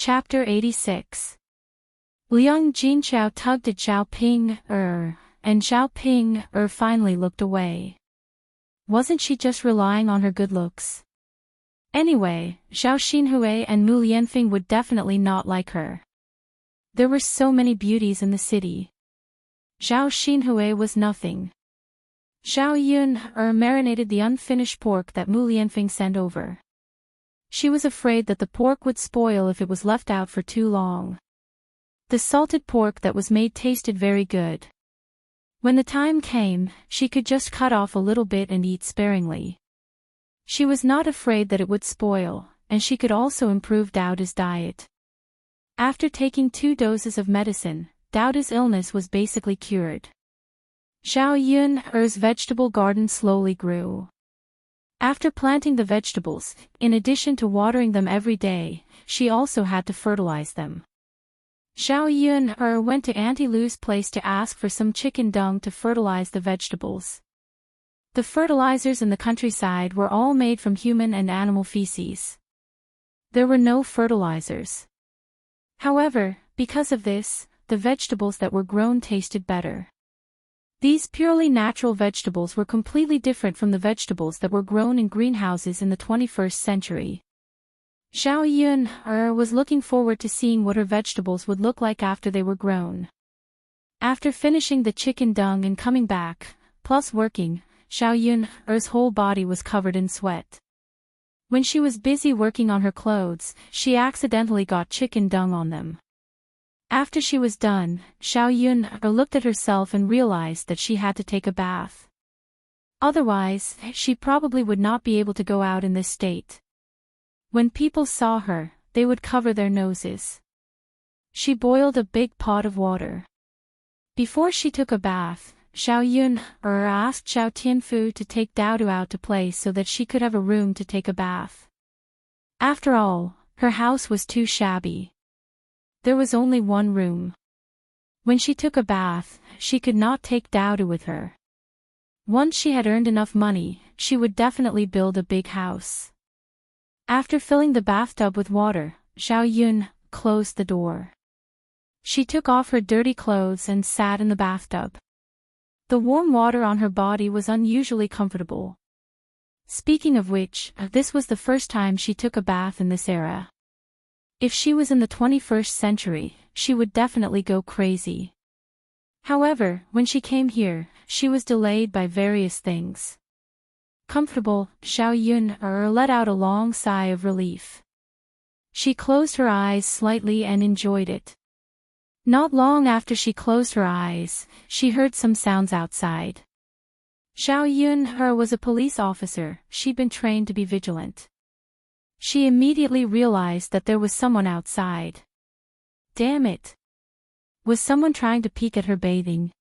Chapter 86. Liang Jinchao tugged at Xiao Ping, and Xiao Ping, finally looked away. Wasn't she just relying on her good looks? Anyway, Xiao Xinhui and Mu Lianfeng would definitely not like her. There were so many beauties in the city. Xiao Xinhui was nothing. Xiao Yun, marinated the unfinished pork that Mu Lianfeng sent over. She was afraid that the pork would spoil if it was left out for too long. The salted pork that was made tasted very good. When the time came, she could just cut off a little bit and eat sparingly. She was not afraid that it would spoil, and she could also improve Daoda's diet. After taking 2 doses of medicine, Daoda's illness was basically cured. Xiao Yun's vegetable garden slowly grew. After planting the vegetables, in addition to watering them every day, she also had to fertilize them. Xiao Yun went to Auntie Lu's place to ask for some chicken dung to fertilize the vegetables. The fertilizers in the countryside were all made from human and animal feces. There were no fertilizers. However, because of this, the vegetables that were grown tasted better. These purely natural vegetables were completely different from the vegetables that were grown in greenhouses in the 21st century. Xiao Yun was looking forward to seeing what her vegetables would look like after they were grown. After finishing the chicken dung and coming back, plus working, Xiao Yun's whole body was covered in sweat. When she was busy working on her clothes, she accidentally got chicken dung on them. After she was done, Xiao Yun looked at herself and realized that she had to take a bath. Otherwise, she probably would not be able to go out in this state. When people saw her, they would cover their noses. She boiled a big pot of water. Before she took a bath, Xiao Yun asked Xiao Tianfu to take Daodu out to play so that she could have a room to take a bath. After all, her house was too shabby. There was only one room. When she took a bath, she could not take Daodu with her. Once she had earned enough money, she would definitely build a big house. After filling the bathtub with water, Xiao Yun closed the door. She took off her dirty clothes and sat in the bathtub. The warm water on her body was unusually comfortable. Speaking of which, this was the first time she took a bath in this era. If she was in the 21st century, she would definitely go crazy. However, when she came here, she was delayed by various things. Comfortable, Xiao Yun let out a long sigh of relief. She closed her eyes slightly and enjoyed it. Not long after she closed her eyes, she heard some sounds outside. Xiao Yun was a police officer. She'd been trained to be vigilant. She immediately realized that there was someone outside. Damn it! Was someone trying to peek at her bathing?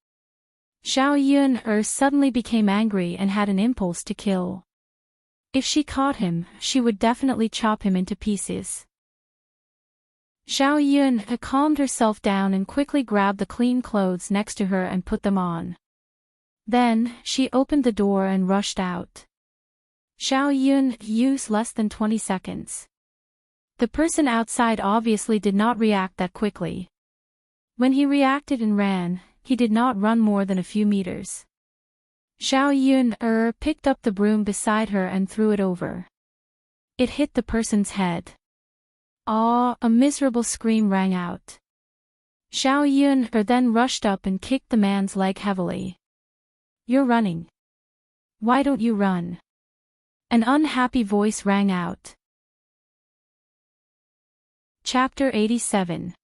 Xiao Yun suddenly became angry and had an impulse to kill. If she caught him, she would definitely chop him into pieces. Xiao Yun calmed herself down and quickly grabbed the clean clothes next to her and put them on. Then, she opened the door and rushed out. Xiao Yun used less than 20 seconds. The person outside obviously did not react that quickly. When he reacted and ran, he did not run more than a few meters. Xiao Yun picked up the broom beside her and threw it over. It hit the person's head. Ah! A miserable scream rang out. Xiao Yun then rushed up and kicked the man's leg heavily. You're running. Why don't you run? An unhappy voice rang out. Chapter 87.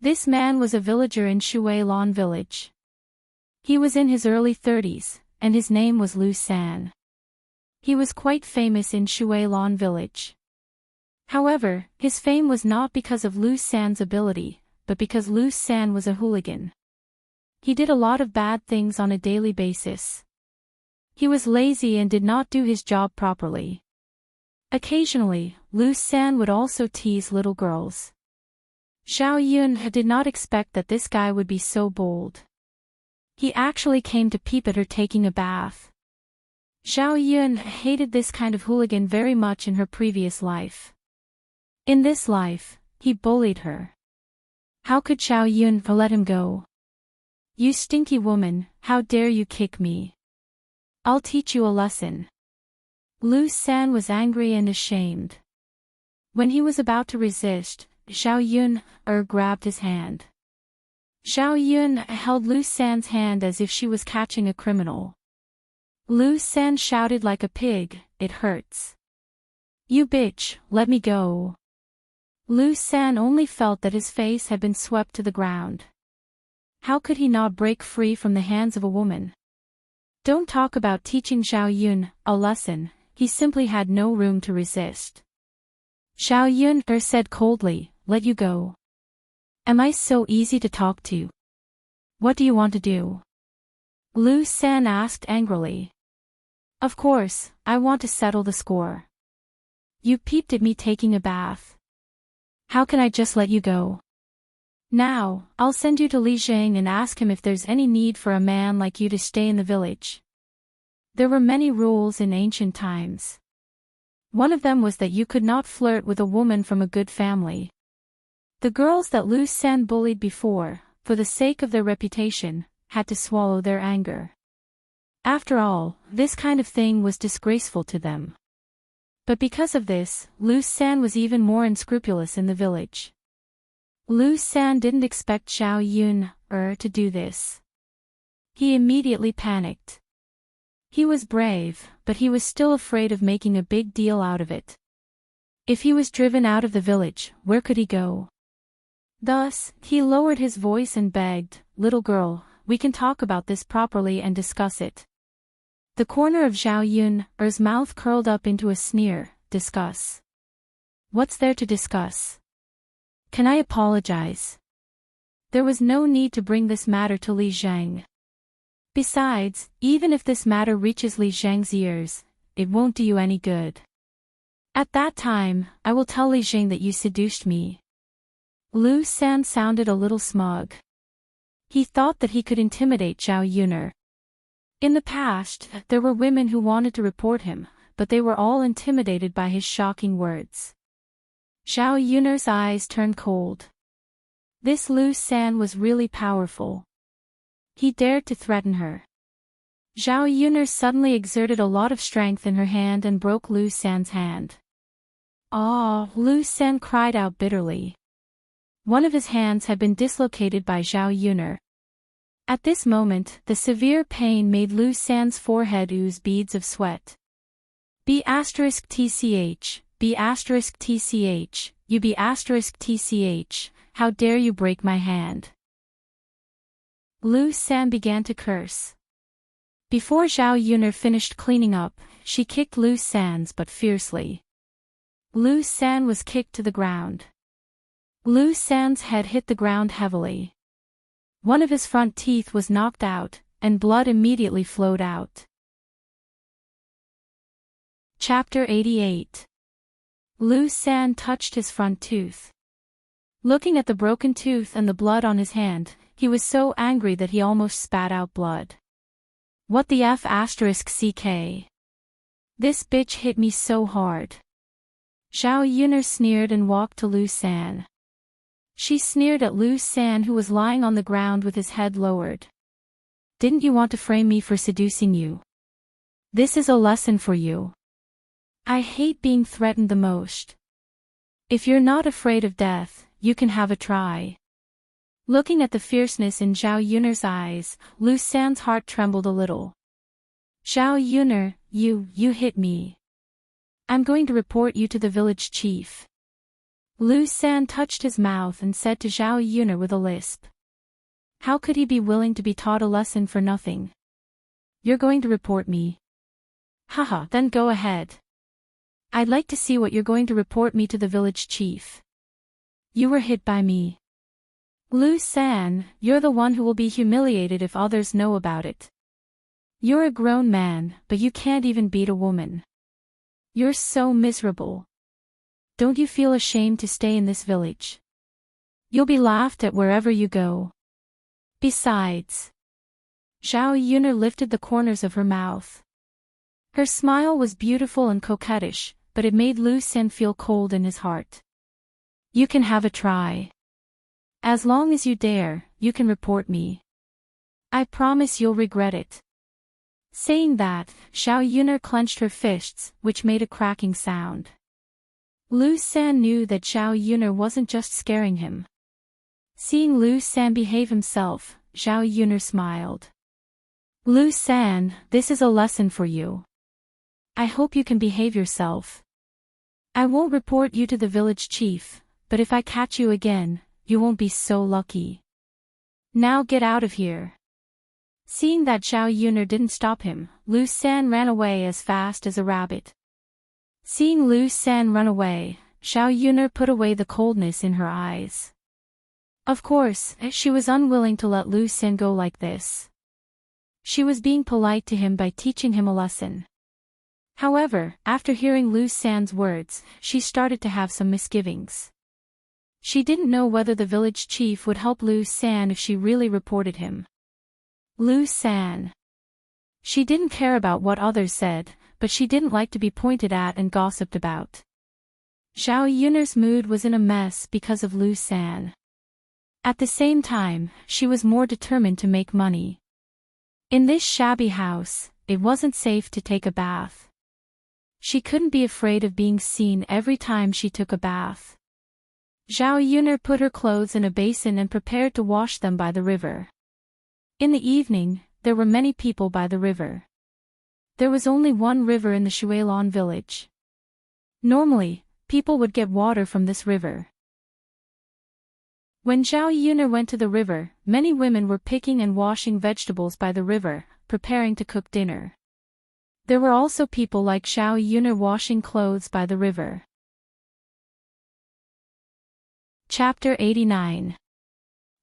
This man was a villager in Shuilan village. He was in his early 30s, and his name was Lu San. He was quite famous in Shuilan village. However, his fame was not because of Lu San's ability, but because Lu San was a hooligan. He did a lot of bad things on a daily basis. He was lazy and did not do his job properly. Occasionally, Lu San would also tease little girls. Xiao Yun did not expect that this guy would be so bold. He actually came to peep at her taking a bath. Xiao Yun hated this kind of hooligan very much in her previous life. In this life, He bullied her. How could Xiao Yun let him go? You stinky woman, how dare you kick me? I'll teach you a lesson. Lu San was angry and ashamed. When he was about to resist, Xiao Yun grabbed his hand. Xiao Yun held Lu San's hand as if she was catching a criminal. Lu San shouted like a pig, "It hurts. You bitch, let me go." Lu San only felt that his face had been swept to the ground. How could he not break free from the hands of a woman? Don't talk about teaching Xiao Yun a lesson, he simply had no room to resist. Xiao Yun said coldly, "Let you go. Am I so easy to talk to? What do you want to do?" Lu San asked angrily. Of course, I want to settle the score. You peeped at me taking a bath. How can I just let you go? Now, I'll send you to Li Zhang and ask him if there's any need for a man like you to stay in the village. There were many rules in ancient times. One of them was that you could not flirt with a woman from a good family. The girls that Lu San bullied before, for the sake of their reputation, had to swallow their anger. After all, this kind of thing was disgraceful to them. But because of this, Lu San was even more unscrupulous in the village. Lu San didn't expect Xiao Yun to do this. He immediately panicked. He was brave, but he was still afraid of making a big deal out of it. If he was driven out of the village, where could he go? Thus, he lowered his voice and begged, "Little girl, we can talk about this properly and discuss it." The corner of Xiao Yun's mouth curled up into a sneer. Discuss? What's there to discuss? Can I apologize? There was no need to bring this matter to Li Zhang. Besides, even if this matter reaches Li Zhang's ears, it won't do you any good. At that time, I will tell Li Zhang that you seduced me. Lu San sounded a little smug. He thought that he could intimidate Xiao Yun. In the past, there were women who wanted to report him, but they were all intimidated by his shocking words. Xiao Yun's eyes turned cold. This Lu San was really powerful. He dared to threaten her. Xiao Yun suddenly exerted a lot of strength in her hand and broke Lu San's hand. "Ah!" Lu San cried out bitterly. One of his hands had been dislocated by Xiao Yun. At this moment, the severe pain made Lu San's forehead ooze beads of sweat. B*TCH, B*TCH, you B*TCH, how dare you break my hand? Lu San began to curse. Before Xiao Yun finished cleaning up, she kicked Lu San's butt fiercely. Lu San was kicked to the ground. Lu San's head hit the ground heavily. One of his front teeth was knocked out, and blood immediately flowed out. Chapter 88. Lu San touched his front tooth. Looking at the broken tooth and the blood on his hand, he was so angry that he almost spat out blood. What the F***ck? This bitch hit me so hard. Xiao Yun sneered and walked to Lu San. She sneered at Lu San, who was lying on the ground with his head lowered. Didn't you want to frame me for seducing you? This is a lesson for you. I hate being threatened the most. If you're not afraid of death, you can have a try. Looking at the fierceness in Xiao Yun's eyes, Lu San's heart trembled a little. Xiao Yun, you hit me. I'm going to report you to the village chief. Lu San touched his mouth and said to Xiao Yun with a lisp. How could he be willing to be taught a lesson for nothing? You're going to report me. Haha, then go ahead. I'd like to see what you're going to report me to the village chief. You were hit by me. Lu San, you're the one who will be humiliated if others know about it. You're a grown man, but you can't even beat a woman. You're so miserable. Don't you feel ashamed to stay in this village? You'll be laughed at wherever you go. Besides. Xiao Yun lifted the corners of her mouth. Her smile was beautiful and coquettish, but it made Lu San feel cold in his heart. You can have a try. As long as you dare, you can report me. I promise you'll regret it. Saying that, Xiao Yuner clenched her fists, which made a cracking sound. Lu San knew that Xiao Yuner wasn't just scaring him. Seeing Lu San behave himself, Xiao Yuner smiled. Lu San, this is a lesson for you. I hope you can behave yourself. I won't report you to the village chief, but if I catch you again, you won't be so lucky. Now get out of here. Seeing that Xiao Yuner didn't stop him, Lu San ran away as fast as a rabbit. Seeing Lu San run away, Xiao Yuner put away the coldness in her eyes. Of course, she was unwilling to let Lu San go like this. She was being polite to him by teaching him a lesson. However, after hearing Lu San's words, she started to have some misgivings. She didn't know whether the village chief would help Lu San if she really reported him. Lu San. She didn't care about what others said, but she didn't like to be pointed at and gossiped about. Xiao Yuner's mood was in a mess because of Lu San. At the same time, she was more determined to make money. In this shabby house, it wasn't safe to take a bath. She couldn't be afraid of being seen every time she took a bath. Xiao Yuner put her clothes in a basin and prepared to wash them by the river. In the evening, there were many people by the river. There was only one river in the Shuilon village. Normally, people would get water from this river. When Xiao Yuner went to the river, many women were picking and washing vegetables by the river, preparing to cook dinner. There were also people like Xiao Yuner washing clothes by the river. Chapter 89.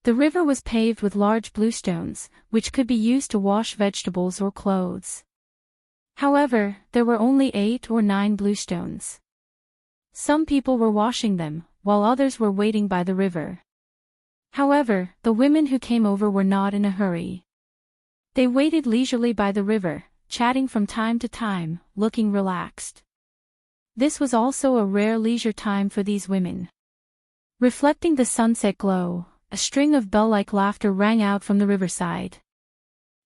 The river was paved with large bluestones, which could be used to wash vegetables or clothes. However, there were only 8 or 9 bluestones. Some people were washing them, while others were waiting by the river. However, the women who came over were not in a hurry. They waited leisurely by the river, chatting from time to time, looking relaxed. This was also a rare leisure time for these women. Reflecting the sunset glow, a string of bell-like laughter rang out from the riverside.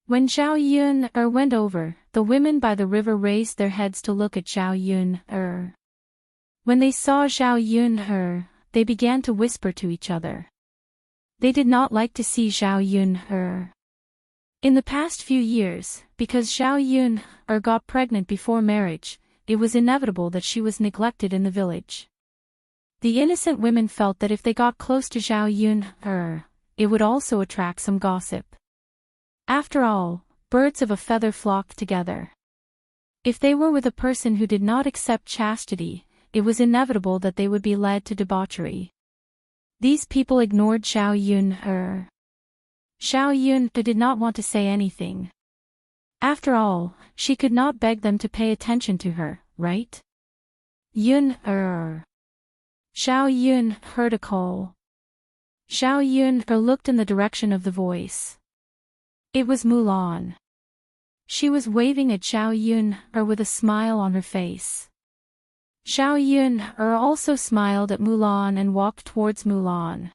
When Xiao Yuner went over, the women by the river raised their heads to look at Xiao Yuner. When they saw Xiao Yuner, they began to whisper to each other. They did not like to see Xiao Yuner. In the past few years, because Xiao Yuner got pregnant before marriage, it was inevitable that she was neglected in the village. The innocent women felt that if they got close to Xiao Yuner, it would also attract some gossip. After all, birds of a feather flocked together. If they were with a person who did not accept chastity, it was inevitable that they would be led to debauchery. These people ignored Xiao Yuner. Xiao Yuner did not want to say anything. After all, she could not beg them to pay attention to her, right? Yuner. Xiao Yuner heard a call. Xiao Yuner looked in the direction of the voice. It was Mulan. She was waving at Xiao Yuner with a smile on her face. Xiao Yuner also smiled at Mulan and walked towards Mulan.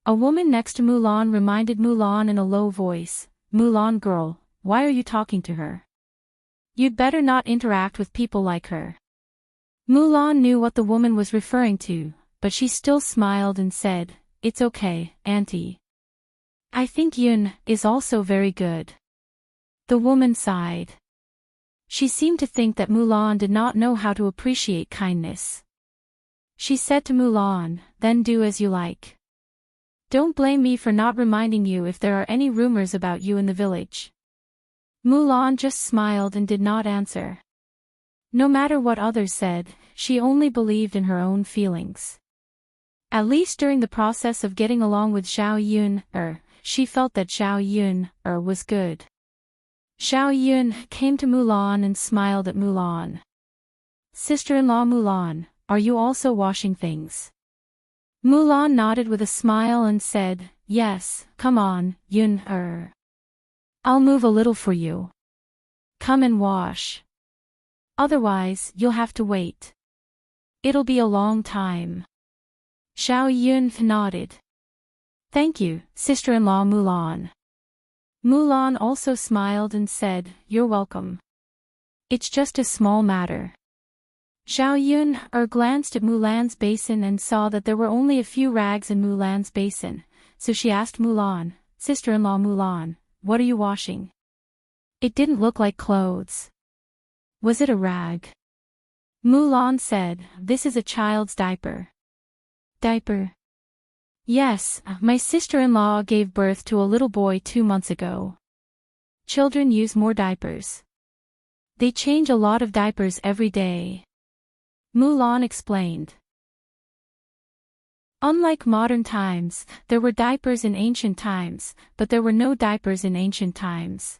A woman next to Mulan reminded Mulan in a low voice, "Mulan girl, why are you talking to her? You'd better not interact with people like her." Mulan knew what the woman was referring to, but she still smiled and said, "It's okay, auntie. I think Yun is also very good." The woman sighed. She seemed to think that Mulan did not know how to appreciate kindness. She said to Mulan, "Then do as you like. Don't blame me for not reminding you if there are any rumors about you in the village." Mulan just smiled and did not answer. No matter what others said, she only believed in her own feelings. At least during the process of getting along with Xiao Yuner, she felt that Xiao Yuner was good. Xiao Yuner came to Mulan and smiled at Mulan. "Sister-in-law Mulan, are you also washing things?" Mulan nodded with a smile and said, "Yes, come on, Yuner. I'll move a little for you. Come and wash. Otherwise, you'll have to wait. It'll be a long time." Xiao Yun nodded. Thank you, sister-in-law Mulan. Mulan also smiled and said, You're welcome. It's just a small matter. Xiao Yun glanced at Mulan's basin and saw that there were only a few rags in Mulan's basin, so she asked Mulan, Sister-in-law Mulan, what are you washing? It didn't look like clothes. Was it a rag? Mulan said, This is a child's diaper. Diaper? Yes, my sister-in-law gave birth to a little boy 2 months ago. Children use more diapers. They change a lot of diapers every day. Mulan explained. Unlike modern times, there were diapers in ancient times, but there were no diapers in ancient times.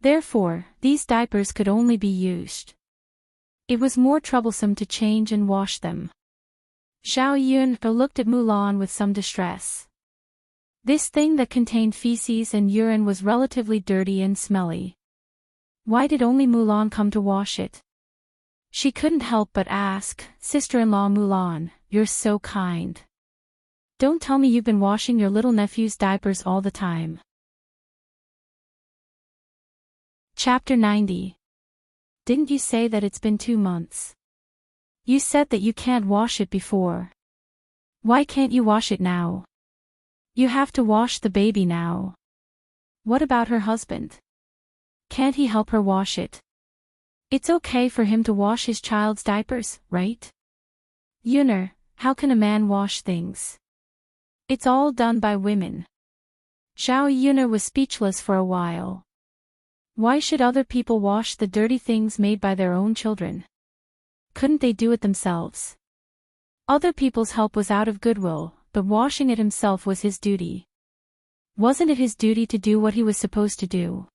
Therefore, these diapers could only be used. It was more troublesome to change and wash them. Xiao Yun looked at Mulan with some distress. This thing that contained feces and urine was relatively dirty and smelly. Why did only Mulan come to wash it? She couldn't help but ask, Sister-in-law Mulan, you're so kind. Don't tell me you've been washing your little nephew's diapers all the time. Chapter 90. Didn't you say that it's been 2 months? You said that you can't wash it before. Why can't you wash it now? You have to wash the baby now. What about her husband? Can't he help her wash it? It's okay for him to wash his child's diapers, right? Yuner, how can a man wash things? It's all done by women. Xiao Yuner was speechless for a while. Why should other people wash the dirty things made by their own children? Couldn't they do it themselves? Other people's help was out of goodwill, but washing it himself was his duty. Wasn't it his duty to do what he was supposed to do?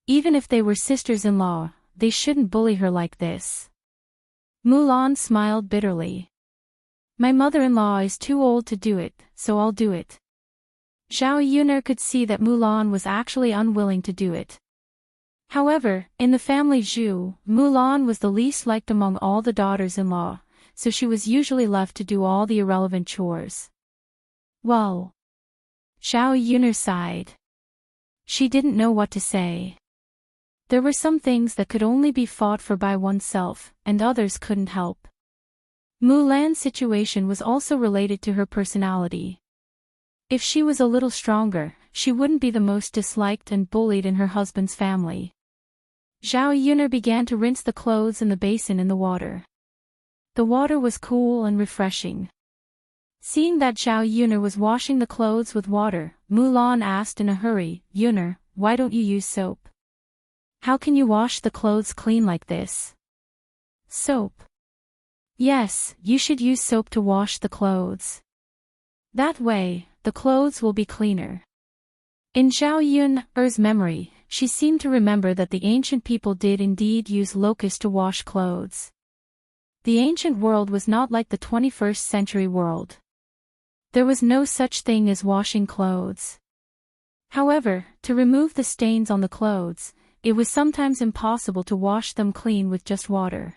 Even if they were sisters-in-law, they shouldn't bully her like this. Mulan smiled bitterly. My mother-in-law is too old to do it, so I'll do it. Xiao Yuner could see that Mulan was actually unwilling to do it. However, in the family Zhu, Mulan was the least liked among all the daughters-in-law, so she was usually left to do all the irrelevant chores. Well. Xiao Yuner sighed. She didn't know what to say. There were some things that could only be fought for by oneself, and others couldn't help. Mulan's situation was also related to her personality. If she was a little stronger, she wouldn't be the most disliked and bullied in her husband's family. Xiao Yuner began to rinse the clothes in the basin in the water. The water was cool and refreshing. Seeing that Xiao Yuner was washing the clothes with water, Mulan asked in a hurry, Yuner, why don't you use soap? How can you wash the clothes clean like this? Soap. Yes, you should use soap to wash the clothes. That way, the clothes will be cleaner. In Xiao Yun's memory, she seemed to remember that the ancient people did indeed use locusts to wash clothes. The ancient world was not like the 21st century world. There was no such thing as washing clothes. However, to remove the stains on the clothes, it was sometimes impossible to wash them clean with just water.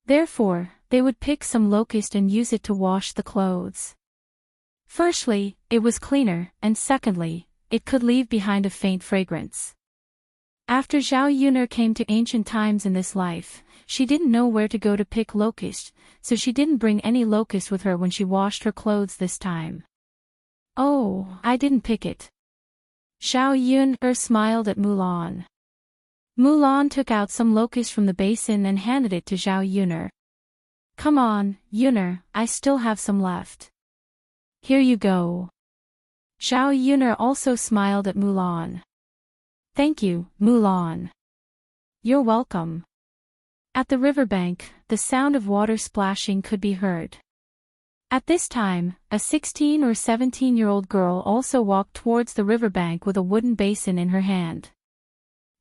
Therefore, they would pick some locust and use it to wash the clothes. Firstly, it was cleaner, and secondly, it could leave behind a faint fragrance. After Xiao Yuner came to ancient times in this life, she didn't know where to go to pick locust, so she didn't bring any locust with her when she washed her clothes this time. Oh, I didn't pick it. Xiao Yuner smiled at Mulan. Mulan took out some locust from the basin and handed it to Xiao Yuner. Come on, Yuner, I still have some left. Here you go. Xiao Yuner also smiled at Mulan. Thank you, Mulan. You're welcome. At the riverbank, the sound of water splashing could be heard. At this time, a 16 or 17-year-old girl also walked towards the riverbank with a wooden basin in her hand.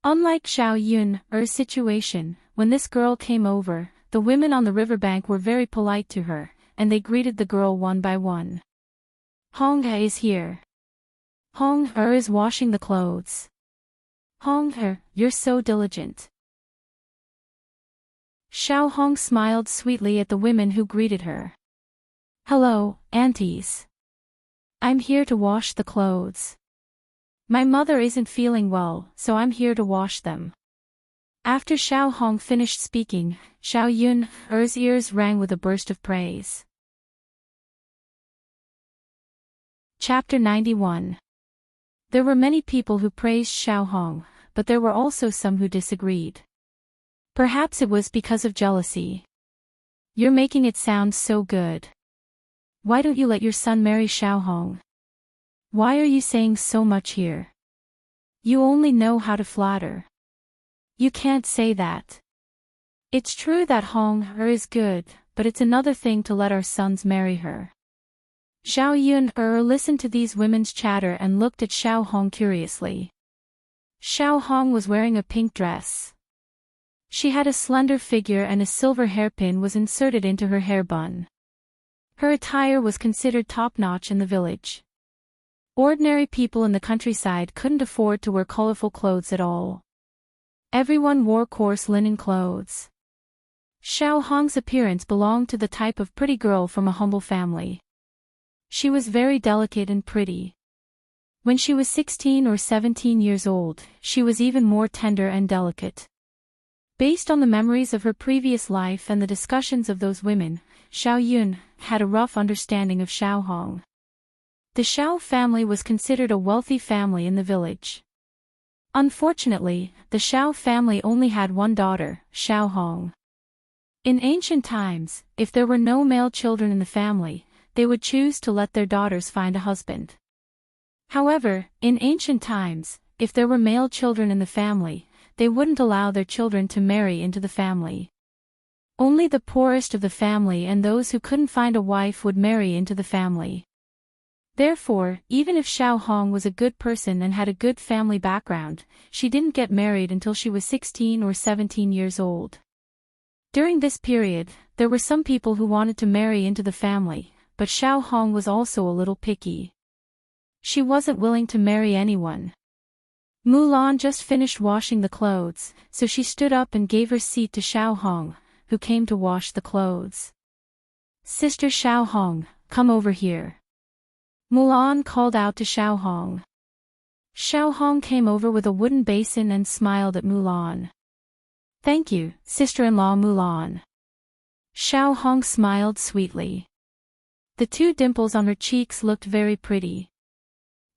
Unlike Xiao Yun's situation, when this girl came over, the women on the riverbank were very polite to her, and they greeted the girl one by one. Hong He is here. Hong He is washing the clothes. Hong He, you're so diligent. Xiao Hong smiled sweetly at the women who greeted her. Hello, aunties. I'm here to wash the clothes. My mother isn't feeling well, so I'm here to wash them. After Xiao Hong finished speaking, Xiao Yun's ears rang with a burst of praise. Chapter 91. There were many people who praised Xiao Hong, but there were also some who disagreed. Perhaps it was because of jealousy. You're making it sound so good. Why don't you let your son marry Xiao Hong? Why are you saying so much here? You only know how to flatter. You can't say that. It's true that Hong is good, but it's another thing to let our sons marry her. Xiao Yun listened to these women's chatter and looked at Xiao Hong curiously. Xiao Hong was wearing a pink dress. She had a slender figure and a silver hairpin was inserted into her hair bun. Her attire was considered top-notch in the village. Ordinary people in the countryside couldn't afford to wear colorful clothes at all. Everyone wore coarse linen clothes. Xiao Hong's appearance belonged to the type of pretty girl from a humble family. She was very delicate and pretty. When she was 16 or 17 years old, she was even more tender and delicate. Based on the memories of her previous life and the discussions of those women, Xiao Yun had a rough understanding of Xiao Hong. The Xiao family was considered a wealthy family in the village. Unfortunately, the Xiao family only had one daughter, Xiao Hong. In ancient times, if there were no male children in the family, they would choose to let their daughters find a husband. However, in ancient times, if there were male children in the family, they wouldn't allow their children to marry into the family. Only the poorest of the family and those who couldn't find a wife would marry into the family. Therefore, even if Xiao Hong was a good person and had a good family background, she didn't get married until she was 16 or 17 years old. During this period, there were some people who wanted to marry into the family, but Xiao Hong was also a little picky. She wasn't willing to marry anyone. Mulan just finished washing the clothes, so she stood up and gave her seat to Xiao Hong, who came to wash the clothes. Sister Xiao Hong, come over here. Mulan called out to Xiao Hong. Xiao Hong came over with a wooden basin and smiled at Mulan. Thank you, sister-in-law Mulan. Xiao Hong smiled sweetly. The two dimples on her cheeks looked very pretty.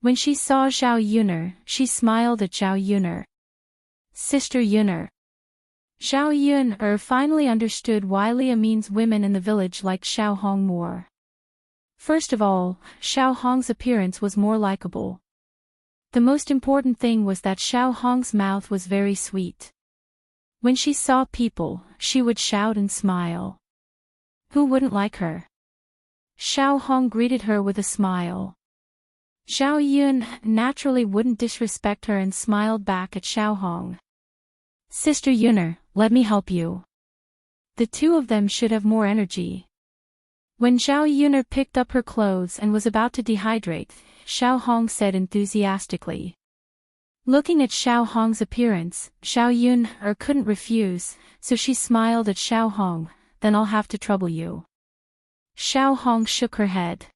When she saw Xiao Yuner, she smiled at Xiao Yuner. Sister Yuner. Xiao Yuner finally understood why Leah means women in the village liked Xiao Hong more. First of all, Xiao Hong's appearance was more likable. The most important thing was that Xiao Hong's mouth was very sweet. When she saw people, she would shout and smile. Who wouldn't like her? Xiao Hong greeted her with a smile. Xiao Yun naturally wouldn't disrespect her and smiled back at Xiao Hong. Sister Yuner, let me help you. The two of them should have more energy. When Xiao Yuner picked up her clothes and was about to dehydrate, Xiao Hong said enthusiastically. Looking at Xiao Hong's appearance, Xiao Yuner couldn't refuse, so she smiled at Xiao Hong, then I'll have to trouble you. Xiao Hong shook her head.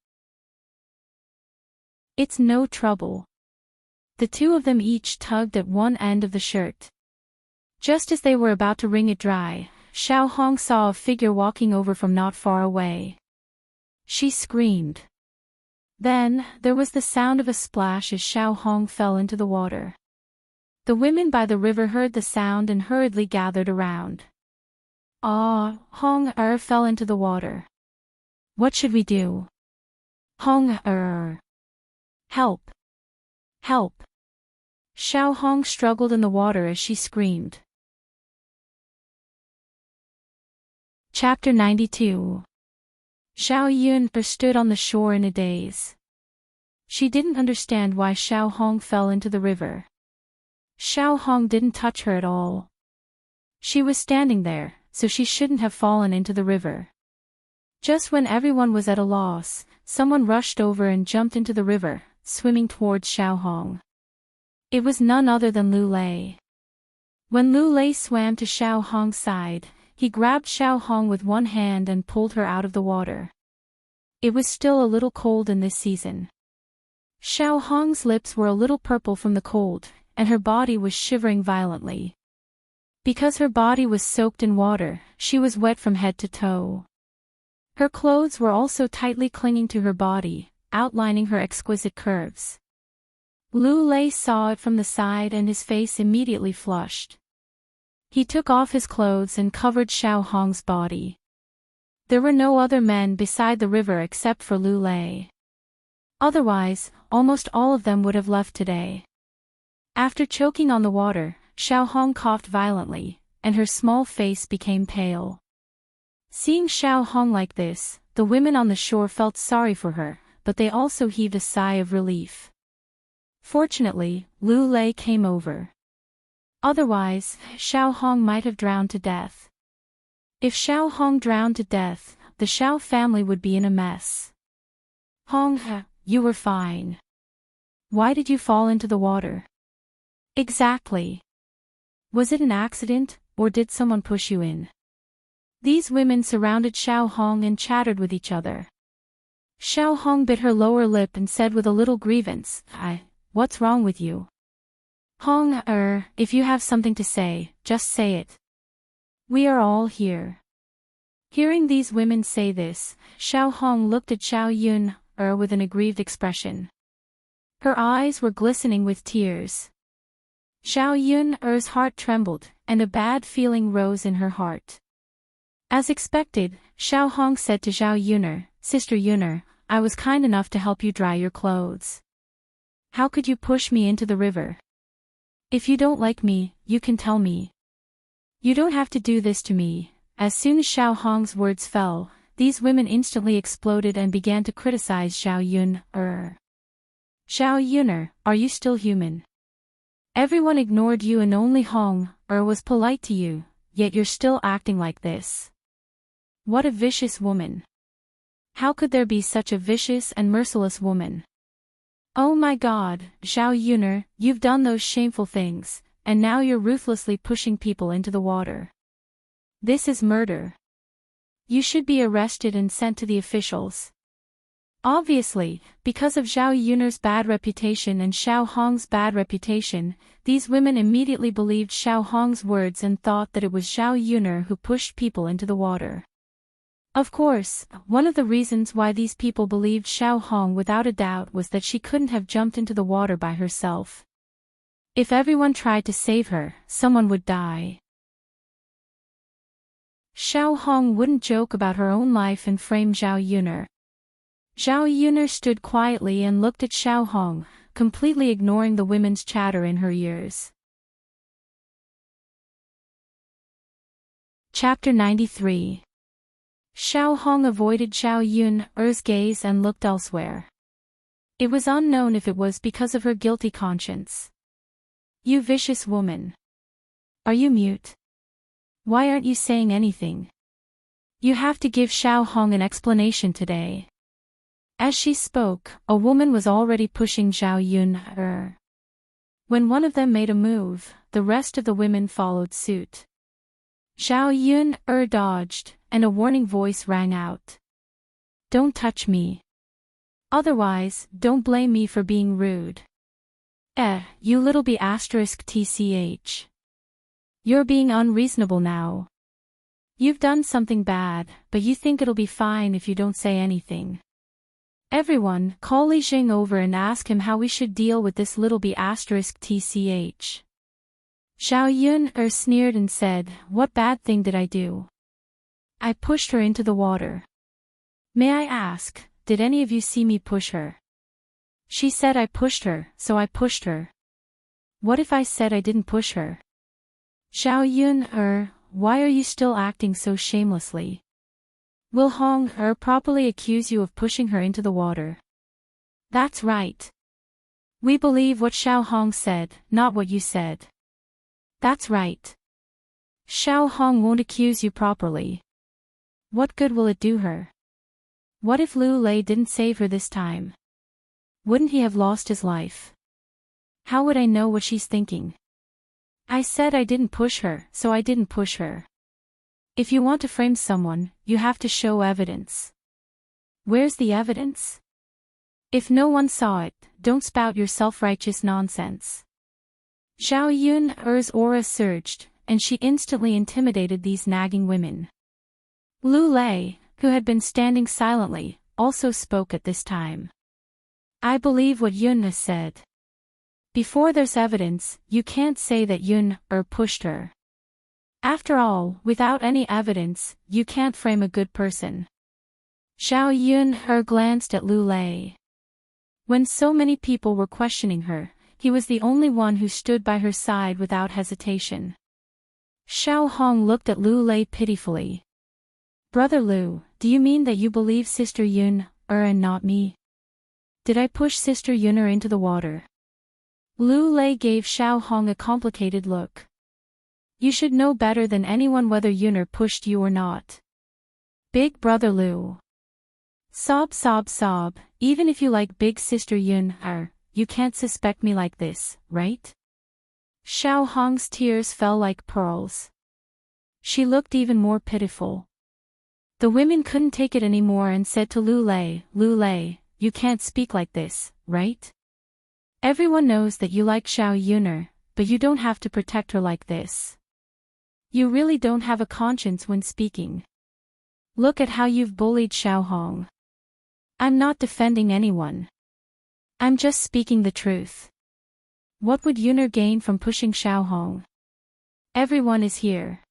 It's no trouble. The two of them each tugged at one end of the shirt. Just as they were about to wring it dry, Xiao Hong saw a figure walking over from not far away. She screamed. Then, there was the sound of a splash as Xiao Hong fell into the water. The women by the river heard the sound and hurriedly gathered around. Ah, Hong fell into the water. What should we do? Hong Help! Help! Xiao Hong struggled in the water as she screamed. Chapter 92. Xiao Yun stood on the shore in a daze. She didn't understand why Xiao Hong fell into the river. Xiao Hong didn't touch her at all. She was standing there, so she shouldn't have fallen into the river. Just when everyone was at a loss, someone rushed over and jumped into the river, swimming towards Xiao Hong. It was none other than Lu Lei. When Lu Lei swam to Xiao Hong's side, he grabbed Xiao Hong with one hand and pulled her out of the water. It was still a little cold in this season. Xiao Hong's lips were a little purple from the cold, and her body was shivering violently. Because her body was soaked in water, she was wet from head to toe. Her clothes were also tightly clinging to her body, outlining her exquisite curves. Lu Lei saw it from the side and his face immediately flushed. He took off his clothes and covered Xiao Hong's body. There were no other men beside the river except for Lu Lei. Otherwise, almost all of them would have left today. After choking on the water, Xiao Hong coughed violently, and her small face became pale. Seeing Xiao Hong like this, the women on the shore felt sorry for her, but they also heaved a sigh of relief. Fortunately, Lu Lei came over. Otherwise, Xiao Hong might have drowned to death. If Xiao Hong drowned to death, the Xiao family would be in a mess. Hong, you were fine. Why did you fall into the water? Exactly. Was it an accident, or did someone push you in? These women surrounded Xiao Hong and chattered with each other. Xiao Hong bit her lower lip and said with a little grievance, What's wrong with you? Hong, if you have something to say, just say it. We are all here. Hearing these women say this, Xiao Hong looked at Xiao Yun, with an aggrieved expression. Her eyes were glistening with tears. Xiao Yun's heart trembled, and a bad feeling rose in her heart. As expected, Xiao Hong said to Xiao Yun, Sister Yun, I was kind enough to help you dry your clothes. How could you push me into the river? If you don't like me, you can tell me. You don't have to do this to me. As soon as Xiao Hong's words fell, these women instantly exploded and began to criticize Xiao Yun. Xiao Yun, are you still human? Everyone ignored you and only Hong was polite to you, yet you're still acting like this. What a vicious woman. How could there be such a vicious and merciless woman? Oh my God, Xiao Yun, you've done those shameful things, and now you're ruthlessly pushing people into the water. This is murder. You should be arrested and sent to the officials. Obviously, because of Xiao Yun's bad reputation and Xiao Hong's bad reputation, these women immediately believed Xiao Hong's words and thought that it was Xiao Yun who pushed people into the water. Of course, one of the reasons why these people believed Xiao Hong without a doubt was that she couldn't have jumped into the water by herself. If everyone tried to save her, someone would die. Xiao Hong wouldn't joke about her own life and frame Xiao Yun. Xiao Yun stood quietly and looked at Xiao Hong, completely ignoring the women's chatter in her ears. Chapter 93. Xiao Hong avoided Xiao Yun's gaze and looked elsewhere. It was unknown if it was because of her guilty conscience. You vicious woman. Are you mute? Why aren't you saying anything? You have to give Xiao Hong an explanation today. As she spoke, a woman was already pushing Xiao Yun. When one of them made a move, the rest of the women followed suit. Xiao Yun dodged, and a warning voice rang out. Don't touch me. Otherwise, don't blame me for being rude. You little b*****. You're being unreasonable now. You've done something bad, but you think it'll be fine if you don't say anything. Everyone, call Li Jing over and ask him how we should deal with this little b*****. Xiao Yun sneered and said, What bad thing did I do? I pushed her into the water. May I ask, did any of you see me push her? She said I pushed her, so I pushed her. What if I said I didn't push her? Xiao Yun, why are you still acting so shamelessly? Will Hong properly accuse you of pushing her into the water? That's right. We believe what Xiao Hong said, not what you said. That's right. Xiao Hong won't accuse you properly. What good will it do her? What if Lu Lei didn't save her this time? Wouldn't he have lost his life? How would I know what she's thinking? I said I didn't push her, so I didn't push her. If you want to frame someone, you have to show evidence. Where's the evidence? If no one saw it, don't spout your self-righteous nonsense. Zhao Yun's aura surged, and she instantly intimidated these nagging women. Lu Lei, who had been standing silently, also spoke at this time. I believe what Yun said. Before there's evidence, you can't say that Yun pushed her. After all, without any evidence, you can't frame a good person. Zhao Yun glanced at Lu Lei. When so many people were questioning her, he was the only one who stood by her side without hesitation. Xiao Hong looked at Lu Lei pitifully. Brother Lu, do you mean that you believe Sister Yun and not me? Did I push Sister Yun into the water? Lu Lei gave Xiao Hong a complicated look. You should know better than anyone whether Yun pushed you or not. Big Brother Lu. Sob sob sob, even if you like Big Sister Yun you can't suspect me like this, right? Xiao Hong's tears fell like pearls. She looked even more pitiful. The women couldn't take it anymore and said to Lu Lei, you can't speak like this, right? Everyone knows that you like Xiao Yun, but you don't have to protect her like this. You really don't have a conscience when speaking. Look at how you've bullied Xiao Hong. I'm not defending anyone. I'm just speaking the truth. What would Yun gain from pushing Xiao Hong? Everyone is here.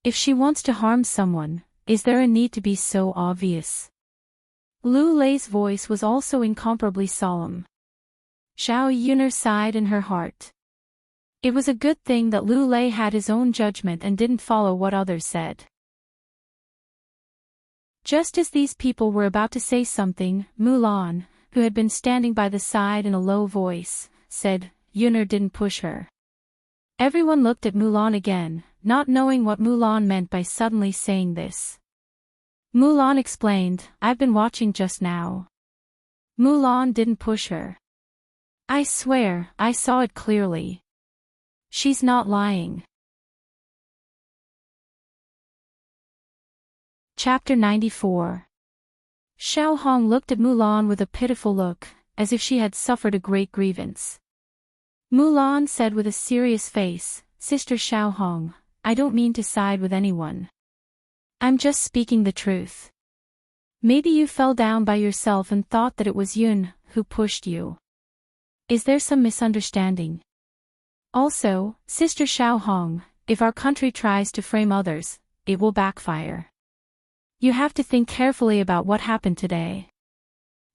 If she wants to harm someone, is there a need to be so obvious? Lu Lei's voice was also incomparably solemn. Zhao Yun sighed in her heart. It was a good thing that Lu Lei had his own judgment and didn't follow what others said. Just as these people were about to say something, Mulan, who had been standing by the side in a low voice, said, Yun didn't push her. Everyone looked at Mulan again, not knowing what Mulan meant by suddenly saying this. Mulan explained, I've been watching just now. Mulan didn't push her. I swear, I saw it clearly. She's not lying. Chapter 94. Xiao Hong looked at Mulan with a pitiful look, as if she had suffered a great grievance. Mulan said with a serious face, Sister Xiao Hong, I don't mean to side with anyone. I'm just speaking the truth. Maybe you fell down by yourself and thought that it was Yun who pushed you. Is there some misunderstanding? Also, Sister Xiao Hong, if our country tries to frame others, it will backfire. You have to think carefully about what happened today.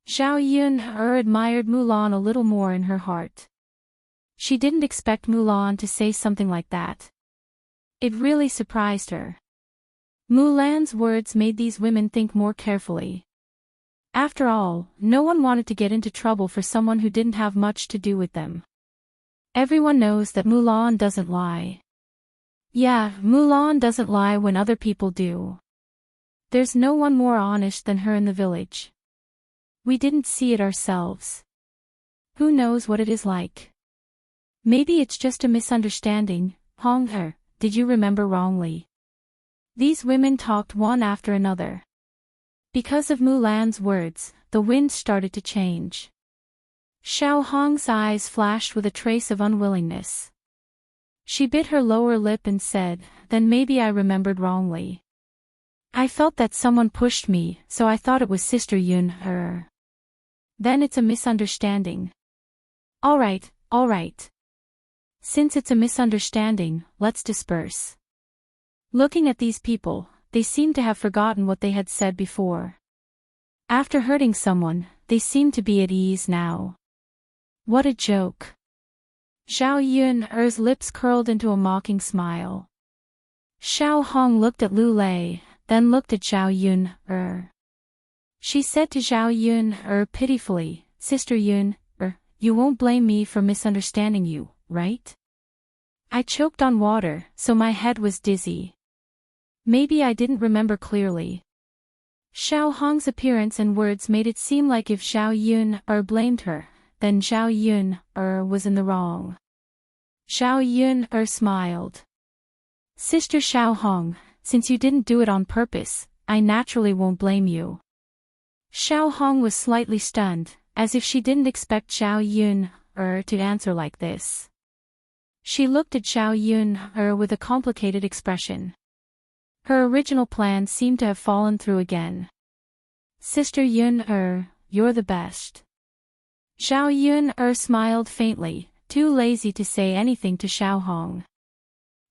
Zhao Yun admired Mulan a little more in her heart. She didn't expect Mulan to say something like that. It really surprised her. Mulan's words made these women think more carefully. After all, no one wanted to get into trouble for someone who didn't have much to do with them. Everyone knows that Mulan doesn't lie. Yeah, Mulan doesn't lie when other people do. There's no one more honest than her in the village. We didn't see it ourselves. Who knows what it is like? Maybe it's just a misunderstanding. Hong did you remember wrongly? These women talked one after another. Because of Mulan's words, the wind started to change. Xiao Hong's eyes flashed with a trace of unwillingness. She bit her lower lip and said, then maybe I remembered wrongly. I felt that someone pushed me, so I thought it was Sister Yun. Then it's a misunderstanding. All right. Since it's a misunderstanding, let's disperse. Looking at these people, they seemed to have forgotten what they had said before. After hurting someone, they seemed to be at ease now. What a joke. Zhao Yun's lips curled into a mocking smile. Xiao Hong looked at Lu Lei, then looked at Zhao Yun. She said to Zhao Yun pitifully, Sister Yun, you won't blame me for misunderstanding you, right? I choked on water, so my head was dizzy. Maybe I didn't remember clearly. Xiao Hong's appearance and words made it seem like if Zhao Yun blamed her, then Zhao Yun was in the wrong. Zhao Yun smiled. Sister Xiao Hong, since you didn't do it on purpose, I naturally won't blame you. Xiao Hong was slightly stunned, as if she didn't expect Zhao Yun to answer like this. She looked at Zhao Yun with a complicated expression. Her original plan seemed to have fallen through again. Sister Yun you're the best. Zhao Yun smiled faintly, too lazy to say anything to Xiao Hong.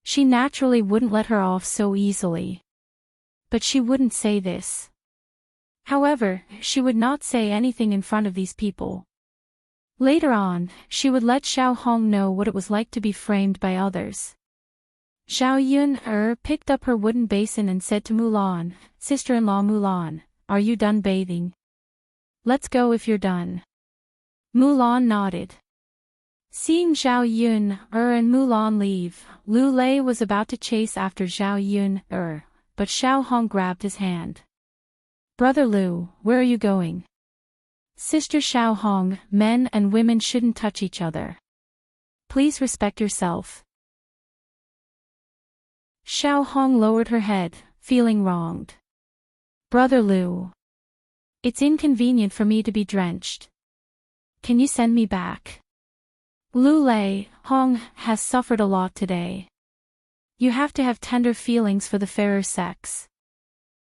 She naturally wouldn't let her off so easily. But she wouldn't say this. However, she would not say anything in front of these people. Later on, she would let Xiao Hong know what it was like to be framed by others. Zhao Yun picked up her wooden basin and said to Mulan, "Sister-in-law Mulan, are you done bathing? Let's go if you're done." Mulan nodded. Seeing Zhao Yun and Mulan leave, Lu Lei was about to chase after Zhao Yun but Xiao Hong grabbed his hand. "Brother Lu, where are you going?" "Sister Xiao Hong, men and women shouldn't touch each other. Please respect yourself." Xiao Hong lowered her head, feeling wronged. "Brother Lu. It's inconvenient for me to be drenched. Can you send me back?" Lu Lei, Hong has suffered a lot today. You have to have tender feelings for the fairer sex.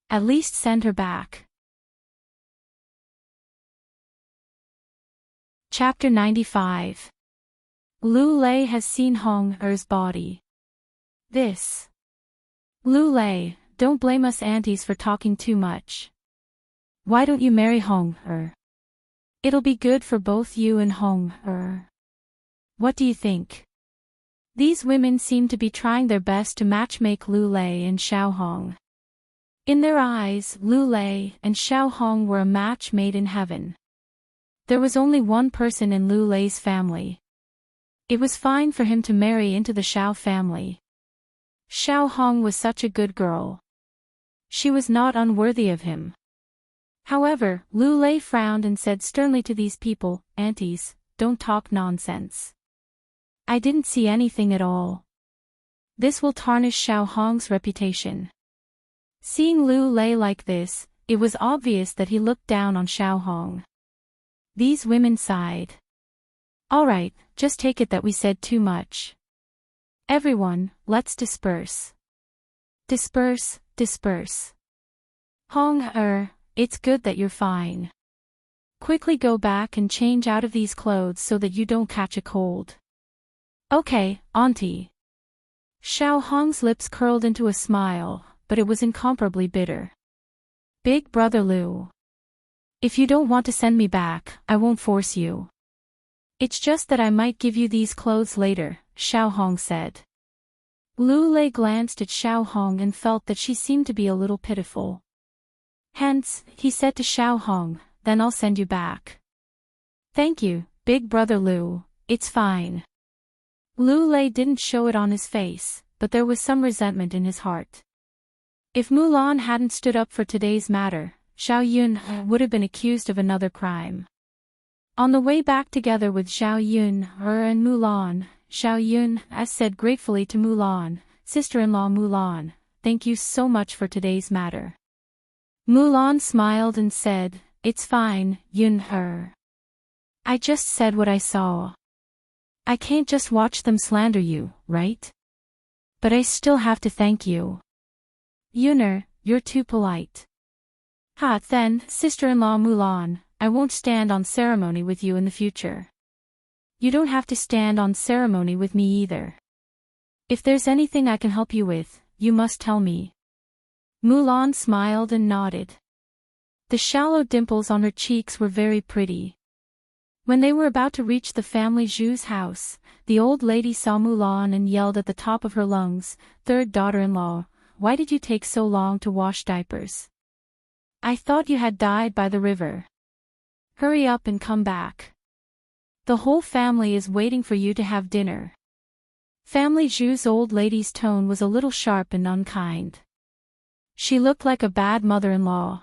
At least send her back. Chapter 95. Lu Lei has seen Hong Er's body. This. Lu Lei, don't blame us aunties for talking too much. Why don't you marry Hong Er? It'll be good for both you and Hong Er. What do you think? These women seem to be trying their best to matchmake Lu Lei and Xiao Hong. In their eyes, Lu Lei and Xiao Hong were a match made in heaven. There was only one person in Lu Lei's family. It was fine for him to marry into the Xiao family. Xiao Hong was such a good girl. She was not unworthy of him. However, Lu Lei frowned and said sternly to these people, "Aunties, don't talk nonsense. I didn't see anything at all. This will tarnish Xiao Hong's reputation." Seeing Lu Lei like this, it was obvious that he looked down on Xiao Hong. These women sighed. "All right, just take it that we said too much. Everyone, let's disperse. Disperse, disperse. Hong it's good that you're fine. Quickly go back and change out of these clothes so that you don't catch a cold." "Okay, auntie." Xiao Hong's lips curled into a smile, but it was incomparably bitter. "Big brother Lu. If you don't want to send me back, I won't force you. It's just that I might give you these clothes later," Xiao Hong said. Lu Lei glanced at Xiao Hong and felt that she seemed to be a little pitiful. Hence, he said to Xiao Hong, "Then I'll send you back." "Thank you, big brother Lu, it's fine." Lu Lei didn't show it on his face, but there was some resentment in his heart. If Mulan hadn't stood up for today's matter, Zhao Yun would have been accused of another crime. On the way back together with Zhao Yun and Mulan, Zhao Yun said gratefully to Mulan, "Sister-in-law Mulan, thank you so much for today's matter." Mulan smiled and said, "It's fine, Yun. I just said what I saw. I can't just watch them slander you, right? But I still have to thank you. Yun, you're too polite." Then, sister-in-law Mulan, I won't stand on ceremony with you in the future. You don't have to stand on ceremony with me either. If there's anything I can help you with, you must tell me." Mulan smiled and nodded. The shallow dimples on her cheeks were very pretty. When they were about to reach the family Zhu's house, the old lady saw Mulan and yelled at the top of her lungs, "Third daughter-in-law, why did you take so long to wash diapers? I thought you had died by the river. Hurry up and come back. The whole family is waiting for you to have dinner." Family Zhu's old lady's tone was a little sharp and unkind. She looked like a bad mother-in-law.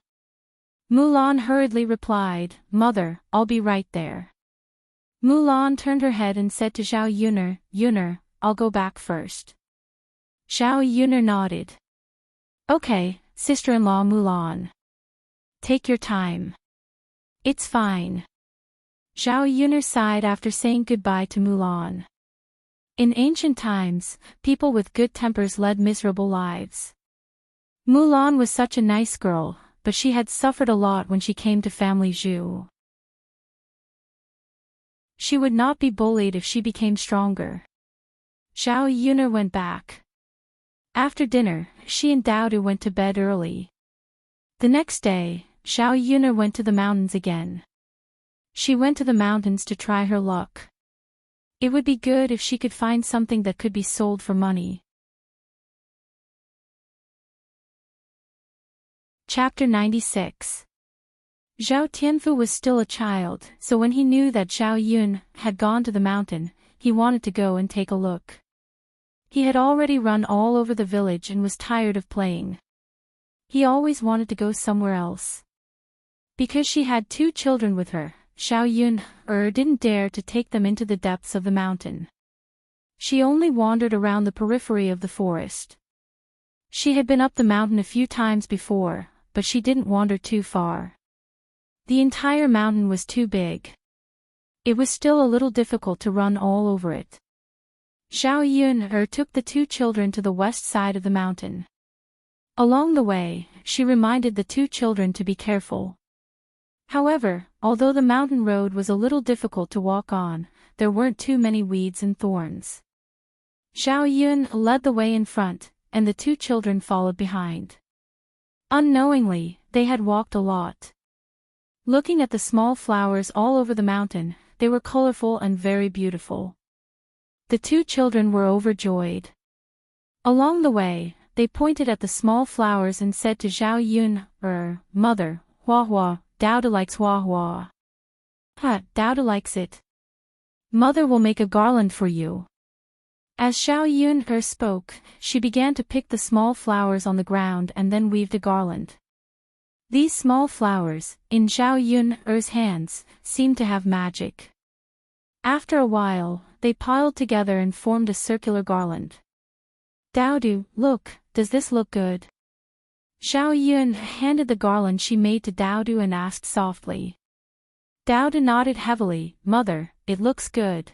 Mulan hurriedly replied, "Mother, I'll be right there." Mulan turned her head and said to Zhao Yun, "Yun, I'll go back first." Zhao Yun nodded. "Okay, sister-in-law Mulan. Take your time." It's fine. Zhao Yun'er sighed after saying goodbye to Mulan. In ancient times, people with good tempers led miserable lives. Mulan was such a nice girl, but she had suffered a lot when she came to family Zhu. She would not be bullied if she became stronger. Zhao Yun'er went back. After dinner, she and Daodu went to bed early. The next day, Zhao Yun'er went to the mountains again. She went to the mountains to try her luck. It would be good if she could find something that could be sold for money. Chapter 96. Zhao Tianfu was still a child, so when he knew that Zhao Yun had gone to the mountain, he wanted to go and take a look. He had already run all over the village and was tired of playing. He always wanted to go somewhere else. Because she had 2 children with her, Zhao Yun'er didn't dare to take them into the depths of the mountain. She only wandered around the periphery of the forest. She had been up the mountain a few times before, but she didn't wander too far. The entire mountain was too big. It was still a little difficult to run all over it. Zhao Yun'er took the 2 children to the west side of the mountain. Along the way, she reminded the 2 children to be careful. However, although the mountain road was a little difficult to walk on, there weren't too many weeds and thorns. Zhao Yun led the way in front, and the 2 children followed behind. Unknowingly, they had walked a lot. Looking at the small flowers all over the mountain, they were colorful and very beautiful. The 2 children were overjoyed. Along the way, they pointed at the small flowers and said to Zhao Yun'er, "Mother, Hua Hua, Daodu likes Hua Hua." Daodu likes it. Mother will make a garland for you." As Zhao Yun'er spoke, she began to pick the small flowers on the ground and then weaved a garland. These small flowers, in Zhao Yun'er's hands, seemed to have magic. After a while, they piled together and formed a circular garland. "Daodu, look, does this look good?" Zhao Yun handed the garland she made to Daodu and asked softly. Daodu nodded heavily. "Mother, it looks good."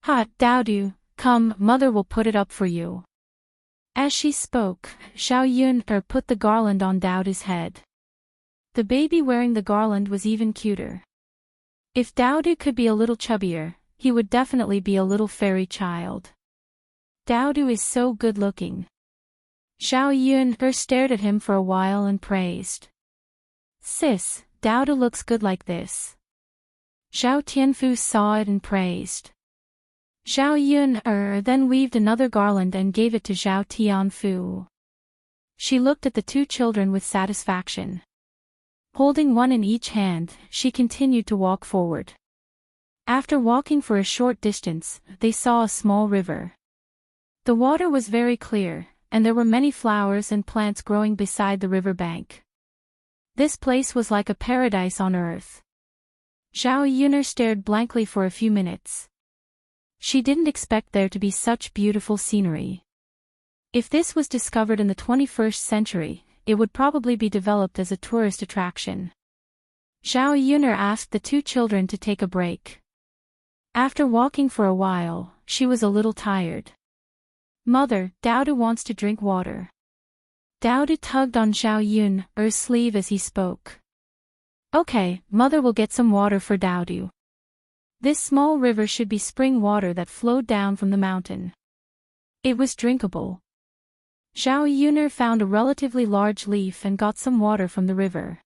Daodu, come, mother will put it up for you." As she spoke, Zhao Yun'er put the garland on Daodu's head. The baby wearing the garland was even cuter. If Daodu could be a little chubbier, he would definitely be a little fairy child. Daodu is so good-looking. Zhao Yun'er stared at him for a while and praised. "Sis, Daodu looks good like this." Zhao Tianfu saw it and praised. Zhao Yun'er then weaved another garland and gave it to Zhao Tianfu. She looked at the 2 children with satisfaction. Holding one in each hand, she continued to walk forward. After walking for a short distance, they saw a small river. The water was very clear, and there were many flowers and plants growing beside the river bank. This place was like a paradise on earth. Zhao Yun'er stared blankly for a few minutes. She didn't expect there to be such beautiful scenery. If this was discovered in the 21st century, it would probably be developed as a tourist attraction. Zhao Yun'er asked the 2 children to take a break. After walking for a while, she was a little tired. "Mother, Daodu wants to drink water." Daodu tugged on Zhao Yun'er's sleeve as he spoke. "Okay, mother will get some water for Daodu." This small river should be spring water that flowed down from the mountain. It was drinkable. Zhao Yun'er found a relatively large leaf and got some water from the river.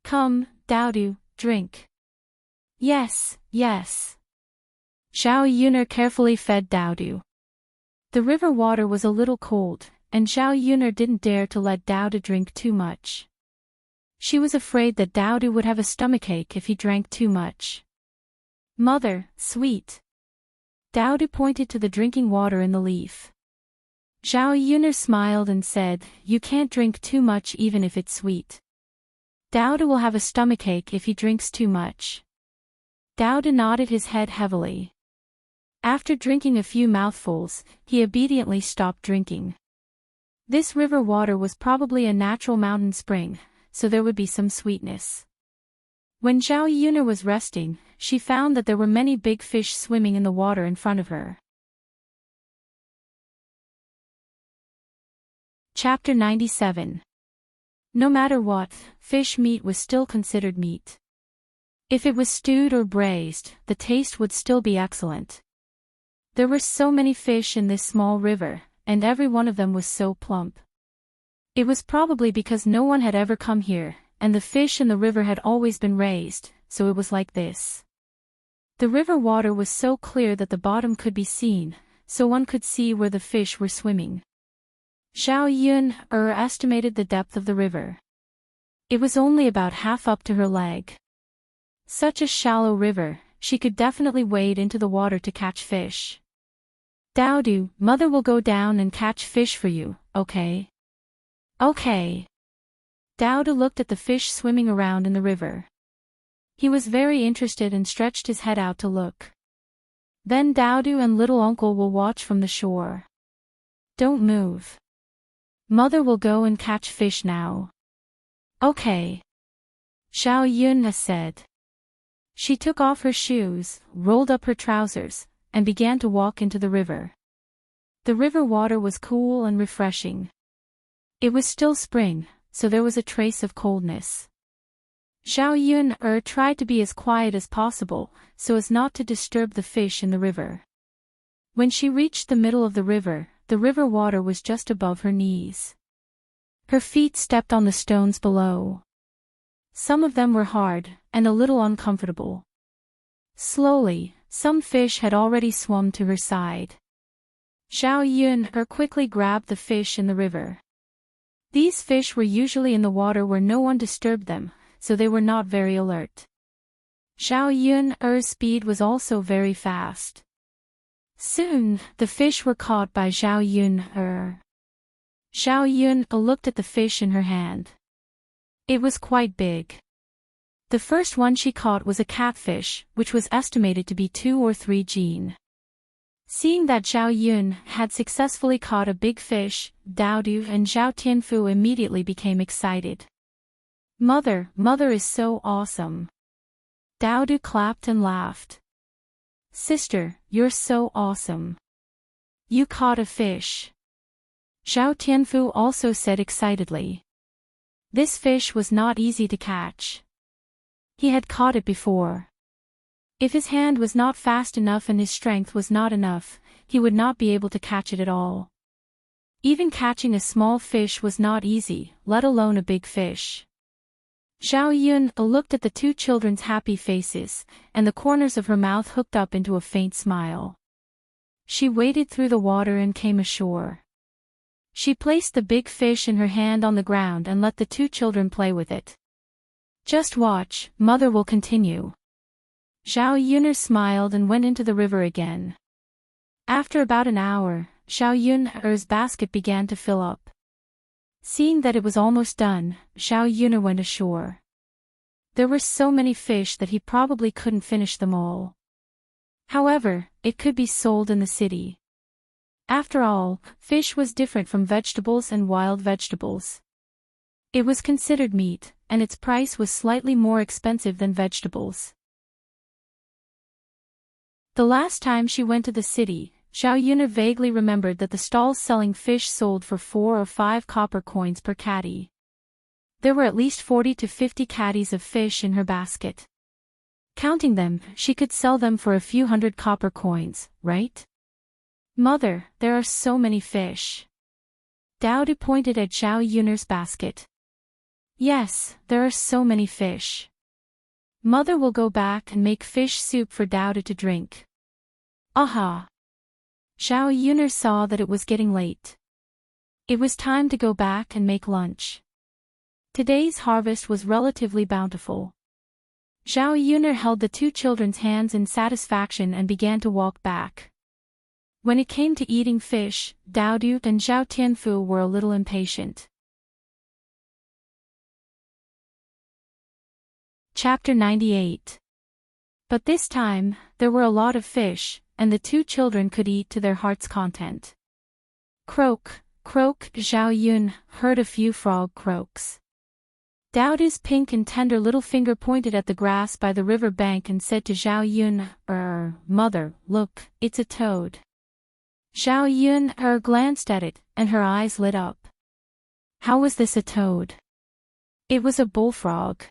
"Come, Daodu, drink." "Yes, yes." Zhao Yun'er carefully fed Daodu. The river water was a little cold, and Zhao Yun'er didn't dare to let Daodu drink too much. She was afraid that Daodu would have a stomachache if he drank too much. "Mother, sweet." Daodu pointed to the drinking water in the leaf. Zhao Yun'er smiled and said, "You can't drink too much even if it's sweet. Daodu will have a stomachache if he drinks too much." Daodu nodded his head heavily. After drinking a few mouthfuls, he obediently stopped drinking. This river water was probably a natural mountain spring, so there would be some sweetness. When Zhao Yun'er was resting, she found that there were many big fish swimming in the water in front of her. Chapter 97. No matter what, fish meat was still considered meat. If it was stewed or braised, the taste would still be excellent. There were so many fish in this small river, and every one of them was so plump. It was probably because no one had ever come here, and the fish in the river had always been raised, so it was like this. The river water was so clear that the bottom could be seen, so one could see where the fish were swimming. Zhao Yun'er estimated the depth of the river. It was only about half up to her leg. Such a shallow river, she could definitely wade into the water to catch fish. Daodu, mother will go down and catch fish for you, okay? Okay. Daodu looked at the fish swimming around in the river. He was very interested and stretched his head out to look. Then Daodu and little uncle will watch from the shore. Don't move. Mother will go and catch fish now. Okay. Zhao Yun'er said. She took off her shoes, rolled up her trousers, and began to walk into the river. The river water was cool and refreshing. It was still spring, so there was a trace of coldness. Zhao Yun'er tried to be as quiet as possible, so as not to disturb the fish in the river. When she reached the middle of the river water was just above her knees. Her feet stepped on the stones below. Some of them were hard, and a little uncomfortable. Slowly, some fish had already swum to her side. Zhao Yun'er quickly grabbed the fish in the river. These fish were usually in the water where no one disturbed them, so they were not very alert. Zhao Yun'er's speed was also very fast. Soon, the fish were caught by Zhao Yun'er. Zhao Yun'er looked at the fish in her hand. It was quite big. The first one she caught was a catfish, which was estimated to be 2 or 3 jin. Seeing that Zhao Yun had successfully caught a big fish, Daodu and Zhao Tianfu immediately became excited. Mother is so awesome. Daodu clapped and laughed. Sister, you're so awesome. You caught a fish. Zhao Tianfu also said excitedly. This fish was not easy to catch. He had caught it before. If his hand was not fast enough and his strength was not enough, he would not be able to catch it at all. Even catching a small fish was not easy, let alone a big fish. Zhao Yun looked at the 2 children's happy faces, and the corners of her mouth hooked up into a faint smile. She waded through the water and came ashore. She placed the big fish in her hand on the ground and let the 2 children play with it. Just watch, mother will continue. Zhao Yun'er smiled and went into the river again. After about an hour, Zhao Yun'er's basket began to fill up. Seeing that it was almost done, Zhao Yun'er went ashore. There were so many fish that he probably couldn't finish them all. However, it could be sold in the city. After all, fish was different from vegetables and wild vegetables. It was considered meat, and its price was slightly more expensive than vegetables. The last time she went to the city, Zhao Yun'er vaguely remembered that the stalls selling fish sold for 4 or 5 copper coins per catty. There were at least 40 to 50 catties of fish in her basket. Counting them, she could sell them for a few hundred copper coins, right? Mother, there are so many fish. Daodu pointed at Zhao Yun'er's basket. Yes, there are so many fish. Mother will go back and make fish soup for Daodu to drink. Aha! Zhao Yun'er saw that it was getting late. It was time to go back and make lunch. Today's harvest was relatively bountiful. Zhao Yun'er held the 2 children's hands in satisfaction and began to walk back. When it came to eating fish, Daodu and Zhao Tianfu were a little impatient. Chapter 98. But this time, there were a lot of fish, and the 2 children could eat to their heart's content. Croak, croak, Zhao Yun heard a few frog croaks. Daodu's pink and tender little finger pointed at the grass by the river bank and said to Zhao Yun, Mother, look, it's a toad. Zhao Yun glanced at it, and her eyes lit up. How was this a toad? It was a bullfrog.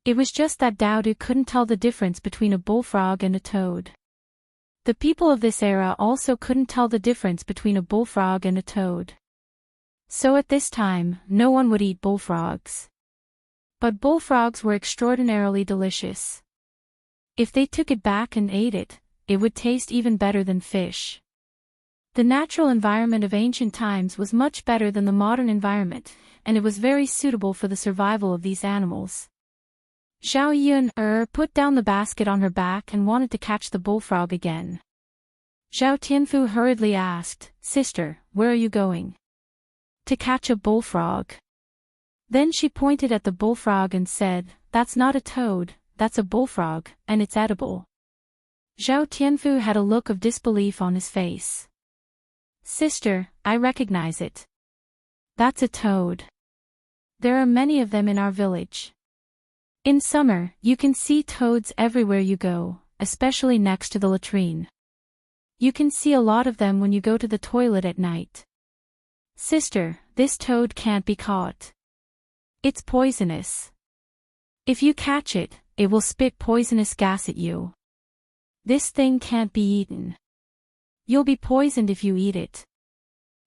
It was just that Daodu couldn't tell the difference between a bullfrog and a toad. The people of this era also couldn't tell the difference between a bullfrog and a toad. So at this time, no one would eat bullfrogs. But bullfrogs were extraordinarily delicious. If they took it back and ate it, it would taste even better than fish. The natural environment of ancient times was much better than the modern environment, and it was very suitable for the survival of these animals. Zhao Yun put down the basket on her back and wanted to catch the bullfrog again. Zhao Tianfu hurriedly asked, Sister, where are you going? To catch a bullfrog. Then she pointed at the bullfrog and said, That's not a toad, that's a bullfrog, and it's edible. Zhao Tianfu had a look of disbelief on his face. Sister, I recognize it. That's a toad. There are many of them in our village. In summer, you can see toads everywhere you go, especially next to the latrine. You can see a lot of them when you go to the toilet at night. Sister, this toad can't be caught. It's poisonous. If you catch it, it will spit poisonous gas at you. This thing can't be eaten. You'll be poisoned if you eat it.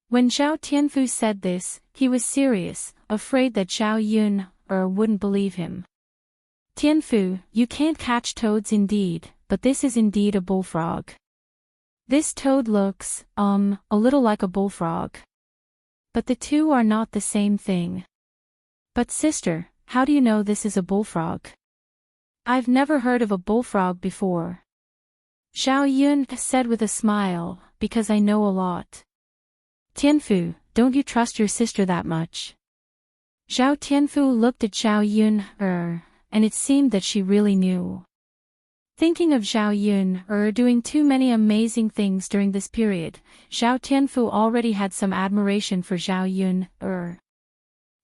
When Zhao Tianfu said this, he was serious, afraid that Zhao Yun wouldn't believe him. Tianfu, you can't catch toads indeed, but this is indeed a bullfrog. This toad looks, a little like a bullfrog. But the two are not the same thing. But sister, how do you know this is a bullfrog? I've never heard of a bullfrog before. Zhao Yun said with a smile, because I know a lot. Tianfu, don't you trust your sister that much? Zhao Tianfu looked at Zhao Yun, and it seemed that she really knew. Thinking of Zhao Yun doing too many amazing things during this period, Zhao Tianfu already had some admiration for Zhao Yun.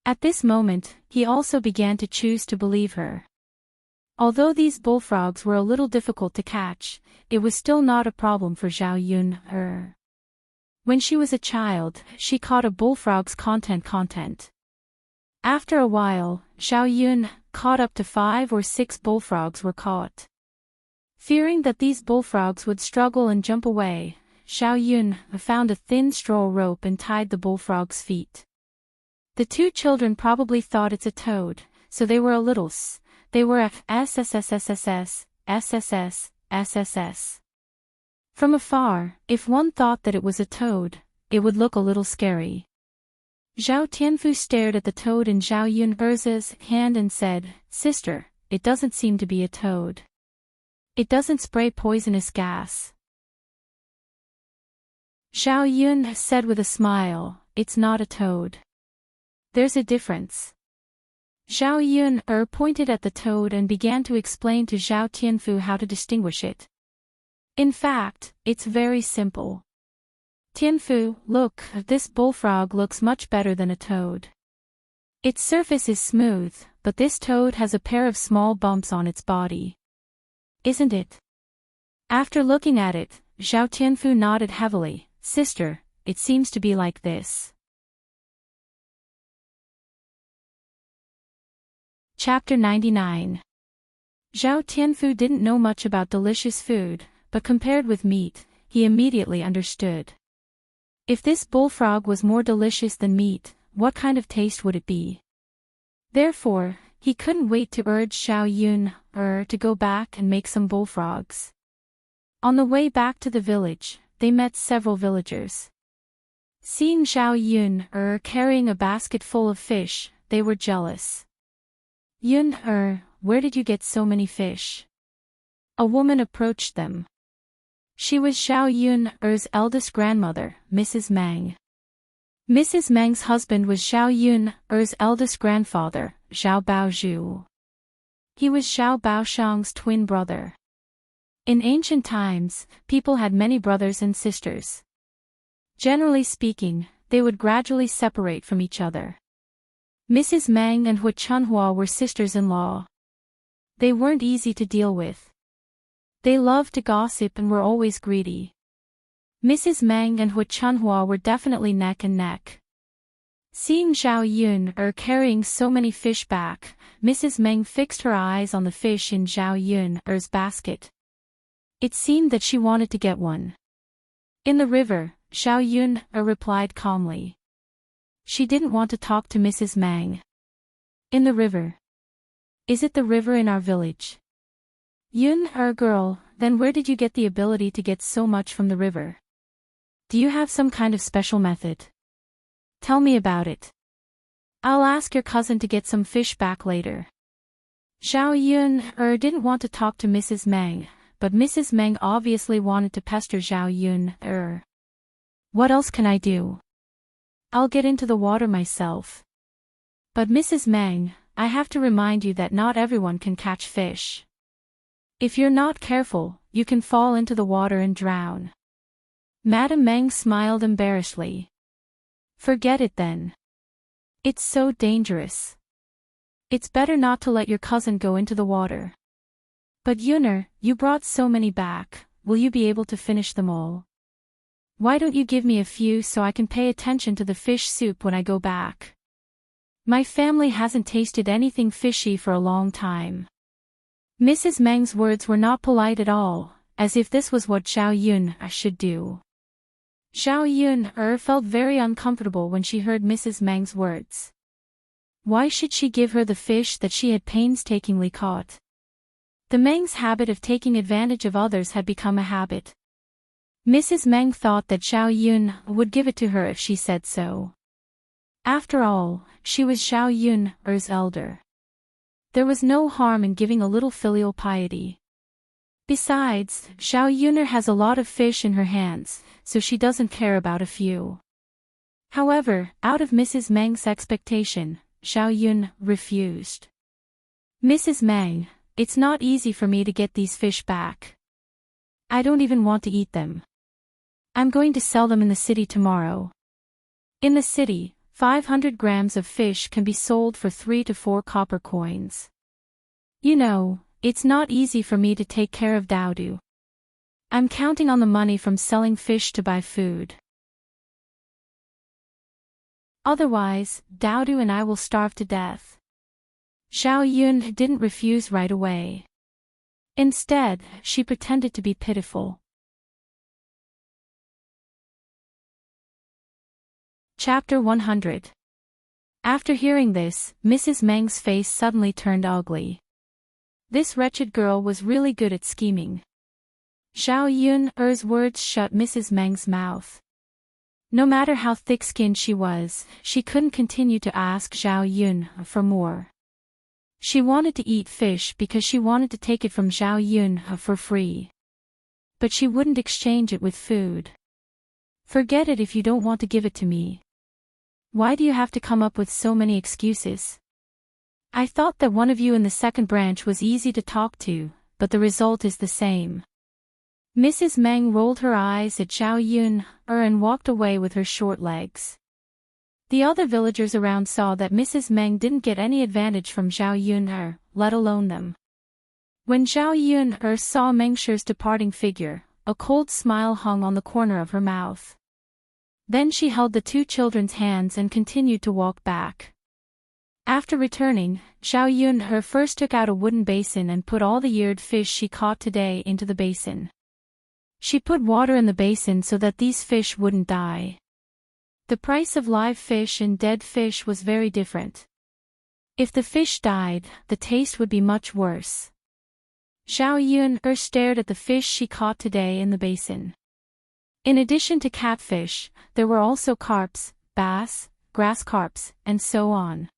At this moment, he also began to choose to believe her. Although these bullfrogs were a little difficult to catch, it was still not a problem for Zhao Yun. When she was a child, she caught a bullfrog's content. After a while, Zhao Yun caught up to 5 or 6 bullfrogs were caught. Fearing that these bullfrogs would struggle and jump away, Zhao Yun found a thin straw rope and tied the bullfrog's feet. The two children probably thought it's a toad, so they were a little They were SSSSS. From afar, if one thought that it was a toad, it would look a little scary. Zhao Tianfu stared at the toad in Zhao Yun's hand and said, Sister, it doesn't seem to be a toad. It doesn't spray poisonous gas. Zhao Yun said with a smile, It's not a toad. There's a difference. Zhao Yun pointed at the toad and began to explain to Zhao Tianfu how to distinguish it. In fact, it's very simple. Tianfu, look, this bullfrog looks much better than a toad. Its surface is smooth, but this toad has a pair of small bumps on its body. Isn't it? After looking at it, Zhao Tianfu nodded heavily. Sister, it seems to be like this. Chapter 99. Zhao Tianfu didn't know much about delicious food, but compared with meat, he immediately understood. If this bullfrog was more delicious than meat, what kind of taste would it be? Therefore, he couldn't wait to urge Zhao Yun to go back and make some bullfrogs. On the way back to the village, they met several villagers. Seeing Zhao Yun carrying a basket full of fish, they were jealous. Yun where did you get so many fish? A woman approached them. She was Zhao Yun's eldest grandmother, Mrs. Meng. Mrs. Meng's husband was Zhao Yun's eldest grandfather, Zhao Baozhu. He was Zhao Baoshang's twin brother. In ancient times, people had many brothers and sisters. Generally speaking, they would gradually separate from each other. Mrs. Meng and Hu Chunhua were sisters-in-law. They weren't easy to deal with. They loved to gossip and were always greedy. Mrs. Meng and Hu Chunhua were definitely neck and neck. Seeing Zhao Yun carrying so many fish back, Mrs. Meng fixed her eyes on the fish in Zhao Yun's basket. It seemed that she wanted to get one. In the river, Zhao Yun replied calmly. She didn't want to talk to Mrs. Meng. In the river. Is it the river in our village? Yun, girl, then where did you get the ability to get so much from the river? Do you have some kind of special method? Tell me about it. I'll ask your cousin to get some fish back later. Zhao Yun didn't want to talk to Mrs. Meng, but Mrs. Meng obviously wanted to pester Zhao Yun. What else can I do? I'll get into the water myself. But Mrs. Meng, I have to remind you that not everyone can catch fish. If you're not careful, you can fall into the water and drown. Madame Meng smiled embarrassedly. Forget it then. It's so dangerous. It's better not to let your cousin go into the water. But Yuner, you brought so many back, will you be able to finish them all? Why don't you give me a few so I can pay attention to the fish soup when I go back? My family hasn't tasted anything fishy for a long time. Mrs. Meng's words were not polite at all, as if this was what Zhao Yun should do. Zhao Yun felt very uncomfortable when she heard Mrs. Meng's words. Why should she give her the fish that she had painstakingly caught? The Meng's habit of taking advantage of others had become a habit. Mrs. Meng thought that Zhao Yun would give it to her if she said so. After all, she was Zhao Yun's elder. There was no harm in giving a little filial piety. Besides, Zhao Yun has a lot of fish in her hands, so she doesn't care about a few. However, out of Mrs. Meng's expectation, Zhao Yun refused. Mrs. Meng, it's not easy for me to get these fish back. I don't even want to eat them. I'm going to sell them in the city tomorrow. In the city, 500 grams of fish can be sold for 3 to 4 copper coins. You know, it's not easy for me to take care of Daodu. I'm counting on the money from selling fish to buy food. Otherwise, Daodu and I will starve to death. Zhao Yun didn't refuse right away. Instead, she pretended to be pitiful. Chapter 100. After hearing this, Mrs. Meng's face suddenly turned ugly. This wretched girl was really good at scheming. Zhao Yun's words shut Mrs. Meng's mouth. No matter how thick-skinned she was, she couldn't continue to ask Zhao Yun for more. She wanted to eat fish because she wanted to take it from Zhao Yun for free. But she wouldn't exchange it with food. Forget it if you don't want to give it to me. Why do you have to come up with so many excuses? I thought that one of you in the second branch was easy to talk to, but the result is the same. Mrs. Meng rolled her eyes at Zhao Yun and walked away with her short legs. The other villagers around saw that Mrs. Meng didn't get any advantage from Zhao Yun let alone them. When Zhao Yun saw Mengshi's departing figure, a cold smile hung on the corner of her mouth. Then she held the two children's hands and continued to walk back. After returning, Zhao Yun first took out a wooden basin and put all the eared fish she caught today into the basin. She put water in the basin so that these fish wouldn't die. The price of live fish and dead fish was very different. If the fish died, the taste would be much worse. Zhao Yun stared at the fish she caught today in the basin. In addition to catfish, there were also carps, bass, grass carps, and so on.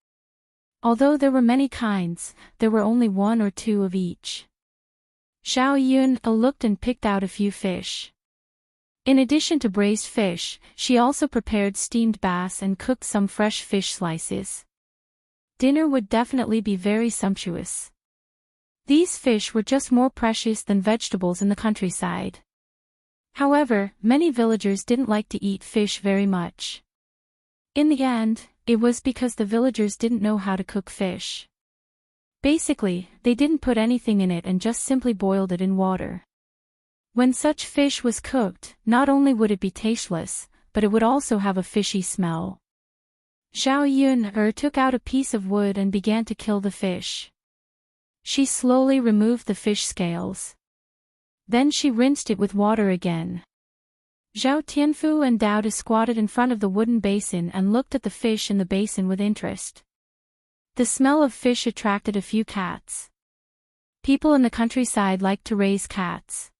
Although there were many kinds, there were only 1 or 2 of each. Zhao Yun looked and picked out a few fish. In addition to braised fish, she also prepared steamed bass and cooked some fresh fish slices. Dinner would definitely be very sumptuous. These fish were just more precious than vegetables in the countryside. However, many villagers didn't like to eat fish very much. In the end, it was because the villagers didn't know how to cook fish. Basically, they didn't put anything in it and just simply boiled it in water. When such fish was cooked, not only would it be tasteless, but it would also have a fishy smell. Zhao Yun took out a piece of wood and began to kill the fish. She slowly removed the fish scales. Then she rinsed it with water again. Zhao Tianfu and Dao De squatted in front of the wooden basin and looked at the fish in the basin with interest. The smell of fish attracted a few cats. People in the countryside liked to raise cats.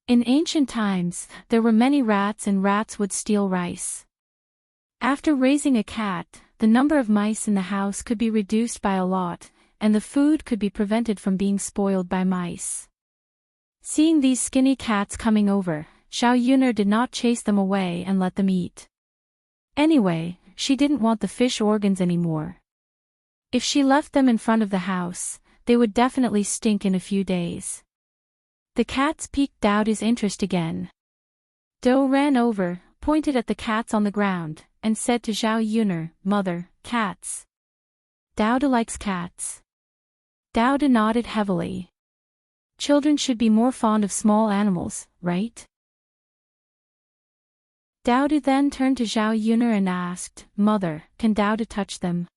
In ancient times, there were many rats and rats would steal rice. After raising a cat, the number of mice in the house could be reduced by a lot, and the food could be prevented from being spoiled by mice. Seeing these skinny cats coming over, Zhao Yun'er did not chase them away and let them eat. Anyway, she didn't want the fish organs anymore. If she left them in front of the house, they would definitely stink in a few days. The cats piqued Dao De's interest again. Dao ran over, pointed at the cats on the ground, and said to Zhao Yun'er, "Mother, cats." Dao De likes cats. Dao De nodded heavily. Children should be more fond of small animals, right? Dao De then turned to Zhao Yun'er and asked, "Mother, can Dao De touch them?"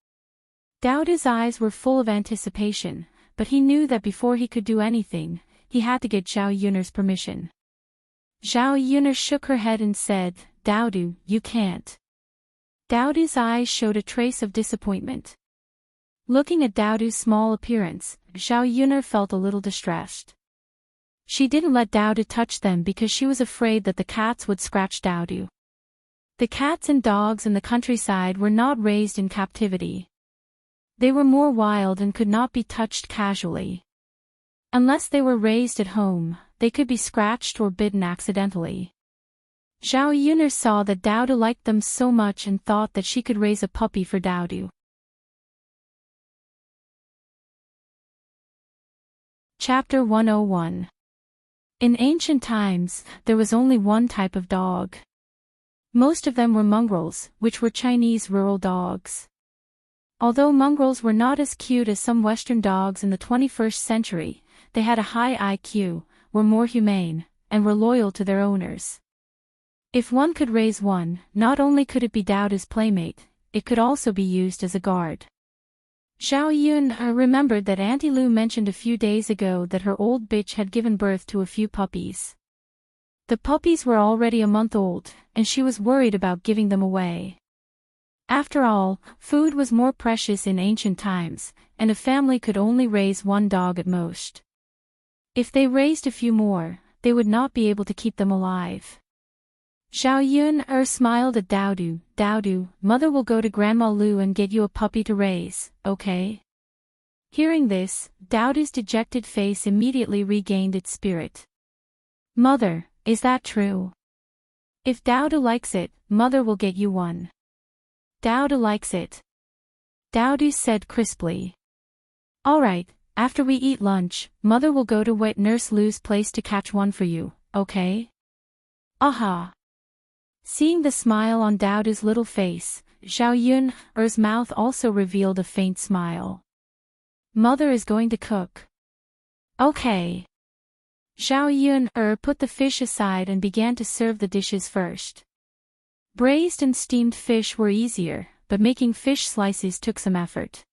Dao De's eyes were full of anticipation, but he knew that before he could do anything, he had to get Zhao Yun'er's permission. Zhao Yun'er shook her head and said, "Dao De, you can't." Dao De's eyes showed a trace of disappointment. Looking at Dao De's small appearance, Zhao Yun'er felt a little distressed. She didn't let Dao De touch them because she was afraid that the cats would scratch Dao De. The cats and dogs in the countryside were not raised in captivity. They were more wild and could not be touched casually. Unless they were raised at home, they could be scratched or bitten accidentally. Zhao Yun'er saw that Dao De liked them so much and thought that she could raise a puppy for Dao De. Chapter 101. In ancient times, there was only one type of dog. Most of them were mongrels, which were Chinese rural dogs. Although mongrels were not as cute as some Western dogs in the 21st century, they had a high IQ, were more humane, and were loyal to their owners. If one could raise one, not only could it be Dao De's playmate, it could also be used as a guard. Zhao Yun'er remembered that Auntie Lu mentioned a few days ago that her old bitch had given birth to a few puppies. The puppies were already a month old, and she was worried about giving them away. After all, food was more precious in ancient times, and a family could only raise one dog at most. If they raised a few more, they would not be able to keep them alive. Zhao Yun'er smiled at Dao De. "Dao De, mother will go to Grandma Lu and get you a puppy to raise, okay?" Hearing this, Dao De's dejected face immediately regained its spirit. "Mother, is that true? If Dao De likes it, mother will get you one." "Dao De likes it," Dao De said crisply. "Alright, after we eat lunch, mother will go to wet nurse Lu's place to catch one for you, okay?" "Aha!" Seeing the smile on Dao De's little face, Zhao Yun'er's mouth also revealed a faint smile. "Mother is going to cook." "Okay." Zhao Yun'er put the fish aside and began to serve the dishes first. Braised and steamed fish were easier, but making fish slices took some effort.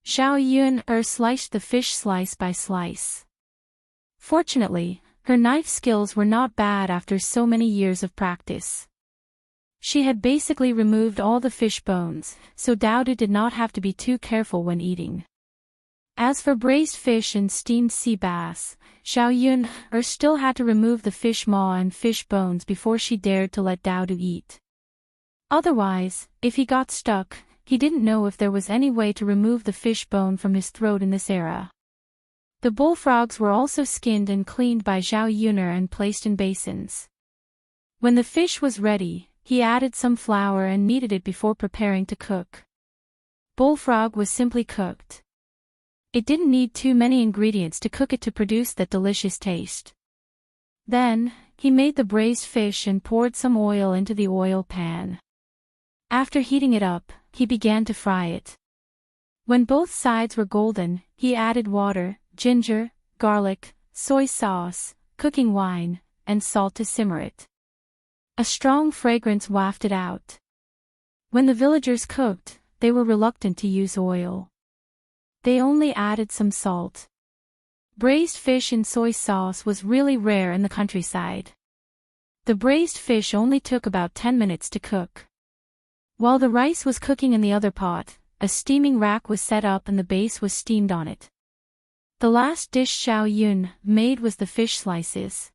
Zhao Yun'er sliced the fish slice by slice. Fortunately, her knife skills were not bad after so many years of practice. She had basically removed all the fish bones, so Dao De did not have to be too careful when eating. As for braised fish and steamed sea bass, Zhao Yun'er still had to remove the fish maw and fish bones before she dared to let Dao De eat. Otherwise, if he got stuck, he didn't know if there was any way to remove the fish bone from his throat in this era. The bullfrogs were also skinned and cleaned by Zhao Yun'er and placed in basins. When the fish was ready, he added some flour and kneaded it before preparing to cook. Bullfrog was simply cooked. It didn't need too many ingredients to cook it to produce that delicious taste. Then, he made the braised fish and poured some oil into the oil pan. After heating it up, he began to fry it. When both sides were golden, he added water, ginger, garlic, soy sauce, cooking wine, and salt to simmer it. A strong fragrance wafted out. When the villagers cooked, they were reluctant to use oil. They only added some salt. Braised fish in soy sauce was really rare in the countryside. The braised fish only took about 10 minutes to cook. While the rice was cooking in the other pot, a steaming rack was set up and the base was steamed on it. The last dish Xiao Yun made was the fish slices.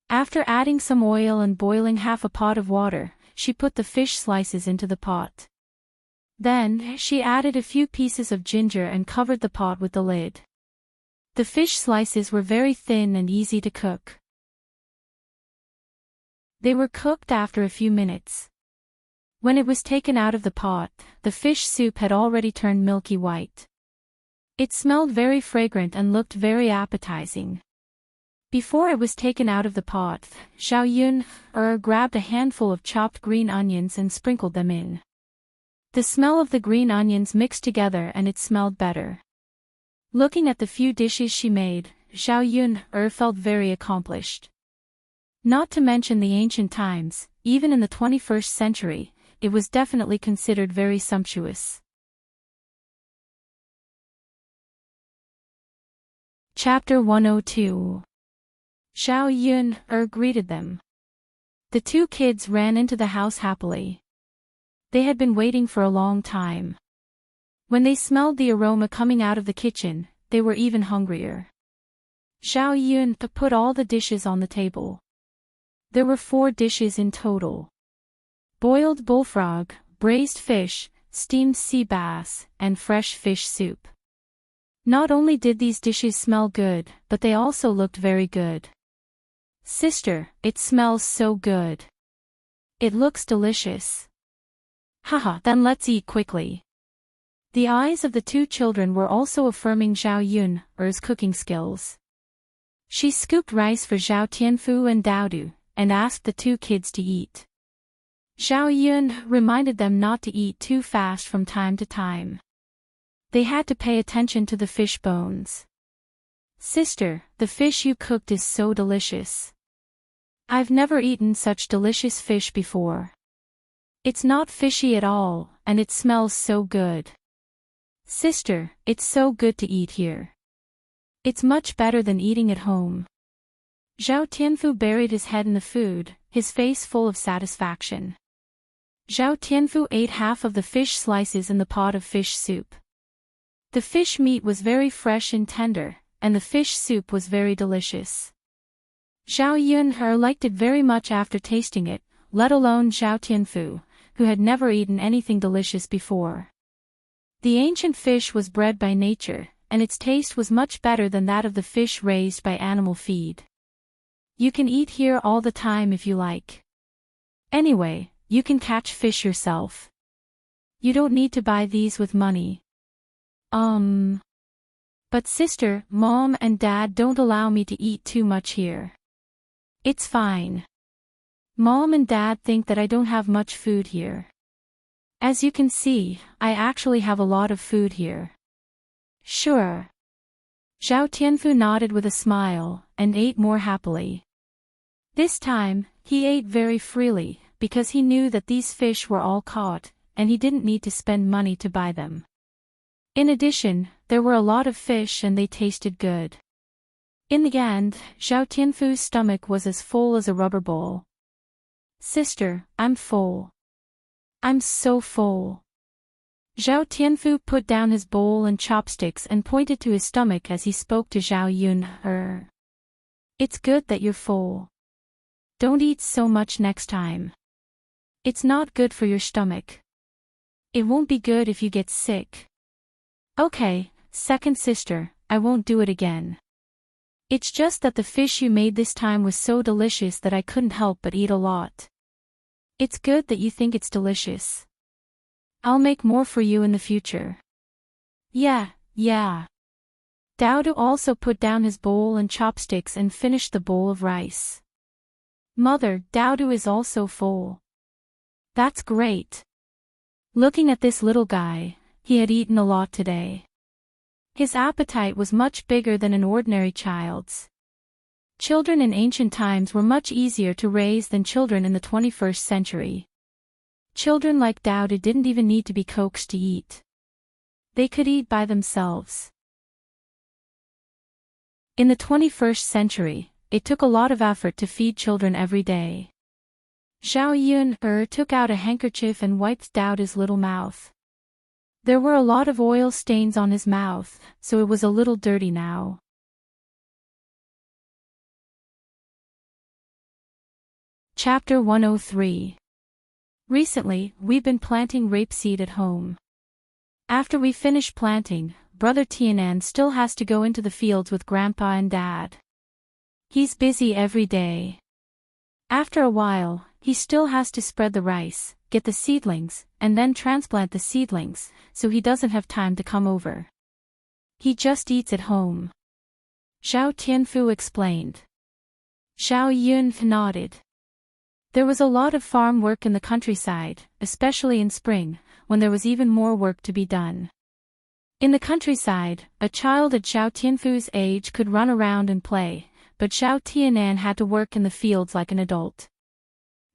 After adding some oil and boiling half a pot of water, she put the fish slices into the pot. Then, she added a few pieces of ginger and covered the pot with the lid. The fish slices were very thin and easy to cook. They were cooked after a few minutes. When it was taken out of the pot, the fish soup had already turned milky white. It smelled very fragrant and looked very appetizing. Before it was taken out of the pot, Xiao Yun grabbed a handful of chopped green onions and sprinkled them in. The smell of the green onions mixed together and it smelled better. Looking at the few dishes she made, Xiao Yun felt very accomplished. Not to mention the ancient times, even in the 21st century, it was definitely considered very sumptuous. Chapter 102. Xiao Yun greeted them. The two kids ran into the house happily. They had been waiting for a long time. When they smelled the aroma coming out of the kitchen, they were even hungrier. Xiao Yun put all the dishes on the table. There were 4 dishes in total. Boiled bullfrog, braised fish, steamed sea bass, and fresh fish soup. Not only did these dishes smell good, but they also looked very good. Sister, it smells so good. It looks delicious. Haha, then let's eat quickly. The eyes of the two children were also affirming Xiao Yun's cooking skills. She scooped rice for Zhao Tianfu and Daodu, and asked the two kids to eat. Xiao Yun reminded them not to eat too fast from time to time. They had to pay attention to the fish bones. Sister, the fish you cooked is so delicious. I've never eaten such delicious fish before. It's not fishy at all, and it smells so good. Sister, it's so good to eat here. It's much better than eating at home. Zhao Tianfu buried his head in the food, his face full of satisfaction. Zhao Tianfu ate half of the fish slices in the pot of fish soup. The fish meat was very fresh and tender, and the fish soup was very delicious. Xiao Yun liked it very much after tasting it, let alone Zhao Tianfu, who had never eaten anything delicious before. The ancient fish was bred by nature, and its taste was much better than that of the fish raised by animal feed. You can eat here all the time if you like. Anyway, you can catch fish yourself. You don't need to buy these with money. But sister, mom and dad don't allow me to eat too much here. It's fine. Mom and dad think that I don't have much food here. As you can see, I actually have a lot of food here. Sure. Zhao Tianfu nodded with a smile, and ate more happily. This time, he ate very freely, because he knew that these fish were all caught, and he didn't need to spend money to buy them. In addition, there were a lot of fish and they tasted good. In the end, Zhao Tianfu's stomach was as full as a rubber bowl. Sister, I'm full. I'm so full. Zhao Tianfu put down his bowl and chopsticks and pointed to his stomach as he spoke to Xiao Yun. It's good that you're full. Don't eat so much next time. It's not good for your stomach. It won't be good if you get sick. Okay, second sister, I won't do it again. It's just that the fish you made this time was so delicious that I couldn't help but eat a lot. It's good that you think it's delicious. I'll make more for you in the future. Yeah. Daodu also put down his bowl and chopsticks and finished the bowl of rice. Mother, Daodu is also full. That's great. Looking at this little guy, he had eaten a lot today. His appetite was much bigger than an ordinary child's. Children in ancient times were much easier to raise than children in the 21st century. Children like Dowdy didn't even need to be coaxed to eat. They could eat by themselves. In the 21st century, it took a lot of effort to feed children every day. Zhao Yun took out a handkerchief and wiped Dowdy's little mouth. There were a lot of oil stains on his mouth, so it was a little dirty now. Chapter 103. Recently, we've been planting rapeseed at home. After we finish planting, Brother Tianan still has to go into the fields with Grandpa and Dad. He's busy every day. After a while, he still has to spread the rice, get the seedlings, and then transplant the seedlings, so he doesn't have time to come over. He just eats at home. Zhao Tianfu explained. Zhao Yun nodded. There was a lot of farm work in the countryside, especially in spring, when there was even more work to be done. In the countryside, a child at Zhao Tianfu's age could run around and play, but Zhao Tianan had to work in the fields like an adult.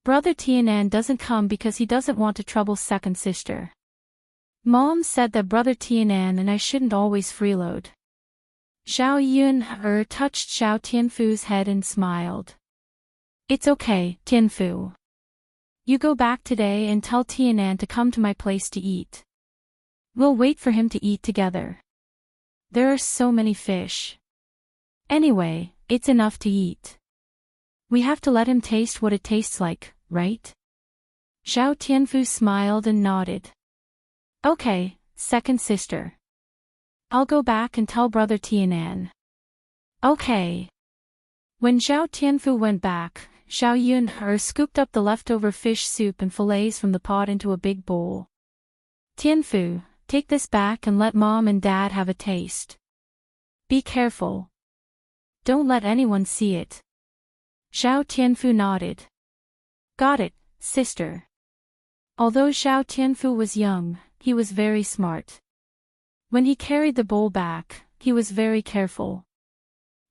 Brother Tianan doesn't come because he doesn't want to trouble second sister. Mom said that Brother Tianan and I shouldn't always freeload. Zhao Yun touched Zhao Tianfu's head and smiled. It's okay, Tianfu. You go back today and tell Tianan to come to my place to eat. We'll wait for him to eat together. There are so many fish. Anyway, it's enough to eat. We have to let him taste what it tastes like, right? Zhao Tianfu smiled and nodded. Okay, second sister. I'll go back and tell Brother Tianan. Okay. When Zhao Tianfu went back, Zhao Yun scooped up the leftover fish soup and fillets from the pot into a big bowl. Tianfu, take this back and let Mom and Dad have a taste. Be careful. Don't let anyone see it. Zhao Tianfu nodded. Got it, sister. Although Zhao Tianfu was young, he was very smart. When he carried the bowl back, he was very careful.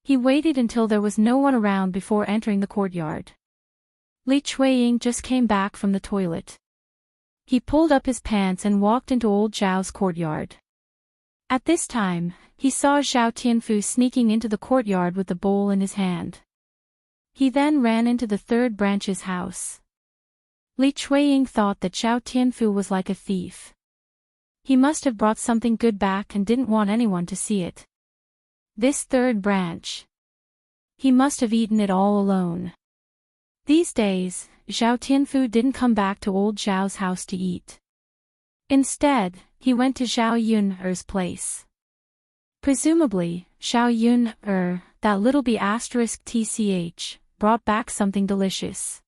He waited until there was no one around before entering the courtyard. Li Chuiying just came back from the toilet. He pulled up his pants and walked into old Zhao's courtyard. At this time, he saw Zhao Tianfu sneaking into the courtyard with the bowl in his hand. He then ran into the third branch's house. Li Chuiying thought that Zhao Tianfu was like a thief. He must have brought something good back and didn't want anyone to see it. This third branch. He must have eaten it all alone. These days, Zhao Tianfu didn't come back to old Zhao's house to eat. Instead, he went to Zhao Yun's place. Presumably, Zhao Yun, that little B***tch, brought back something delicious.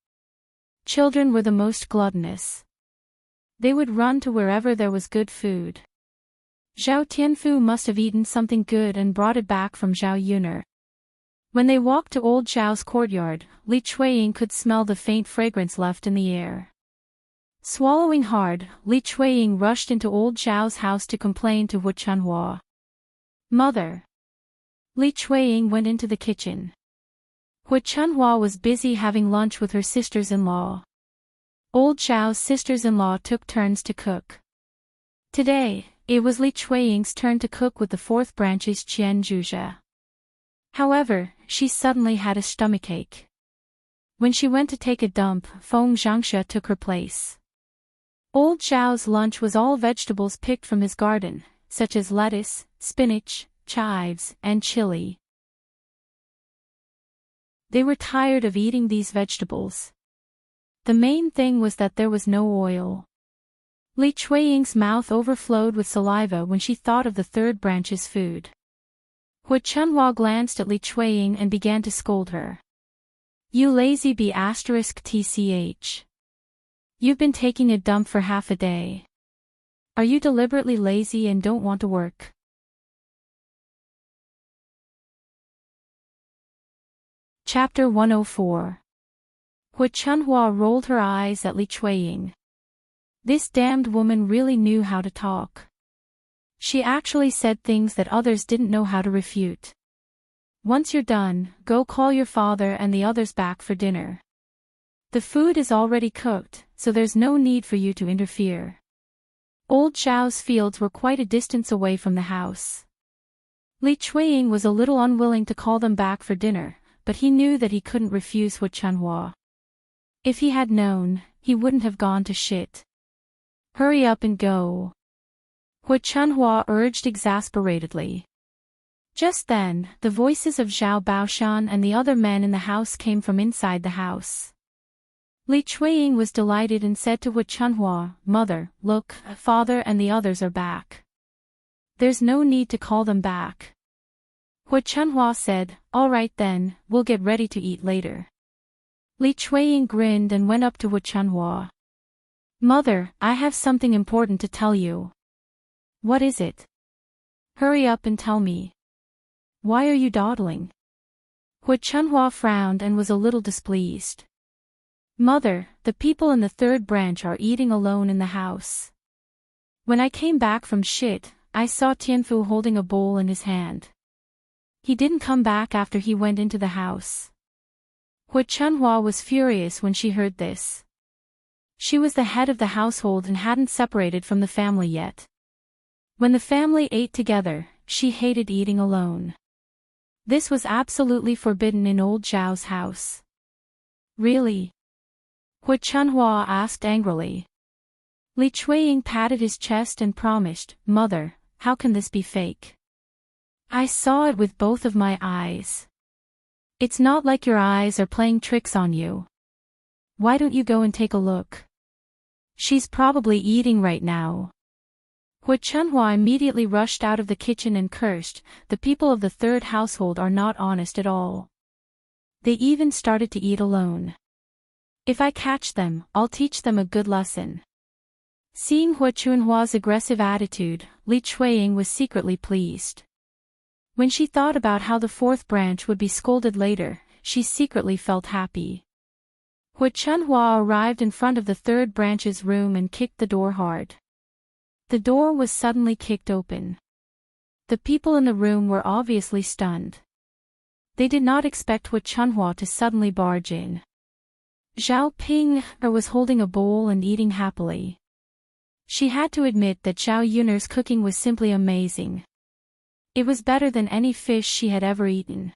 Children were the most gluttonous. They would run to wherever there was good food. Zhao Tianfu must have eaten something good and brought it back from Zhao Yun. When they walked to old Zhao's courtyard, Li Chuiying could smell the faint fragrance left in the air. Swallowing hard, Li Chuiying rushed into old Zhao's house to complain to Wu Chunhua. Mother. Li Chuiying went into the kitchen. Wu Chunhua was busy having lunch with her sisters-in-law. Old Zhao's sisters-in-law took turns to cook. Today, it was Li Chuiying's turn to cook with the fourth branch's Qian Zhuzhe. However, she suddenly had a stomachache. When she went to take a dump, Feng Zhangshe took her place. Old Zhao's lunch was all vegetables picked from his garden, such as lettuce, spinach, chives, and chili. They were tired of eating these vegetables. The main thing was that there was no oil. Li Chuiying's mouth overflowed with saliva when she thought of the third branch's food. Wu Chunhua glanced at Li Chuiying and began to scold her. You lazy B***tch. You've been taking a dump for half a day. Are you deliberately lazy and don't want to work? Chapter 104. Wu Chunhua rolled her eyes at Li Chuiying. This damned woman really knew how to talk. She actually said things that others didn't know how to refute. Once you're done, go call your father and the others back for dinner. The food is already cooked, so there's no need for you to interfere. Old Zhao's fields were quite a distance away from the house. Li Chuiying was a little unwilling to call them back for dinner, but he knew that he couldn't refuse Hu Chunhua. If he had known, he wouldn't have gone to shit. Hurry up and go. Hu Chunhua urged exasperatedly. Just then, the voices of Zhao Baoshan and the other men in the house came from inside the house. Li Chuiying was delighted and said to Hu Chunhua, "Mother, look, father and the others are back. There's no need to call them back." Hu Chunhua said, "All right then, we'll get ready to eat later." Li Chuiying grinned and went up to Hu Chunhua. "Mother, I have something important to tell you." "What is it?" "Hurry up and tell me." "Why are you dawdling?" Hu Chunhua frowned and was a little displeased. "Mother, the people in the third branch are eating alone in the house. When I came back from shit, I saw Tianfu holding a bowl in his hand. He didn't come back after he went into the house." Hu Chunhua was furious when she heard this. She was the head of the household and hadn't separated from the family yet. When the family ate together, she hated eating alone. This was absolutely forbidden in old Zhao's house. "Really?" Hu Chunhua asked angrily. Li Chuiying patted his chest and promised, "Mother, how can this be fake? I saw it with both of my eyes. It's not like your eyes are playing tricks on you. Why don't you go and take a look? She's probably eating right now." Hu Chunhua immediately rushed out of the kitchen and cursed, "The people of the third household are not honest at all. They even started to eat alone. If I catch them, I'll teach them a good lesson." Seeing Hu Chunhua's aggressive attitude, Li Chuiying was secretly pleased. When she thought about how the fourth branch would be scolded later, she secretly felt happy. Hu Chunhua arrived in front of the third branch's room and kicked the door hard. The door was suddenly kicked open. The people in the room were obviously stunned. They did not expect Hu Chunhua to suddenly barge in. Zhao Ping was holding a bowl and eating happily. She had to admit that Zhao Yun'er's cooking was simply amazing. It was better than any fish she had ever eaten.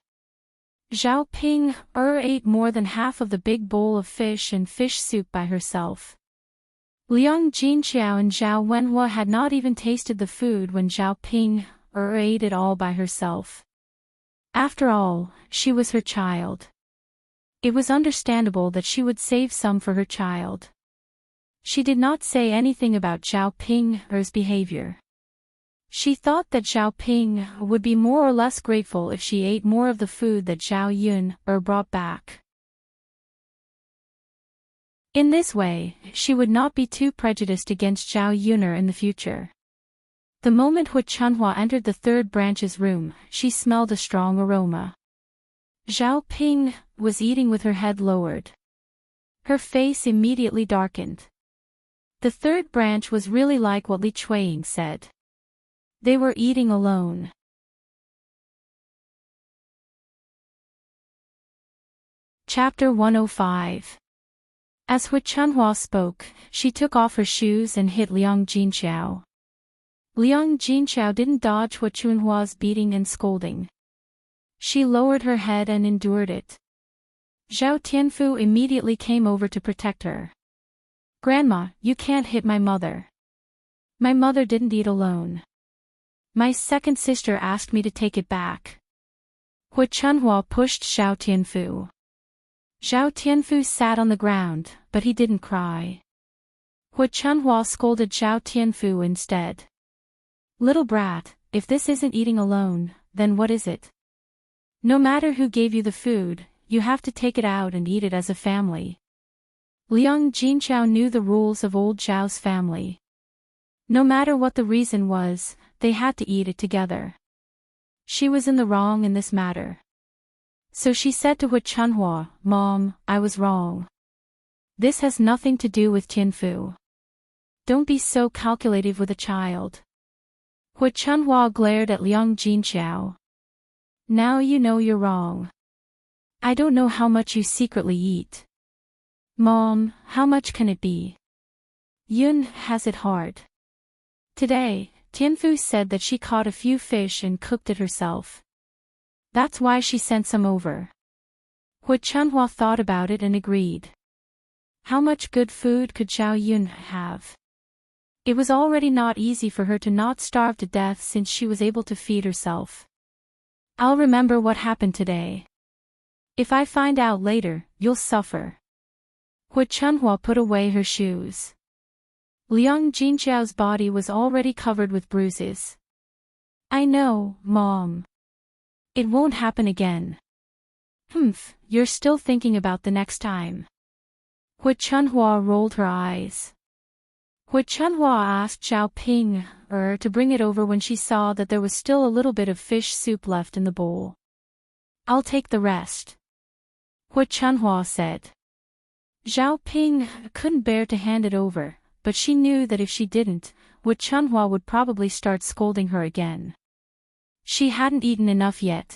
Zhao Ping ate more than half of the big bowl of fish and fish soup by herself. Liang Jinqiao and Zhao Wenhua had not even tasted the food when Zhao Ping ate it all by herself. After all, she was her child. It was understandable that she would save some for her child. She did not say anything about Zhao Ping's behavior. She thought that Zhao Ping would be more or less grateful if she ate more of the food that Zhao Yun brought back. In this way, she would not be too prejudiced against Zhao Yun'er in the future. The moment Hu Chunhua entered the third branch's room, she smelled a strong aroma. Zhao Ping was eating with her head lowered. Her face immediately darkened. The third branch was really like what Li Chuiying said. They were eating alone. Chapter 105. As Hu Chunhua spoke, she took off her shoes and hit Liang Jinqiao. Liang Jinqiao didn't dodge Hu Chunhua's beating and scolding. She lowered her head and endured it. Zhao Tianfu immediately came over to protect her. "Grandma, you can't hit my mother. My mother didn't eat alone. My second sister asked me to take it back." Hu Chunhua pushed Zhao Tianfu. Zhao Tianfu sat on the ground, but he didn't cry. Hu Chunhua scolded Zhao Tianfu instead. "Little brat, if this isn't eating alone, then what is it? No matter who gave you the food, you have to take it out and eat it as a family." Liang Jinqiao knew the rules of old Zhao's family. No matter what the reason was, they had to eat it together. She was in the wrong in this matter. So she said to Hu Chunhua, "Mom, I was wrong. This has nothing to do with Tianfu. Don't be so calculative with a child. Hu Chunhua glared at Liang Jinqiao. Now you know you're wrong. I don't know how much you secretly eat. Mom, how much can it be? Yun has it hard. Today, Tianfu said that she caught a few fish and cooked it herself. That's why she sent some over. Hu Chunhua thought about it and agreed. How much good food could Zhao Yun have? It was already not easy for her to not starve to death since she was able to feed herself. I'll remember what happened today. If I find out later, you'll suffer. Hu Chunhua put away her shoes. Liang Jinqiao's body was already covered with bruises. I know, Mom. It won't happen again. You're still thinking about the next time. Hu Chunhua rolled her eyes. Hu Chunhua asked Zhao Ping to bring it over when she saw that there was still a little bit of fish soup left in the bowl. I'll take the rest. Hu Chunhua said. Zhao Ping couldn't bear to hand it over, but she knew that if she didn't, Hu Chunhua would probably start scolding her again. She hadn't eaten enough yet.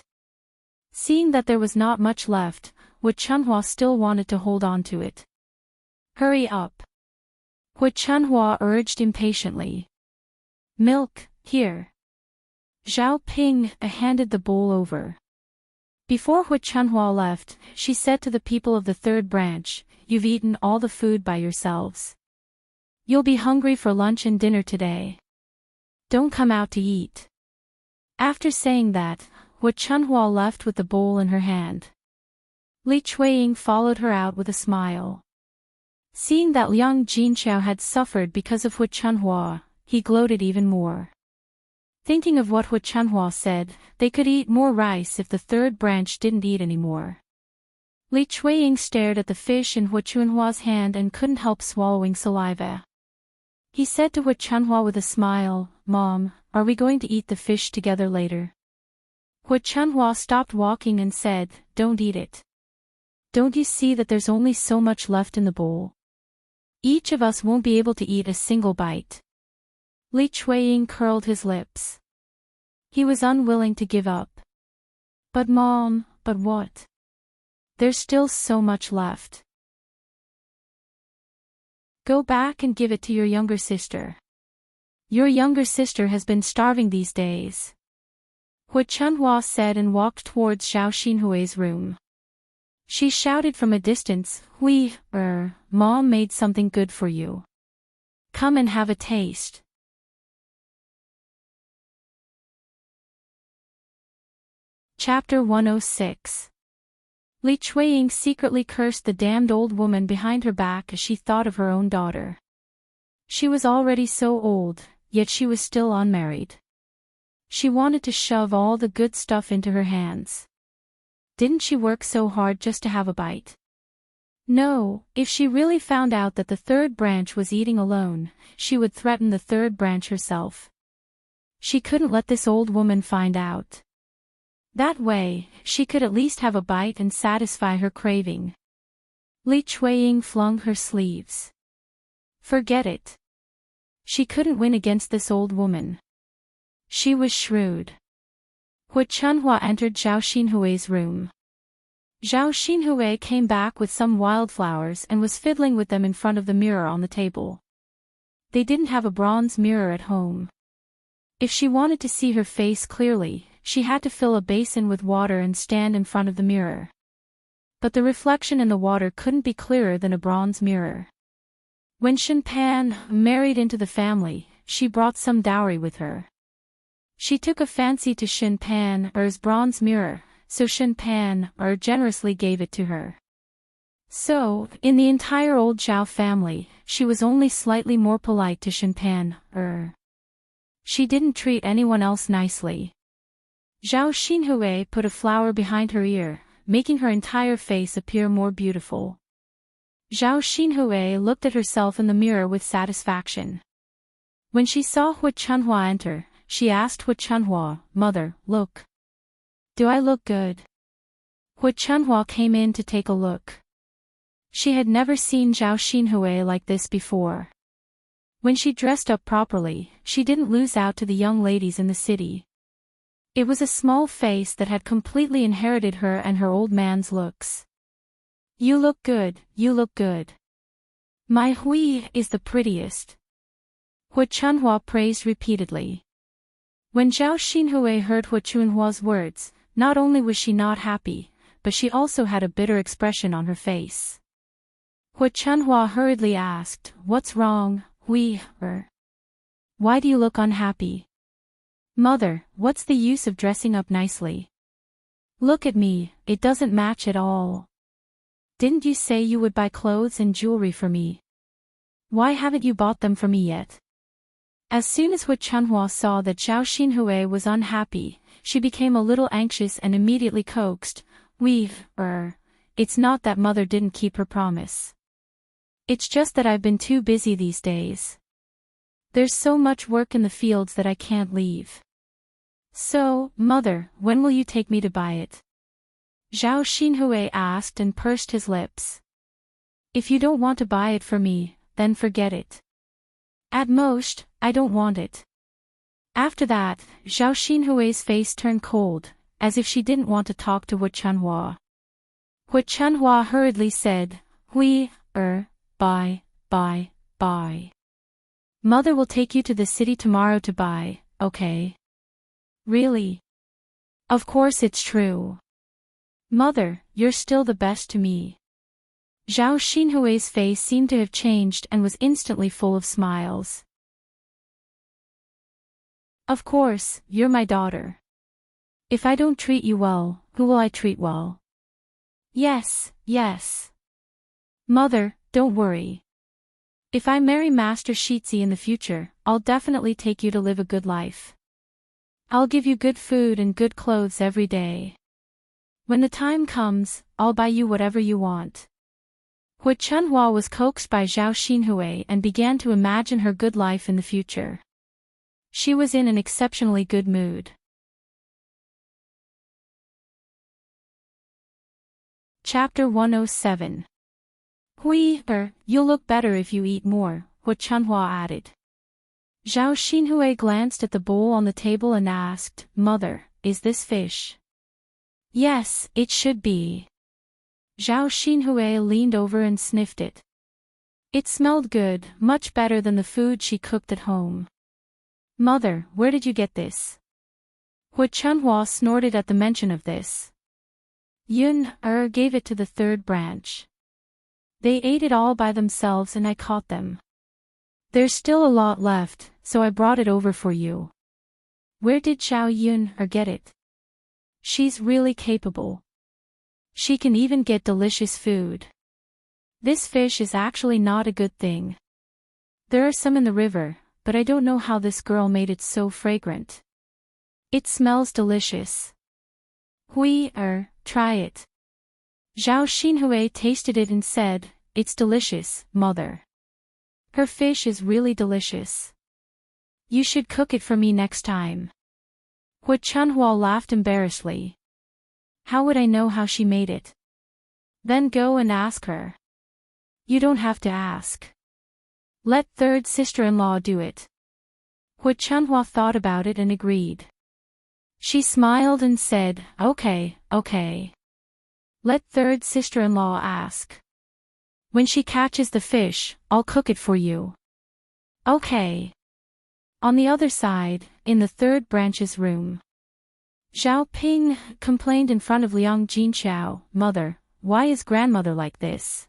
Seeing that there was not much left, Hu Chunhua still wanted to hold on to it. Hurry up. Hu Chunhua urged impatiently. Milk, here. Zhao Ping handed the bowl over. Before Hu Chunhua left, she said to the people of the third branch, You've eaten all the food by yourselves. You'll be hungry for lunch and dinner today. Don't come out to eat. After saying that, Hu Chunhua left with the bowl in her hand. Li Chuiying followed her out with a smile. Seeing that Liang Jinqiao had suffered because of Hu Chunhua, he gloated even more. Thinking of what Hu Chunhua said, they could eat more rice if the third branch didn't eat anymore. Li Chuiying stared at the fish in Hu Chunhua's hand and couldn't help swallowing saliva. He said to Hu Chunhua with a smile, Mom, are we going to eat the fish together later? Hu Chunhua stopped walking and said, Don't eat it. Don't you see that there's only so much left in the bowl? Each of us won't be able to eat a single bite. Li Chuiying curled his lips. He was unwilling to give up. But Mom, but what? There's still so much left. Go back and give it to your younger sister. Your younger sister has been starving these days. Hu Chunhua said and walked towards Zhao Xinhui's room. She shouted from a distance, Mom made something good for you. Come and have a taste. Chapter 106. Li Chuiying secretly cursed the damned old woman behind her back as she thought of her own daughter. She was already so old, yet she was still unmarried. She wanted to shove all the good stuff into her hands. Didn't she work so hard just to have a bite? No, if she really found out that the third branch was eating alone, she would threaten the third branch herself. She couldn't let this old woman find out. That way, she could at least have a bite and satisfy her craving. Li Chuiying flung her sleeves. Forget it. She couldn't win against this old woman. She was shrewd. Hu Chunhua entered Zhao Xinhui's room. Zhao Xinhui came back with some wildflowers and was fiddling with them in front of the mirror on the table. They didn't have a bronze mirror at home. If she wanted to see her face clearly, she had to fill a basin with water and stand in front of the mirror. But the reflection in the water couldn't be clearer than a bronze mirror. When Shen Pan married into the family, she brought some dowry with her. She took a fancy to Shen Pan's bronze mirror, so Shen Pan generously gave it to her. So, in the entire old Zhao family, she was only slightly more polite to Shen Pan. She didn't treat anyone else nicely. Zhao Xinhui put a flower behind her ear, making her entire face appear more beautiful. Zhao Xinhui looked at herself in the mirror with satisfaction. When she saw Hu Chunhua enter, she asked Hu Chunhua, Mother, look. Do I look good? Hu Chunhua came in to take a look. She had never seen Zhao Xinhui like this before. When she dressed up properly, she didn't lose out to the young ladies in the city. It was a small face that had completely inherited her and her old man's looks. You look good, you look good. My Hui is the prettiest. Hu Chunhua praised repeatedly. When Zhao Xinhui heard Hu Chunhua's words, not only was she not happy, but she also had a bitter expression on her face. Hu Chunhua hurriedly asked, "What's wrong, Hui? Why do you look unhappy?" "Mother, what's the use of dressing up nicely? Look at me, it doesn't match at all. Didn't you say you would buy clothes and jewelry for me? Why haven't you bought them for me yet?" As soon as Hu Chunhua saw that Zhao Xinhui was unhappy, she became a little anxious and immediately coaxed, It's not that mother didn't keep her promise. It's just that I've been too busy these days. There's so much work in the fields that I can't leave. So, mother, when will you take me to buy it?" Zhao Xinhui asked and pursed his lips. "If you don't want to buy it for me, then forget it. At most, I don't want it." After that, Zhao Xinhui's face turned cold, as if she didn't want to talk to Hu Chunhua. Hu Chunhua hurriedly said, Bye. Mother will take you to the city tomorrow to buy, okay?" "Really? Of course it's true. Mother, you're still the best to me." Zhao Xinhui's face seemed to have changed and was instantly full of smiles. "Of course, you're my daughter. If I don't treat you well, who will I treat well?" Yes. "Mother, don't worry. If I marry Master Shitzi in the future, I'll definitely take you to live a good life. I'll give you good food and good clothes every day. When the time comes, I'll buy you whatever you want." Hu Chunhua was coaxed by Zhao Xinhui and began to imagine her good life in the future. She was in an exceptionally good mood. Chapter 107. "Hui, you'll look better if you eat more," Hu Chunhua added. Zhao Xinhui glanced at the bowl on the table and asked, "Mother, is this fish?" "Yes, it should be." Zhao Xinhui leaned over and sniffed it. It smelled good, much better than the food she cooked at home. "Mother, where did you get this?" Hu Chunhua snorted at the mention of this. Yun gave it to the third branch. They ate it all by themselves and I caught them. There's still a lot left, so I brought it over for you. Where did Zhao Yun get it? She's really capable. She can even get delicious food. This fish is actually not a good thing. There are some in the river, but I don't know how this girl made it so fragrant. It smells delicious. Hui, try it. Zhao Xinhui tasted it and said, "It's delicious, mother. Her fish is really delicious. You should cook it for me next time." Hu Chunhua laughed embarrassedly. "How would I know how she made it?" "Then go and ask her." "You don't have to ask. Let third sister-in-law do it." Hu Chunhua thought about it and agreed. She smiled and said, Okay. Let third sister-in-law ask. When she catches the fish, I'll cook it for you." "Okay." On the other side, in the third branch's room, Zhao Ping complained in front of Liang Jinqiao, "Mother, why is grandmother like this?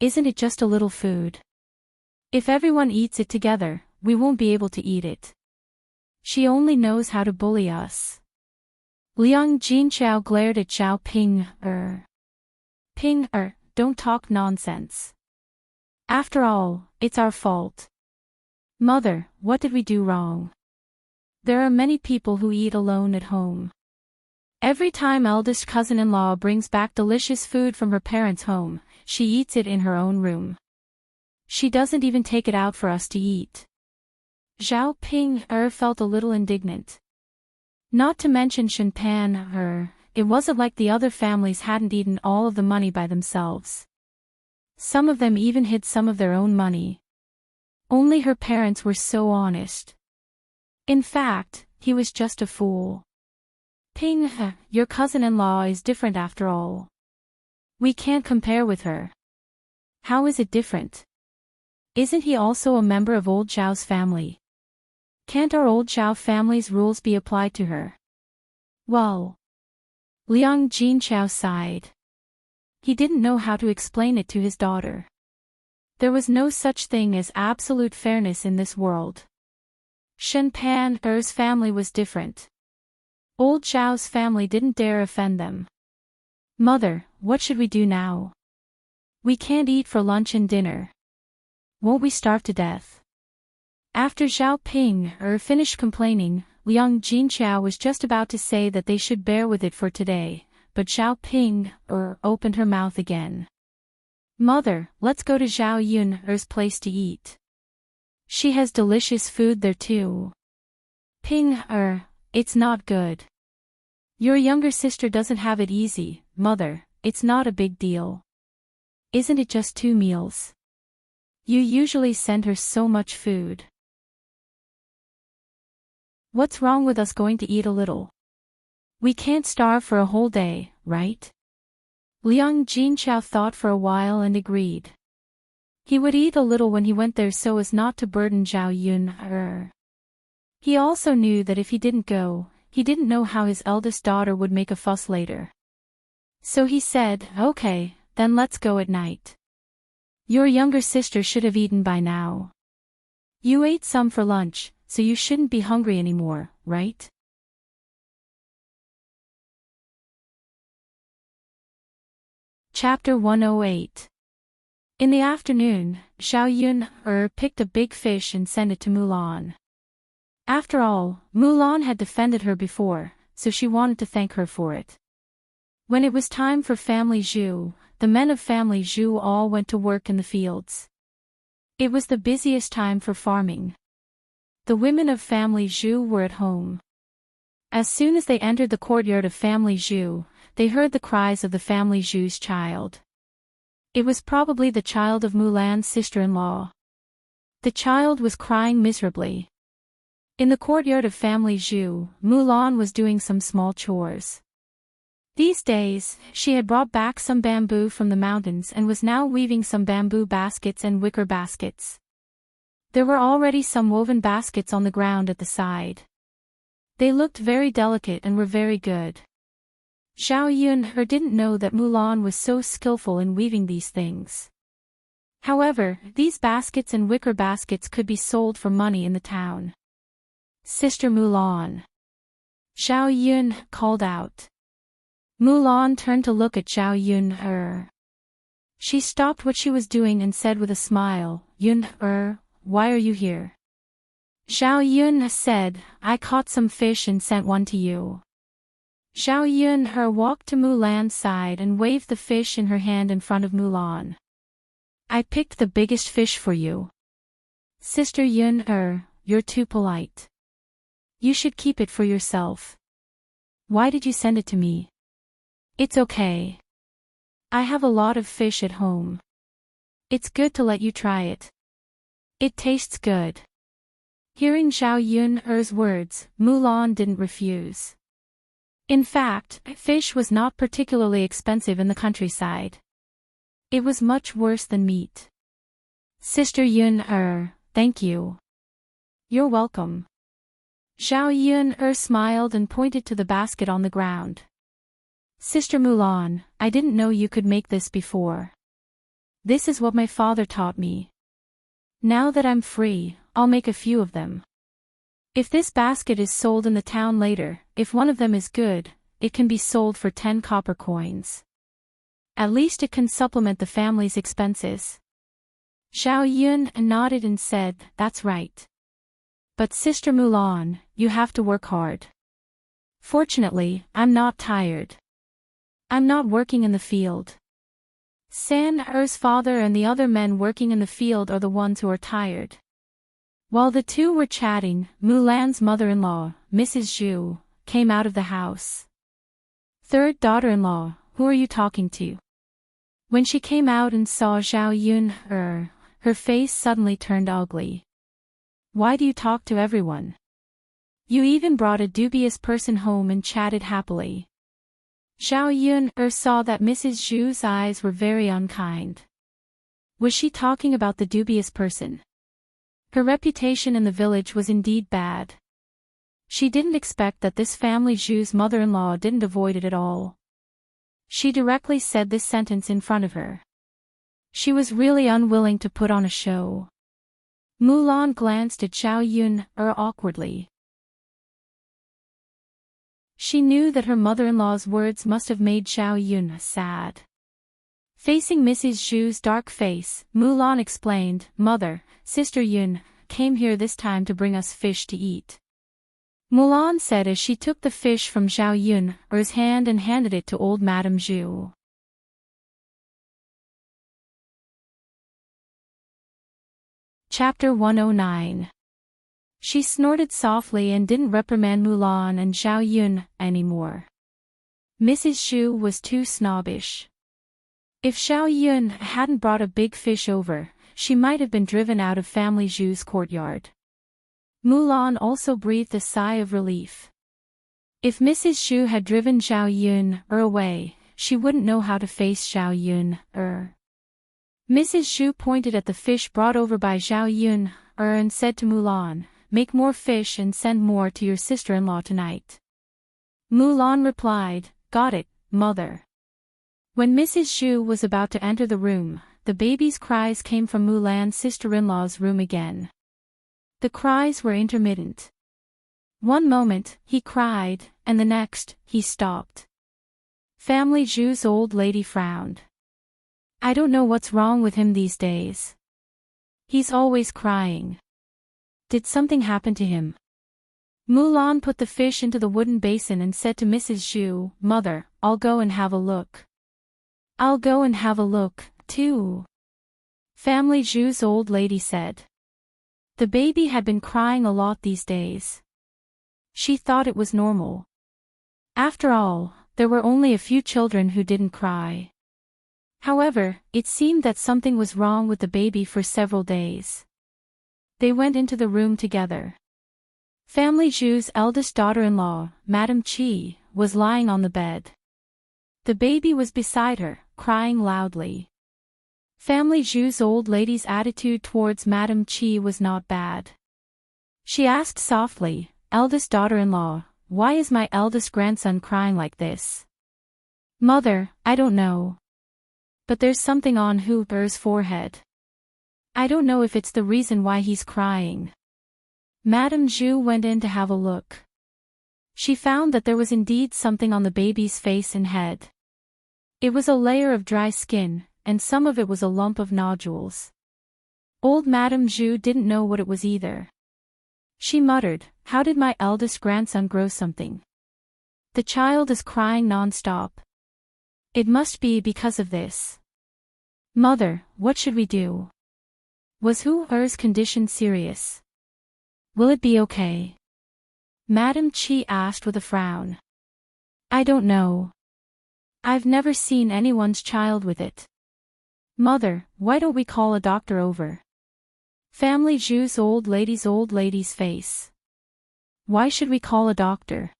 Isn't it just a little food? If everyone eats it together, we won't be able to eat it. She only knows how to bully us." Liang Jinqiao glared at Zhao Ping. Ping, don't talk nonsense. After all, it's our fault. Mother, what did we do wrong? There are many people who eat alone at home. Every time eldest cousin-in-law brings back delicious food from her parents' home, she eats it in her own room. She doesn't even take it out for us to eat. Zhao Ping felt a little indignant. Not to mention Shenpan it wasn't like the other families hadn't eaten all of the money by themselves. Some of them even hid some of their own money. Only her parents were so honest. In fact, he was just a fool. Ping, your cousin-in-law is different after all. We can't compare with her. How is it different? Isn't he also a member of old Zhao's family? Can't our old Zhao family's rules be applied to her? Well. Liang Jinchao sighed. He didn't know how to explain it to his daughter. There was no such thing as absolute fairness in this world. Shen Pan Er's family was different. Old Zhao's family didn't dare offend them. Mother, what should we do now? We can't eat for lunch and dinner. Won't we starve to death? After Zhao Ping finished complaining, Liang Jinchao was just about to say that they should bear with it for today, but Zhao Ping opened her mouth again. Mother, let's go to Zhao Yun's place to eat. She has delicious food there too. Ping it's not good. Your younger sister doesn't have it easy, Mother, it's not a big deal. Isn't it just 2 meals? You usually send her so much food. What's wrong with us going to eat a little? We can't starve for a whole day, right? Liang Jinchao thought for a while and agreed. He would eat a little when he went there so as not to burden Zhao Yun. He also knew that if he didn't go, he didn't know how his eldest daughter would make a fuss later. So he said, okay, then let's go at night. Your younger sister should have eaten by now. You ate some for lunch, so you shouldn't be hungry anymore, right? Chapter 108. In the afternoon, Zhao Yun picked a big fish and sent it to Mulan. After all, Mulan had defended her before, so she wanted to thank her for it. When it was time for family Zhu, the men of family Zhu all went to work in the fields. It was the busiest time for farming. The women of family Zhu were at home. As soon as they entered the courtyard of family Zhu, they heard the cries of the family Zhu's child. It was probably the child of Mulan's sister-in-law. The child was crying miserably. In the courtyard of family Zhu, Mulan was doing some small chores. These days, she had brought back some bamboo from the mountains and was now weaving some bamboo baskets and wicker baskets. There were already some woven baskets on the ground at the side. They looked very delicate and were very good. Zhao Yun didn't know that Mulan was so skillful in weaving these things. However, these baskets and wicker baskets could be sold for money in the town. Sister Mulan. Zhao Yun called out. Mulan turned to look at Zhao Yun. She stopped what she was doing and said with a smile, Yun, why are you here? Zhao Yun said, I caught some fish and sent one to you. Zhao Yun walked to Mulan's side and waved the fish in her hand in front of Mulan. I picked the biggest fish for you. Sister Yun, you're too polite. You should keep it for yourself. Why did you send it to me? It's okay. I have a lot of fish at home. It's good to let you try it. It tastes good. Hearing Zhao Yun's words, Mulan didn't refuse. In fact, fish was not particularly expensive in the countryside. It was much worse than meat. Sister Yun, thank you. You're welcome. Zhao Yun smiled and pointed to the basket on the ground. Sister Mulan, I didn't know you could make this before. This is what my father taught me. Now that I'm free, I'll make a few of them. If this basket is sold in the town later, if one of them is good, it can be sold for 10 copper coins. At least it can supplement the family's expenses. Zhao Yun nodded and said, that's right. But Sister Mulan, you have to work hard. Fortunately, I'm not tired. I'm not working in the field. San's father and the other men working in the field are the ones who are tired. While the two were chatting, Mulan's mother-in-law, Mrs. Zhu, came out of the house. Third daughter-in-law, who are you talking to? When she came out and saw Zhao Yun, Her face suddenly turned ugly. Why do you talk to everyone? You even brought a dubious person home and chatted happily. Zhao Yun saw that Mrs. Zhu's eyes were very unkind. Was she talking about the dubious person? Her reputation in the village was indeed bad. She didn't expect that this family Zhu's mother-in-law didn't avoid it at all. She directly said this sentence in front of her. She was really unwilling to put on a show. Mulan glanced at Zhao Yun awkwardly. She knew that her mother-in-law's words must have made Zhao Yun sad. Facing Mrs. Zhu's dark face, Mulan explained, "Mother, Sister Yun, came here this time to bring us fish to eat." Mulan said as she took the fish from Zhao Yun's hand and handed it to old Madame Zhu. Chapter 109. She snorted softly and didn't reprimand Mulan and Zhao Yun anymore. Mrs. Zhu was too snobbish. If Zhao Yun hadn't brought a big fish over, she might have been driven out of family Zhu's courtyard. Mulan also breathed a sigh of relief. If Mrs. Zhu had driven Zhao Yun away, she wouldn't know how to face Zhao Yun. Mrs. Zhu pointed at the fish brought over by Zhao Yun and said to Mulan, "Make more fish and send more to your sister-in-law tonight." Mulan replied, "Got it, mother." When Mrs. Zhu was about to enter the room, the baby's cries came from Mulan's sister-in-law's room again. The cries were intermittent. One moment, he cried, and the next, he stopped. Family Zhu's old lady frowned. "I don't know what's wrong with him these days. He's always crying. Did something happen to him?" Mulan put the fish into the wooden basin and said to Mrs. Zhu, "Mother, I'll go and have a look." "I'll go and have a look, too," Family Zhu's old lady said. The baby had been crying a lot these days. She thought it was normal. After all, there were only a few children who didn't cry. However, it seemed that something was wrong with the baby for several days. They went into the room together. Family Zhu's eldest daughter-in-law, Madame Qi, was lying on the bed. The baby was beside her, crying loudly. Family Zhu's old lady's attitude towards Madame Qi was not bad. She asked softly, "Eldest daughter-in-law, why is my eldest grandson crying like this?" "Mother, I don't know. But there's something on Hooper's forehead. I don't know if it's the reason why he's crying." Madame Zhu went in to have a look. She found that there was indeed something on the baby's face and head. It was a layer of dry skin, and some of it was a lump of nodules. Old Madame Zhu didn't know what it was either. She muttered, "How did my eldest grandson grow something? The child is crying non-stop. It must be because of this. Mother, what should we do? Was Hooper's condition serious? Will it be okay?" Madame Qi asked with a frown. "I don't know. I've never seen anyone's child with it. Mother, why don't we call a doctor over?" Family Zhu's old lady's face. "Why should we call a doctor?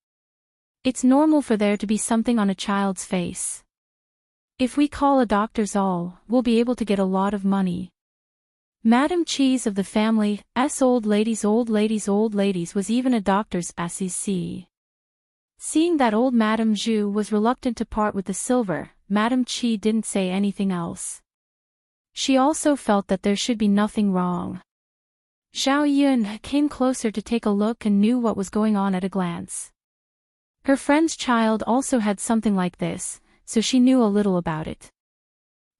It's normal for there to be something on a child's face. If we call a doctor's we'll be able to get a lot of money." Madame Qi's of the family's old ladies was even a doctor's assistant. Seeing that old Madame Zhu was reluctant to part with the silver, Madame Qi didn't say anything else. She also felt that there should be nothing wrong. Zhao Yun came closer to take a look and knew what was going on at a glance. Her friend's child also had something like this, so she knew a little about it.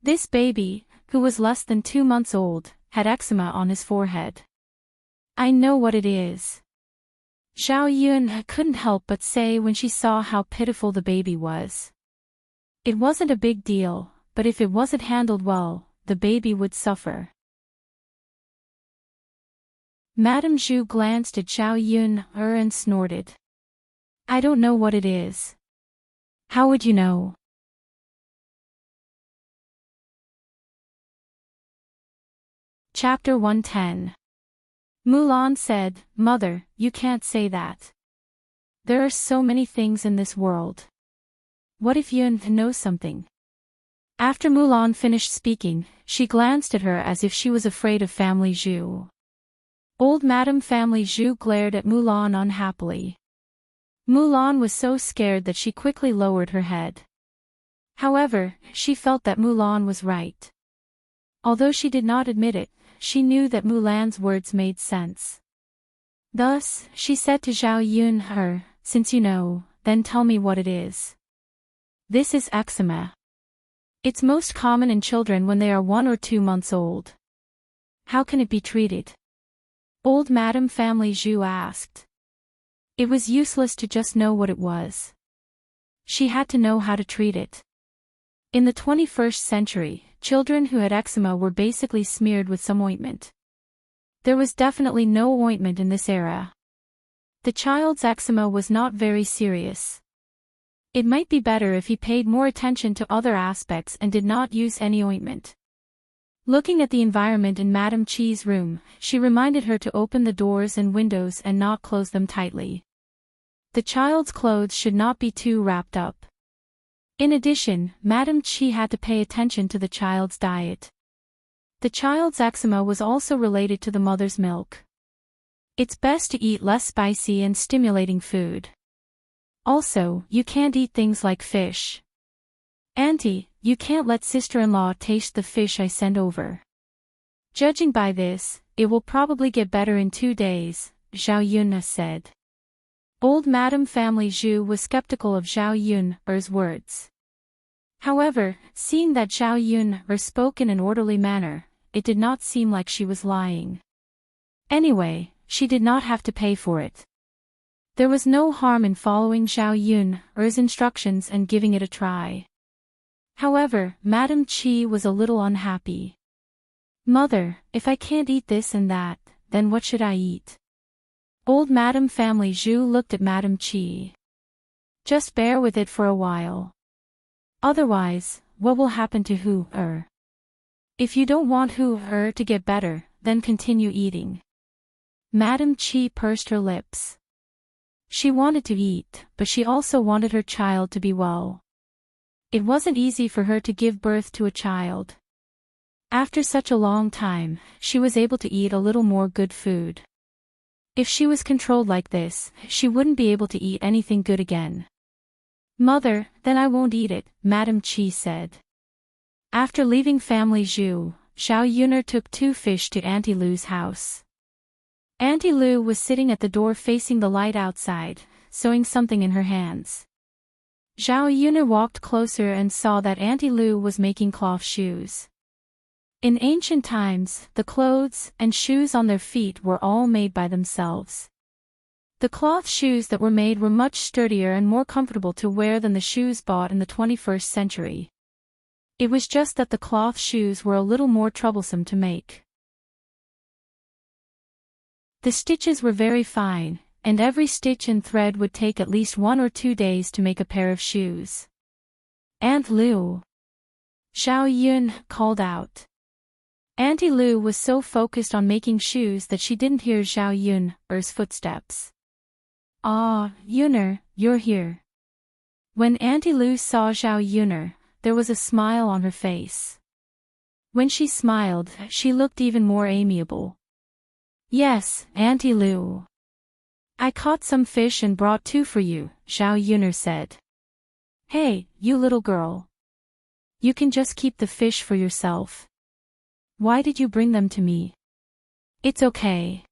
This baby, who was less than 2 months old, had eczema on his forehead. "I know what it is," Zhao Yun couldn't help but say when she saw how pitiful the baby was. It wasn't a big deal, but if it wasn't handled well, the baby would suffer. Madame Zhu glanced at Zhao Yun and snorted. "I don't know what it is." "How would you know?" Chapter 110. Mulan said, "Mother, you can't say that. There are so many things in this world. What if Yun knows something?" After Mulan finished speaking, she glanced at her as if she was afraid of Family Zhu. Old Madame Family Zhu glared at Mulan unhappily. Mulan was so scared that she quickly lowered her head. However, she felt that Mulan was right. Although she did not admit it, she knew that Mulan's words made sense. Thus, she said to Zhao Yun, "Since you know, then tell me what it is." "This is eczema. It's most common in children when they are 1 or 2 months old." "How can it be treated?" Old Madame Family Zhu asked. It was useless to just know what it was. She had to know how to treat it. In the 21st century, children who had eczema were basically smeared with some ointment. There was definitely no ointment in this era. The child's eczema was not very serious. It might be better if he paid more attention to other aspects and did not use any ointment. Looking at the environment in Madame Chi's room, she reminded her to open the doors and windows and not close them tightly. The child's clothes should not be too wrapped up. In addition, Madame Chi had to pay attention to the child's diet. The child's eczema was also related to the mother's milk. It's best to eat less spicy and stimulating food. Also, you can't eat things like fish. "Auntie, you can't let sister-in-law taste the fish I send over." "Judging by this, it will probably get better in 2 days," Zhao Yun said. Old Madame Family Zhu was skeptical of Zhao Yun's words. However, seeing that Zhao Yun spoke in an orderly manner, it did not seem like she was lying. Anyway, she did not have to pay for it. There was no harm in following Zhao Yun's instructions and giving it a try. However, Madame Chi was a little unhappy. "Mother, if I can't eat this and that, then what should I eat?" Old Madame Family Zhu looked at Madame Chi. "Just bear with it for a while. Otherwise, what will happen to Hu-er? If you don't want Hu-er to get better, then continue eating." Madame Chi pursed her lips. She wanted to eat, but she also wanted her child to be well. It wasn't easy for her to give birth to a child. After such a long time, she was able to eat a little more good food. If she was controlled like this, she wouldn't be able to eat anything good again. "Mother, then I won't eat it," Madame Chi said. After leaving Family Zhu, Zhao Yun'er took 2 fish to Auntie Lu's house. Auntie Lu was sitting at the door facing the light outside, sewing something in her hands. Zhao Yun'er walked closer and saw that Auntie Lu was making cloth shoes. In ancient times, the clothes and shoes on their feet were all made by themselves. The cloth shoes that were made were much sturdier and more comfortable to wear than the shoes bought in the 21st century. It was just that the cloth shoes were a little more troublesome to make. The stitches were very fine, and every stitch and thread would take at least 1 or 2 days to make a pair of shoes. "Aunt Lu!" Zhao Yun called out. Auntie Lu was so focused on making shoes that she didn't hear Zhao Yun'er's footsteps. "Ah, Yun'er, you're here." When Auntie Lu saw Zhao Yun'er, there was a smile on her face. When she smiled, she looked even more amiable. "Yes, Auntie Lu. I caught some fish and brought 2 for you," Zhao Yun'er said. "Hey, you little girl. You can just keep the fish for yourself. Why did you bring them to me?" "It's okay.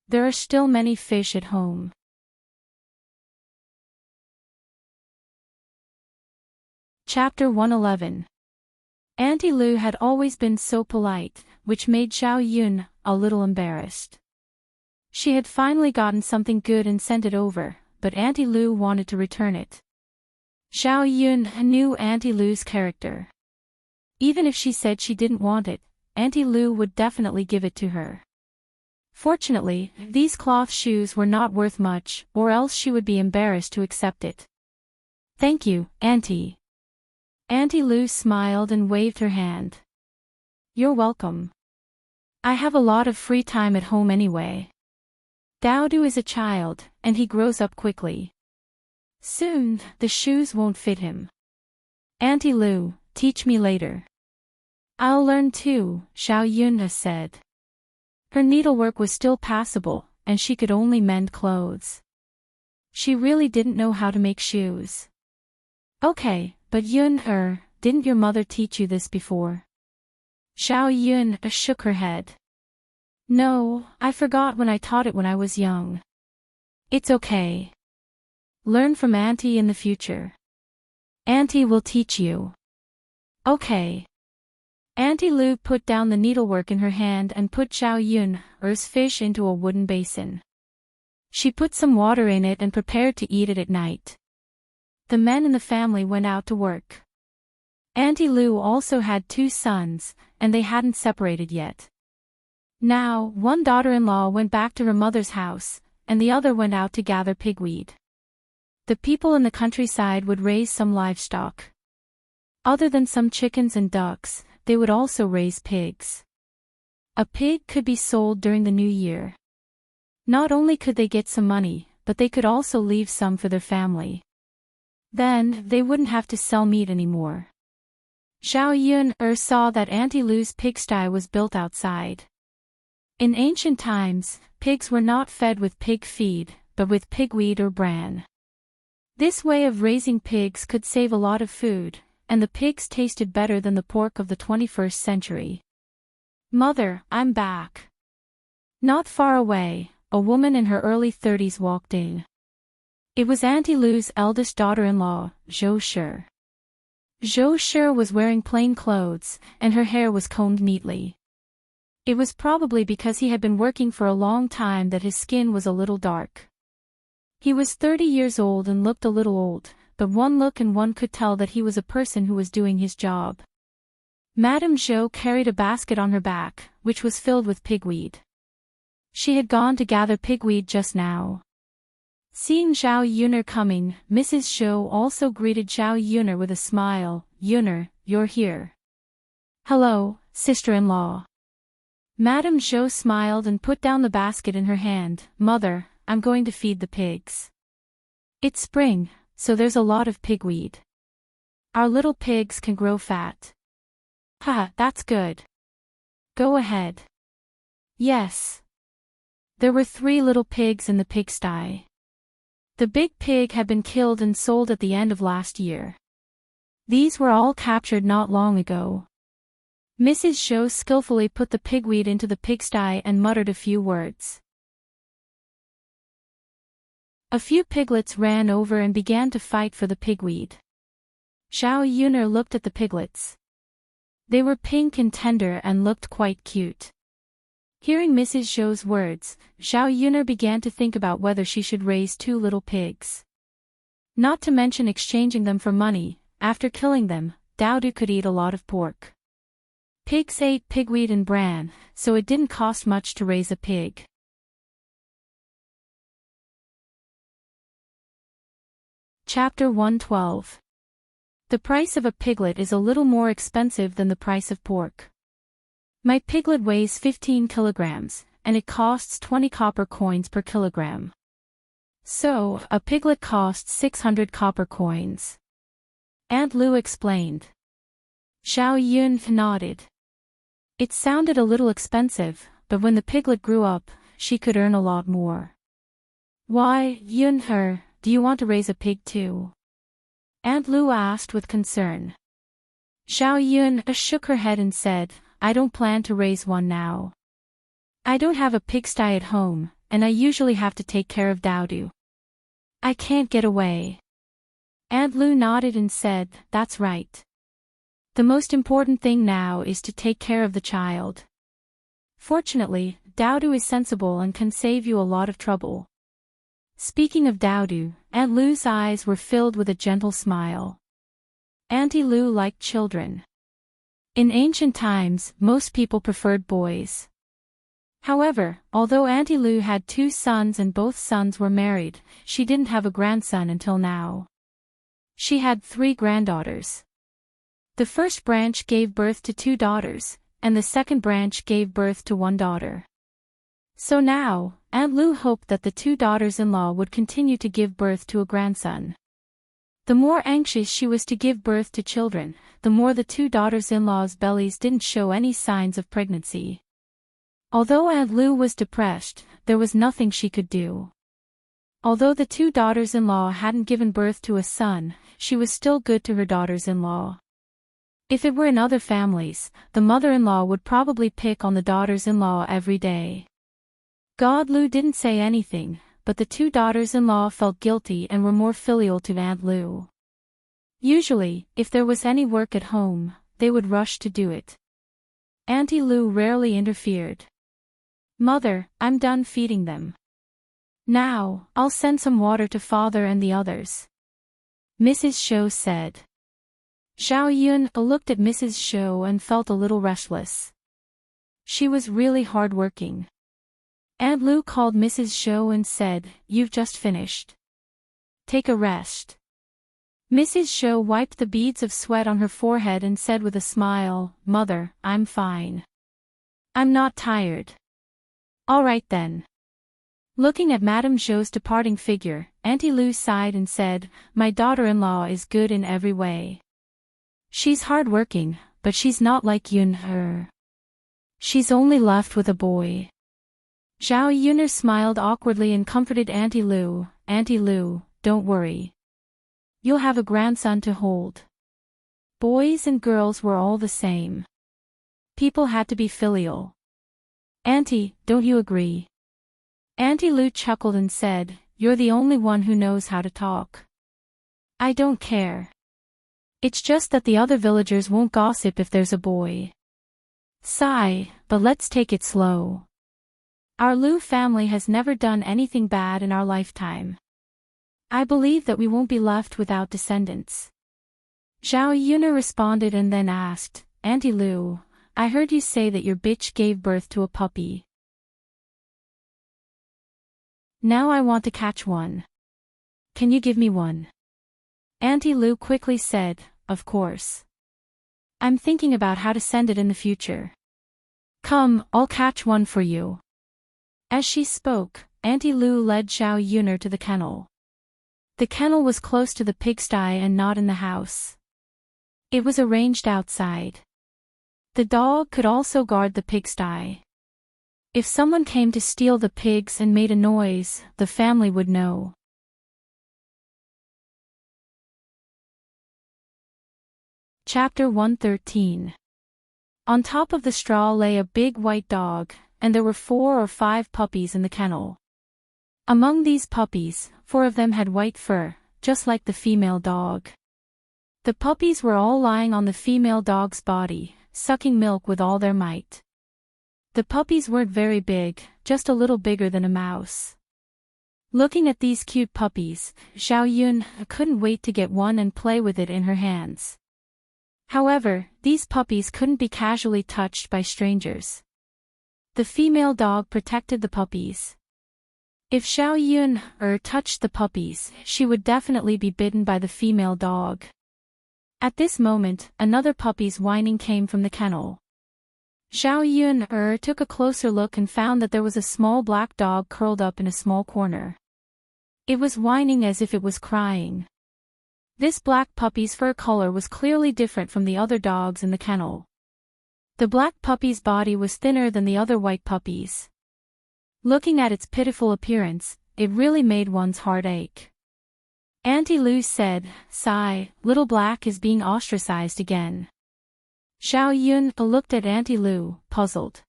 There are still many fish at home." Chapter 111. Auntie Lu had always been so polite, which made Zhao Yun a little embarrassed. She had finally gotten something good and sent it over, but Auntie Lu wanted to return it. Zhao Yun knew Auntie Lu's character. Even if she said she didn't want it, Auntie Lu would definitely give it to her. Fortunately, these cloth shoes were not worth much, or else she would be embarrassed to accept it. "Thank you, Auntie." Auntie Lu smiled and waved her hand. "You're welcome." I have a lot of free time at home anyway. Dowdu is a child, and he grows up quickly. Soon, the shoes won't fit him. Auntie Lu, teach me later. I'll learn too, Xiao Yun said. Her needlework was still passable, and she could only mend clothes. She really didn't know how to make shoes. Okay, but Yun didn't your mother teach you this before? Xiao Yun shook her head. No, I forgot when I taught it when I was young. It's okay. Learn from Auntie in the future. Auntie will teach you. Okay. Auntie Lu put down the needlework in her hand and put Xiao Yun's fish into a wooden basin. She put some water in it and prepared to eat it at night. The men in the family went out to work. Auntie Lu also had 2 sons, and they hadn't separated yet. Now, one daughter-in-law went back to her mother's house, and the other went out to gather pigweed. The people in the countryside would raise some livestock. Other than some chickens and ducks, they would also raise pigs. A pig could be sold during the new year. Not only could they get some money, but they could also leave some for their family. Then, they wouldn't have to sell meat anymore. Xiao Yun saw that Auntie Lu's pigsty was built outside. In ancient times, pigs were not fed with pig feed, but with pigweed or bran. This way of raising pigs could save a lot of food, and the pigs tasted better than the pork of the 21st century. Mother, I'm back. Not far away, a woman in her early 30s walked in. It was Auntie Lu's eldest daughter-in-law, Zhou Shi. Zhou Shi was wearing plain clothes, and her hair was combed neatly. It was probably because he had been working for a long time that his skin was a little dark. He was 30 years old and looked a little old, but one look and one could tell that he was a person who was doing his job. Madame Zhou carried a basket on her back, which was filled with pigweed. She had gone to gather pigweed just now. Seeing Xiao Yun'er coming, Mrs. Zhou also greeted Xiao Yun'er with a smile. Yun'er, you're here. Hello, sister-in-law. Madame Zhou smiled and put down the basket in her hand. Mother, I'm going to feed the pigs. It's spring, so there's a lot of pigweed. Our little pigs can grow fat. Haha, that's good. Go ahead. Yes. There were 3 little pigs in the pigsty. The big pig had been killed and sold at the end of last year. These were all captured not long ago. Mrs. Zhou skillfully put the pigweed into the pigsty and muttered a few words. A few piglets ran over and began to fight for the pigweed. Xiao Yun'er looked at the piglets. They were pink and tender and looked quite cute. Hearing Mrs. Zhou's words, Xiao Yun'er began to think about whether she should raise 2 little pigs. Not to mention exchanging them for money. After killing them, Dowdu could eat a lot of pork. Pigs ate pigweed and bran, so it didn't cost much to raise a pig. Chapter 112. The price of a piglet is a little more expensive than the price of pork. My piglet weighs 15 kilograms, and it costs 20 copper coins per kilogram. So, a piglet costs 600 copper coins. Aunt Lu explained. Xiao Yun nodded. It sounded a little expensive, but when the piglet grew up, she could earn a lot more. Why, Yun-her, do you want to raise a pig too? Aunt Lu asked with concern. Xiao Yun shook her head and said, I don't plan to raise one now. I don't have a pigsty at home, and I usually have to take care of Dowdu. I can't get away. Aunt Lu nodded and said, that's right. The most important thing now is to take care of the child. Fortunately, Dowdu is sensible and can save you a lot of trouble. Speaking of Dowdu, Aunt Lu's eyes were filled with a gentle smile. Auntie Lu liked children. In ancient times, most people preferred boys. However, although Auntie Lu had 2 sons and both sons were married, she didn't have a grandson until now. She had 3 granddaughters. The first branch gave birth to 2 daughters, and the second branch gave birth to one daughter. So now, Aunt Lu hoped that the two daughters-in-law would continue to give birth to a grandson. The more anxious she was to give birth to children, the more the two daughters-in-law's bellies didn't show any signs of pregnancy. Although Aunt Lu was depressed, there was nothing she could do. Although the two daughters-in-law hadn't given birth to a son, she was still good to her daughters-in-law. If it were in other families, the mother-in-law would probably pick on the daughters-in-law every day. God Lu didn't say anything, but the two daughters-in-law felt guilty and were more filial to Aunt Lu. Usually, if there was any work at home, they would rush to do it. Auntie Lu rarely interfered. "Mother, I'm done feeding them. Now, I'll send some water to Father and the others," Mrs. Shou said. Zhao Yun looked at Mrs. Shou and felt a little restless. She was really hard-working. Aunt Lu called Mrs. Shou and said, "You've just finished. Take a rest." Mrs. Shou wiped the beads of sweat on her forehead and said with a smile, "Mother, I'm fine. I'm not tired." "All right then." Looking at Madame Zhou's departing figure, Auntie Lu sighed and said, "My daughter-in-law is good in every way. She's hard-working, but she's not like Yun. She's only left with a boy." Zhao Yuner smiled awkwardly and comforted Auntie Lu. "Auntie Lu, don't worry. You'll have a grandson to hold." Boys and girls were all the same. People had to be filial. "Auntie, don't you agree?" Auntie Lu chuckled and said, "You're the only one who knows how to talk." "I don't care. It's just that the other villagers won't gossip if there's a boy. Sigh, but let's take it slow. Our Lu family has never done anything bad in our lifetime. I believe that we won't be left without descendants." Zhao Yuner responded and then asked, "Auntie Lu, I heard you say that your bitch gave birth to a puppy. Now I want to catch one. Can you give me one?" Auntie Lu quickly said, "Of course. I'm thinking about how to send it in the future. Come, I'll catch one for you." As she spoke, Auntie Lu led Zhao Yuner to the kennel. The kennel was close to the pigsty and not in the house. It was arranged outside. The dog could also guard the pigsty. If someone came to steal the pigs and made a noise, the family would know. Chapter 113. On top of the straw lay a big white dog, and there were 4 or 5 puppies in the kennel. Among these puppies, 4 of them had white fur, just like the female dog. The puppies were all lying on the female dog's body, sucking milk with all their might. The puppies weren't very big, just a little bigger than a mouse. Looking at these cute puppies, Zhao Yun couldn't wait to get one and play with it in her hands. However, these puppies couldn't be casually touched by strangers. The female dog protected the puppies. If Zhao Yun touched the puppies, she would definitely be bitten by the female dog. At this moment, another puppy's whining came from the kennel. Zhao Yun took a closer look and found that there was a small black dog curled up in a small corner. It was whining as if it was crying. This black puppy's fur color was clearly different from the other dogs in the kennel. The black puppy's body was thinner than the other white puppies. Looking at its pitiful appearance, it really made one's heart ache. Auntie Lu said, "Sigh, Little Black is being ostracized again." Zhao Yun looked at Auntie Lu, puzzled.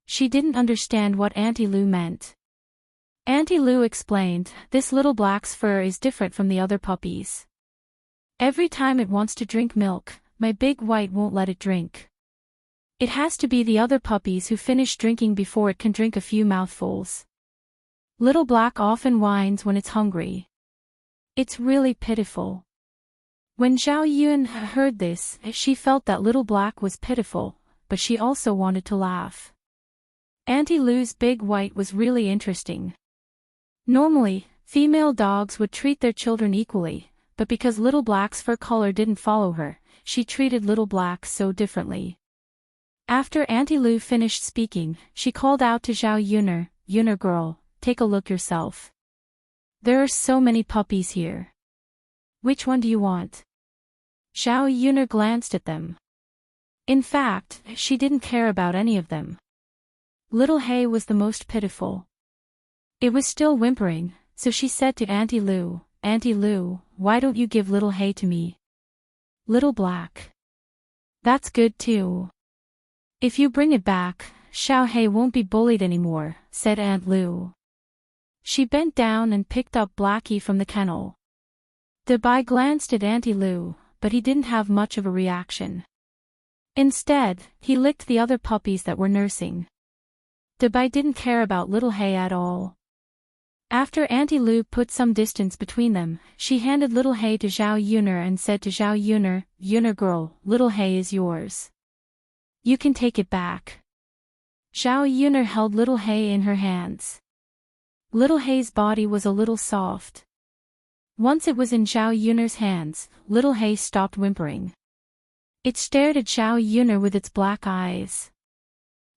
She didn't understand what Auntie Lu meant. Auntie Lu explained, "This Little Black's fur is different from the other puppies. Every time it wants to drink milk, my big white won't let it drink. It has to be the other puppies who finish drinking before it can drink a few mouthfuls. Little Black often whines when it's hungry. It's really pitiful." When Zhao Yun heard this, she felt that Little Black was pitiful, but she also wanted to laugh. Auntie Lu's big white was really interesting. Normally, female dogs would treat their children equally, but because Little Black's fur color didn't follow her, she treated Little Black so differently. After Auntie Lu finished speaking, she called out to Zhao Yuner, "Yuner girl, take a look yourself. There are so many puppies here. Which one do you want?" Zhao Yuner glanced at them. In fact, she didn't care about any of them. Little Hay was the most pitiful. It was still whimpering, so she said to Auntie Lu, "Auntie Lu, why don't you give Little Hay to me?" "Little Black. That's good too. If you bring it back, Xiao Hay won't be bullied anymore," said Aunt Lu. She bent down and picked up Blackie from the kennel. Dabai glanced at Auntie Lu, but he didn't have much of a reaction. Instead, he licked the other puppies that were nursing. Dabai didn't care about Little Hay at all. After Auntie Lu put some distance between them, she handed Little Hay to Zhao Yuner and said to Zhao Yuner, "Yuner girl, Little Hay is yours. You can take it back." Zhao Yuner held Little Hay in her hands. Little Hay's body was a little soft. Once it was in Zhao Yuner's hands, Little Hay stopped whimpering. It stared at Zhao Yuner with its black eyes.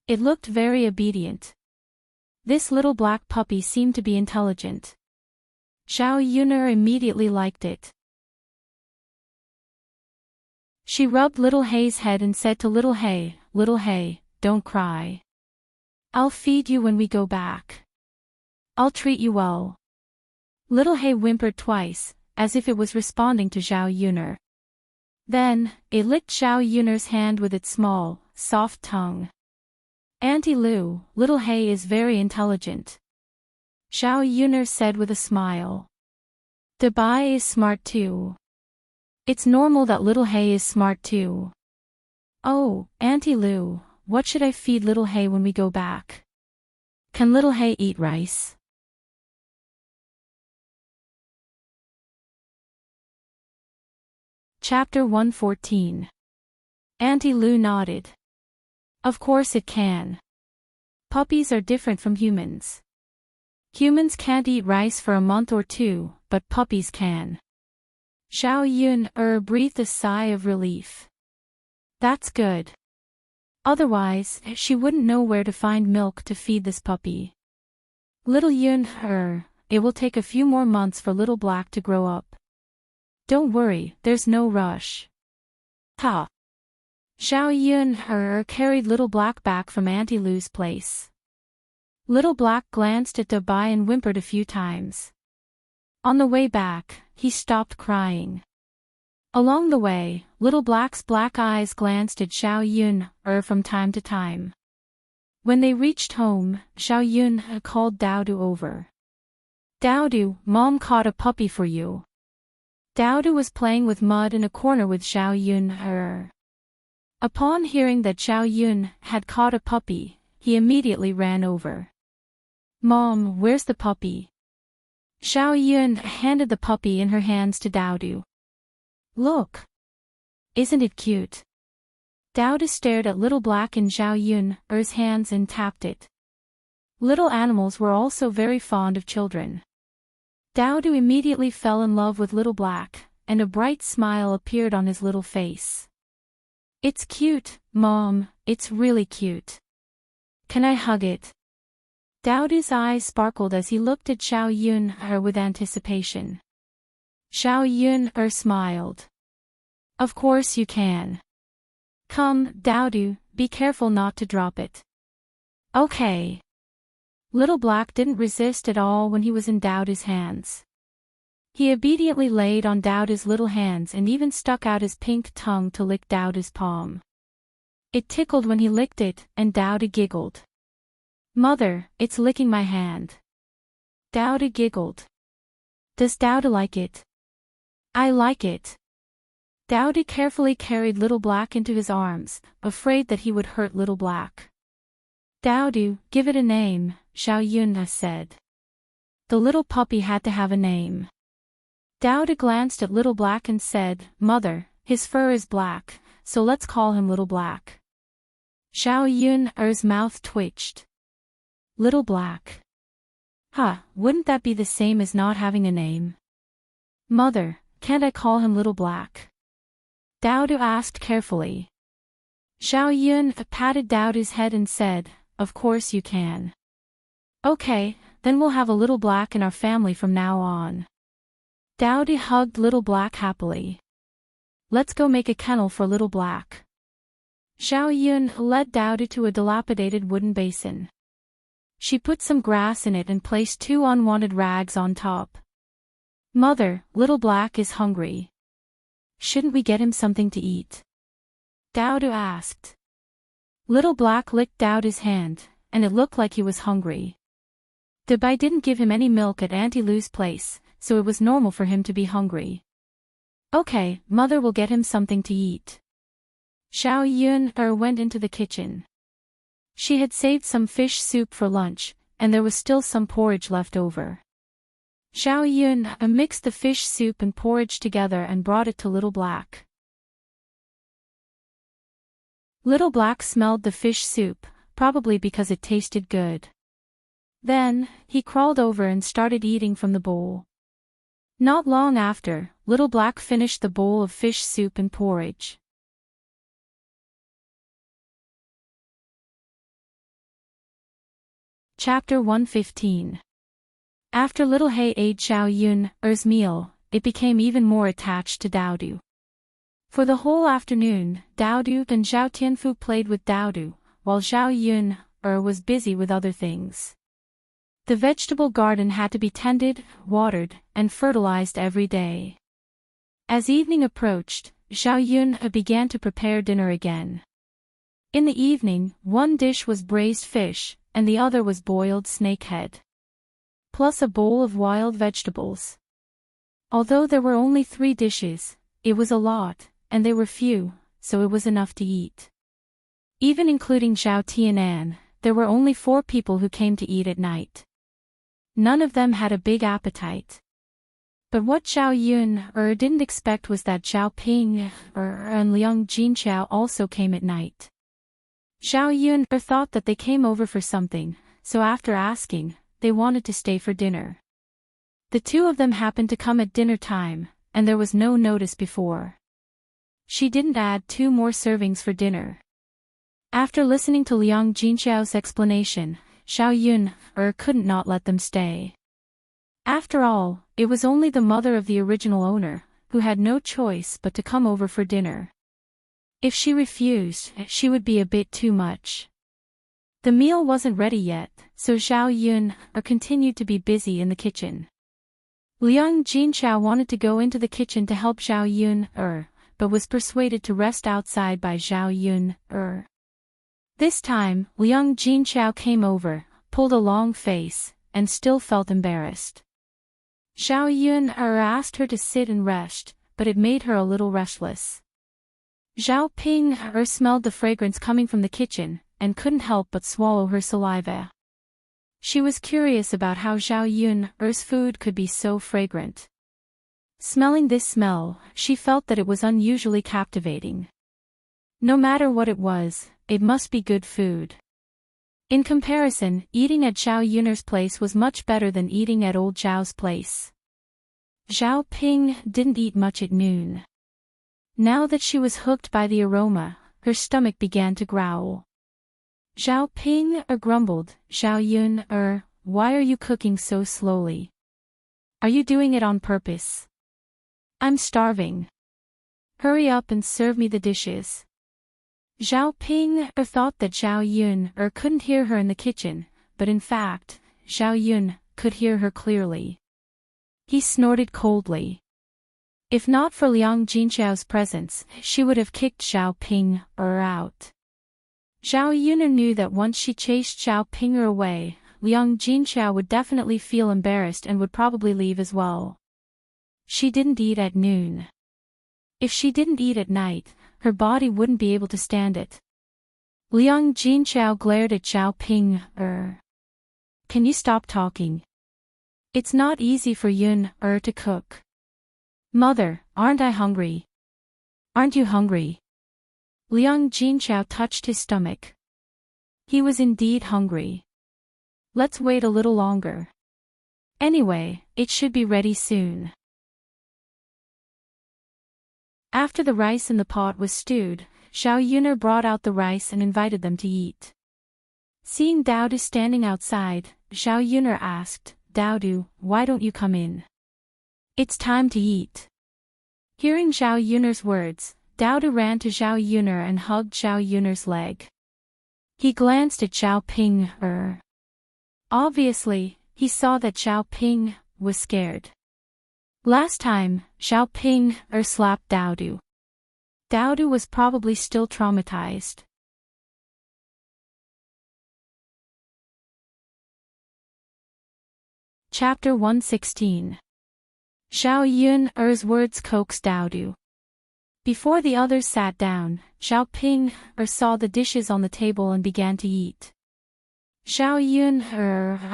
It looked very obedient. This little black puppy seemed to be intelligent. Zhao Yuner immediately liked it. She rubbed Little Hay's head and said to Little Hay, "Little Hay, don't cry. I'll feed you when we go back. I'll treat you well." Little Hay whimpered twice, as if it was responding to Zhao Yuner. Then, it licked Zhao Yuner's hand with its small, soft tongue. "Auntie Lu, Little Hay is very intelligent," Zhao Yuner said with a smile. "Dabai is smart too. It's normal that Little Hay is smart too." "Oh, Auntie Lu, what should I feed Little Hay when we go back? Can Little Hay eat rice?" Chapter 114. Auntie Lu nodded. "Of course it can. Puppies are different from humans. Humans can't eat rice for a month or two, but puppies can." Zhao Yuner breathed a sigh of relief. That's good. Otherwise, she wouldn't know where to find milk to feed this puppy. Little Yuner, it will take a few more months for Little Black to grow up. Don't worry, there's no rush. Ha! Zhao Yuner carried Little Black back from Auntie Lu's place. Little Black glanced at Dabai and whimpered a few times. On the way back, he stopped crying. Along the way, Little Black's black eyes glanced at Zhao Yuner from time to time. When they reached home, Zhao Yuner called Daodu over. "Daodu, Mom caught a puppy for you." Daodu was playing with mud in a corner with Zhao Yuner. Upon hearing that Zhao Yuner had caught a puppy, he immediately ran over. "Mom, where's the puppy?" Zhao Yuner handed the puppy in her hands to Daodu. "Look. Isn't it cute?" Daodu stared at Little Black in Zhao Yuner's hands and tapped it. Little animals were also very fond of children. Daodu immediately fell in love with Little Black, and a bright smile appeared on his little face. "It's cute, Mom, it's really cute. Can I hug it?" Daodu's eyes sparkled as he looked at Zhao Yuner with anticipation. Zhao Yuner smiled. "Of course you can. Come, Daodu, be careful not to drop it." "Okay." Little Black didn't resist at all when he was in Daodu's hands. He obediently laid on Daodu's little hands and even stuck out his pink tongue to lick Daodu's palm. It tickled when he licked it, and Daodu giggled. "Mother, it's licking my hand." Daodu giggled. "Does Daodu like it?" "I like it." Daodu carefully carried Little Black into his arms, afraid that he would hurt Little Black. "Daodu, give it a name," Zhao Yuner said. The little puppy had to have a name. Daodu glanced at Little Black and said, "Mother, his fur is black, so let's call him Little Black." Zhao Yuner's mouth twitched. Little Black. Wouldn't that be the same as not having a name? "Mother, can't I call him Little Black?" Daodu asked carefully. Zhao Yun patted Dowdy's head and said, "Of course you can." "Okay, then we'll have a Little Black in our family from now on." Dowdy hugged Little Black happily. "Let's go make a kennel for Little Black." Zhao Yun led Dowdy to a dilapidated wooden basin. She put some grass in it and placed 2 unwanted rags on top. "Mother, Little Black is hungry. Shouldn't we get him something to eat?" Dowdy asked. Little Black licked Dowdy's hand, and it looked like he was hungry. Dabai didn't give him any milk at Auntie Lou's place, so it was normal for him to be hungry. "Okay, Mother will get him something to eat." Zhao Yun went into the kitchen. She had saved some fish soup for lunch, and there was still some porridge left over. Zhao Yun mixed the fish soup and porridge together and brought it to Little Black. Little Black smelled the fish soup, probably because it tasted good. Then, he crawled over and started eating from the bowl. Not long after, Little Black finished the bowl of fish soup and porridge. Chapter 115. After Little Hay ate Zhao Yun's meal, it became even more attached to Dowdu. For the whole afternoon, Dowdu and Zhao Tianfu played with Dowdu, while Zhao Yun was busy with other things. The vegetable garden had to be tended, watered, and fertilized every day. As evening approached, Zhao Yun began to prepare dinner again. In the evening, one dish was braised fish, and the other was boiled snakehead, plus a bowl of wild vegetables. Although there were only 3 dishes, it was a lot, and they were few, so it was enough to eat. Even including Zhao Tianan, there were only 4 people who came to eat at night. None of them had a big appetite. But what Zhao Yun didn't expect was that Zhao Ping and Liang Jinqiao also came at night. Zhao Yun thought that they came over for something, so after asking, they wanted to stay for dinner. The 2 of them happened to come at dinner time, and there was no notice before. She didn't add 2 more servings for dinner. After listening to Liang Jinqiao's explanation, Zhao Yun couldn't not let them stay. After all, it was only the mother of the original owner, who had no choice but to come over for dinner. If she refused, she would be a bit too much. The meal wasn't ready yet, so Zhao Yun continued to be busy in the kitchen. Liang Jinqiao wanted to go into the kitchen to help Zhao Yun but was persuaded to rest outside by Zhao Yun This time, Liang Jinqiao came over, pulled a long face, and still felt embarrassed. Zhao Yun asked her to sit and rest, but it made her a little restless. Zhao Ping smelled the fragrance coming from the kitchen, and couldn't help but swallow her saliva. She was curious about how Zhao Yun's food could be so fragrant. Smelling this smell, she felt that it was unusually captivating. No matter what it was, it must be good food. In comparison, eating at Zhao Yun's place was much better than eating at old Zhao's place. Zhao Ping didn't eat much at noon. Now that she was hooked by the aroma, her stomach began to growl. Zhao Ping grumbled, "Zhao Yun why are you cooking so slowly? Are you doing it on purpose? I'm starving. Hurry up and serve me the dishes." Zhao Ping thought that Zhao Yun couldn't hear her in the kitchen, but in fact, Zhao Yun could hear her clearly. He snorted coldly. If not for Liang Jinqiao's presence, she would have kicked Zhao Ping out. Zhao Yun knew that once she chased Zhao Ping away, Liang Jinqiao would definitely feel embarrassed and would probably leave as well. She didn't eat at noon. If she didn't eat at night, her body wouldn't be able to stand it. Liang Jinqiao glared at Zhao Ping. Can you stop talking? It's not easy for Yun to cook. Mother, aren't I hungry? Aren't you hungry? Liang Jinqiao touched his stomach. He was indeed hungry. Let's wait a little longer. Anyway, it should be ready soon. After the rice in the pot was stewed, Xiao Yuner brought out the rice and invited them to eat. Seeing Daodu standing outside, Xiao Yuner asked, "Daodu, why don't you come in? It's time to eat." Hearing Xiao Yuner's words, Daodu ran to Xiao Yuner and hugged Xiao Yuner's leg. He glanced at Xiao Ping. Obviously, he saw that Xiao Ping was scared. Last time, Xiao Ping slapped Daodu. Daodu was probably still traumatized. Chapter 116. Xiao Yun's words coaxed Daodu. Before the others sat down, Xiao Ping saw the dishes on the table and began to eat. "Xiao Yun,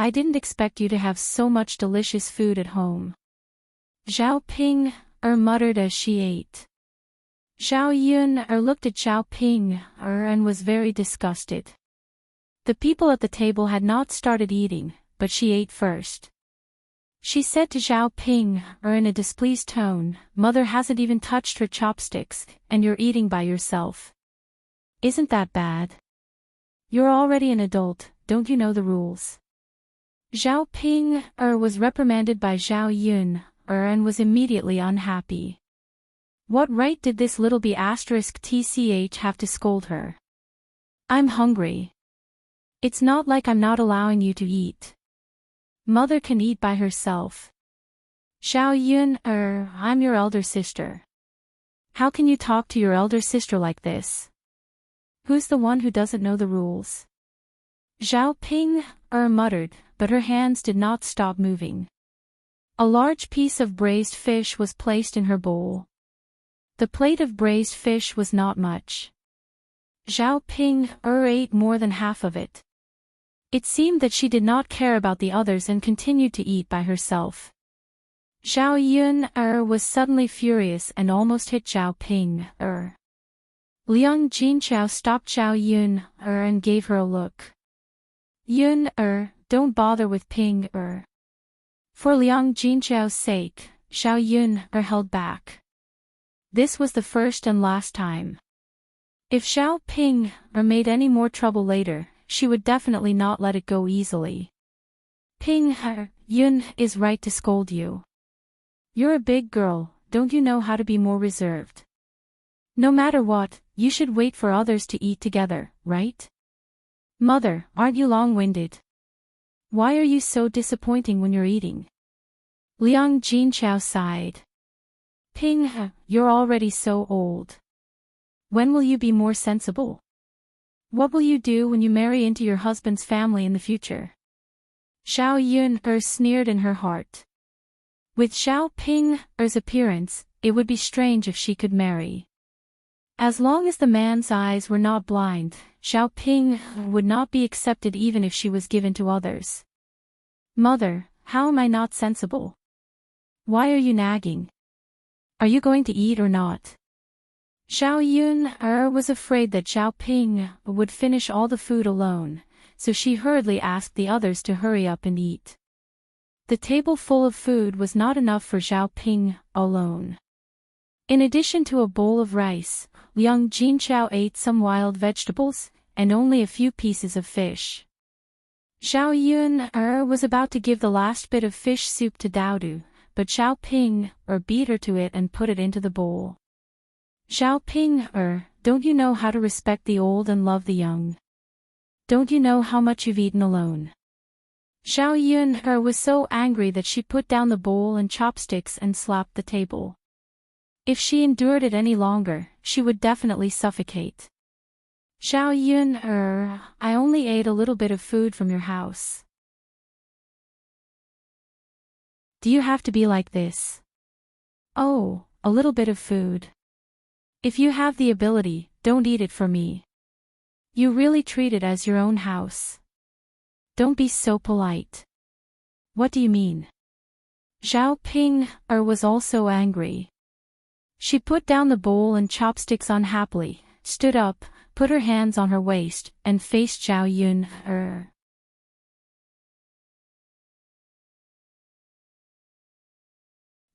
I didn't expect you to have so much delicious food at home." Xiao Ping muttered as she ate. Xiao Yun looked at Xiao Ping and was very disgusted. The people at the table had not started eating, but she ate first. She said to Xiao Ping in a displeased tone, "Mother hasn't even touched her chopsticks, and you're eating by yourself. Isn't that bad? You're already an adult, don't you know the rules?" Xiao Ping was reprimanded by Xiao Yun and was immediately unhappy. What right did this little b*tch have to scold her? "I'm hungry. It's not like I'm not allowing you to eat. Mother can eat by herself." "Xiao Yun, I'm your elder sister. How can you talk to your elder sister like this? Who's the one who doesn't know the rules?" Xiao Ping muttered, but her hands did not stop moving. A large piece of braised fish was placed in her bowl. The plate of braised fish was not much. Xiao Ping ate more than half of it. It seemed that she did not care about the others and continued to eat by herself. Xiao Yun was suddenly furious and almost hit Xiao Ping. Liang Jinchao stopped Xiao Yun and gave her a look. "Yun don't bother with Ping." For Liang Jinchao's sake, Xiao Yun held back. This was the first and last time. If Xiao Ping made any more trouble later, she would definitely not let it go easily. "Ping, Yun is right to scold you. You're a big girl, don't you know how to be more reserved? No matter what, you should wait for others to eat together, right? Mother, aren't you long-winded? Why are you so disappointing when you're eating?" Liang Jinchao sighed. "Ping, you're already so old. When will you be more sensible? What will you do when you marry into your husband's family in the future?" Xiao Yun sneered in her heart. With Xiao Ping's appearance, it would be strange if she could marry. As long as the man's eyes were not blind, Xiao Ping would not be accepted even if she was given to others. "Mother, how am I not sensible? Why are you nagging? Are you going to eat or not?" Xiao Yun was afraid that Xiao Ping would finish all the food alone, so she hurriedly asked the others to hurry up and eat. The table full of food was not enough for Xiao Ping alone. In addition to a bowl of rice, Liang Jinchao ate some wild vegetables, and only a few pieces of fish. Xiao Yun was about to give the last bit of fish soup to Daodu, but Xiao Ping beat her to it and put it into the bowl. "Xiao Ping, don't you know how to respect the old and love the young? Don't you know how much you've eaten alone?" Xiao Yun was so angry that she put down the bowl and chopsticks and slapped the table. If she endured it any longer, she would definitely suffocate. "Xiao Yun, I only ate a little bit of food from your house. Do you have to be like this? Oh, a little bit of food. If you have the ability, don't eat it for me. You really treat it as your own house. Don't be so polite." "What do you mean?" Xiao Ping was also angry. She put down the bowl and chopsticks unhappily, stood up, put her hands on her waist, and faced Xiao Yun.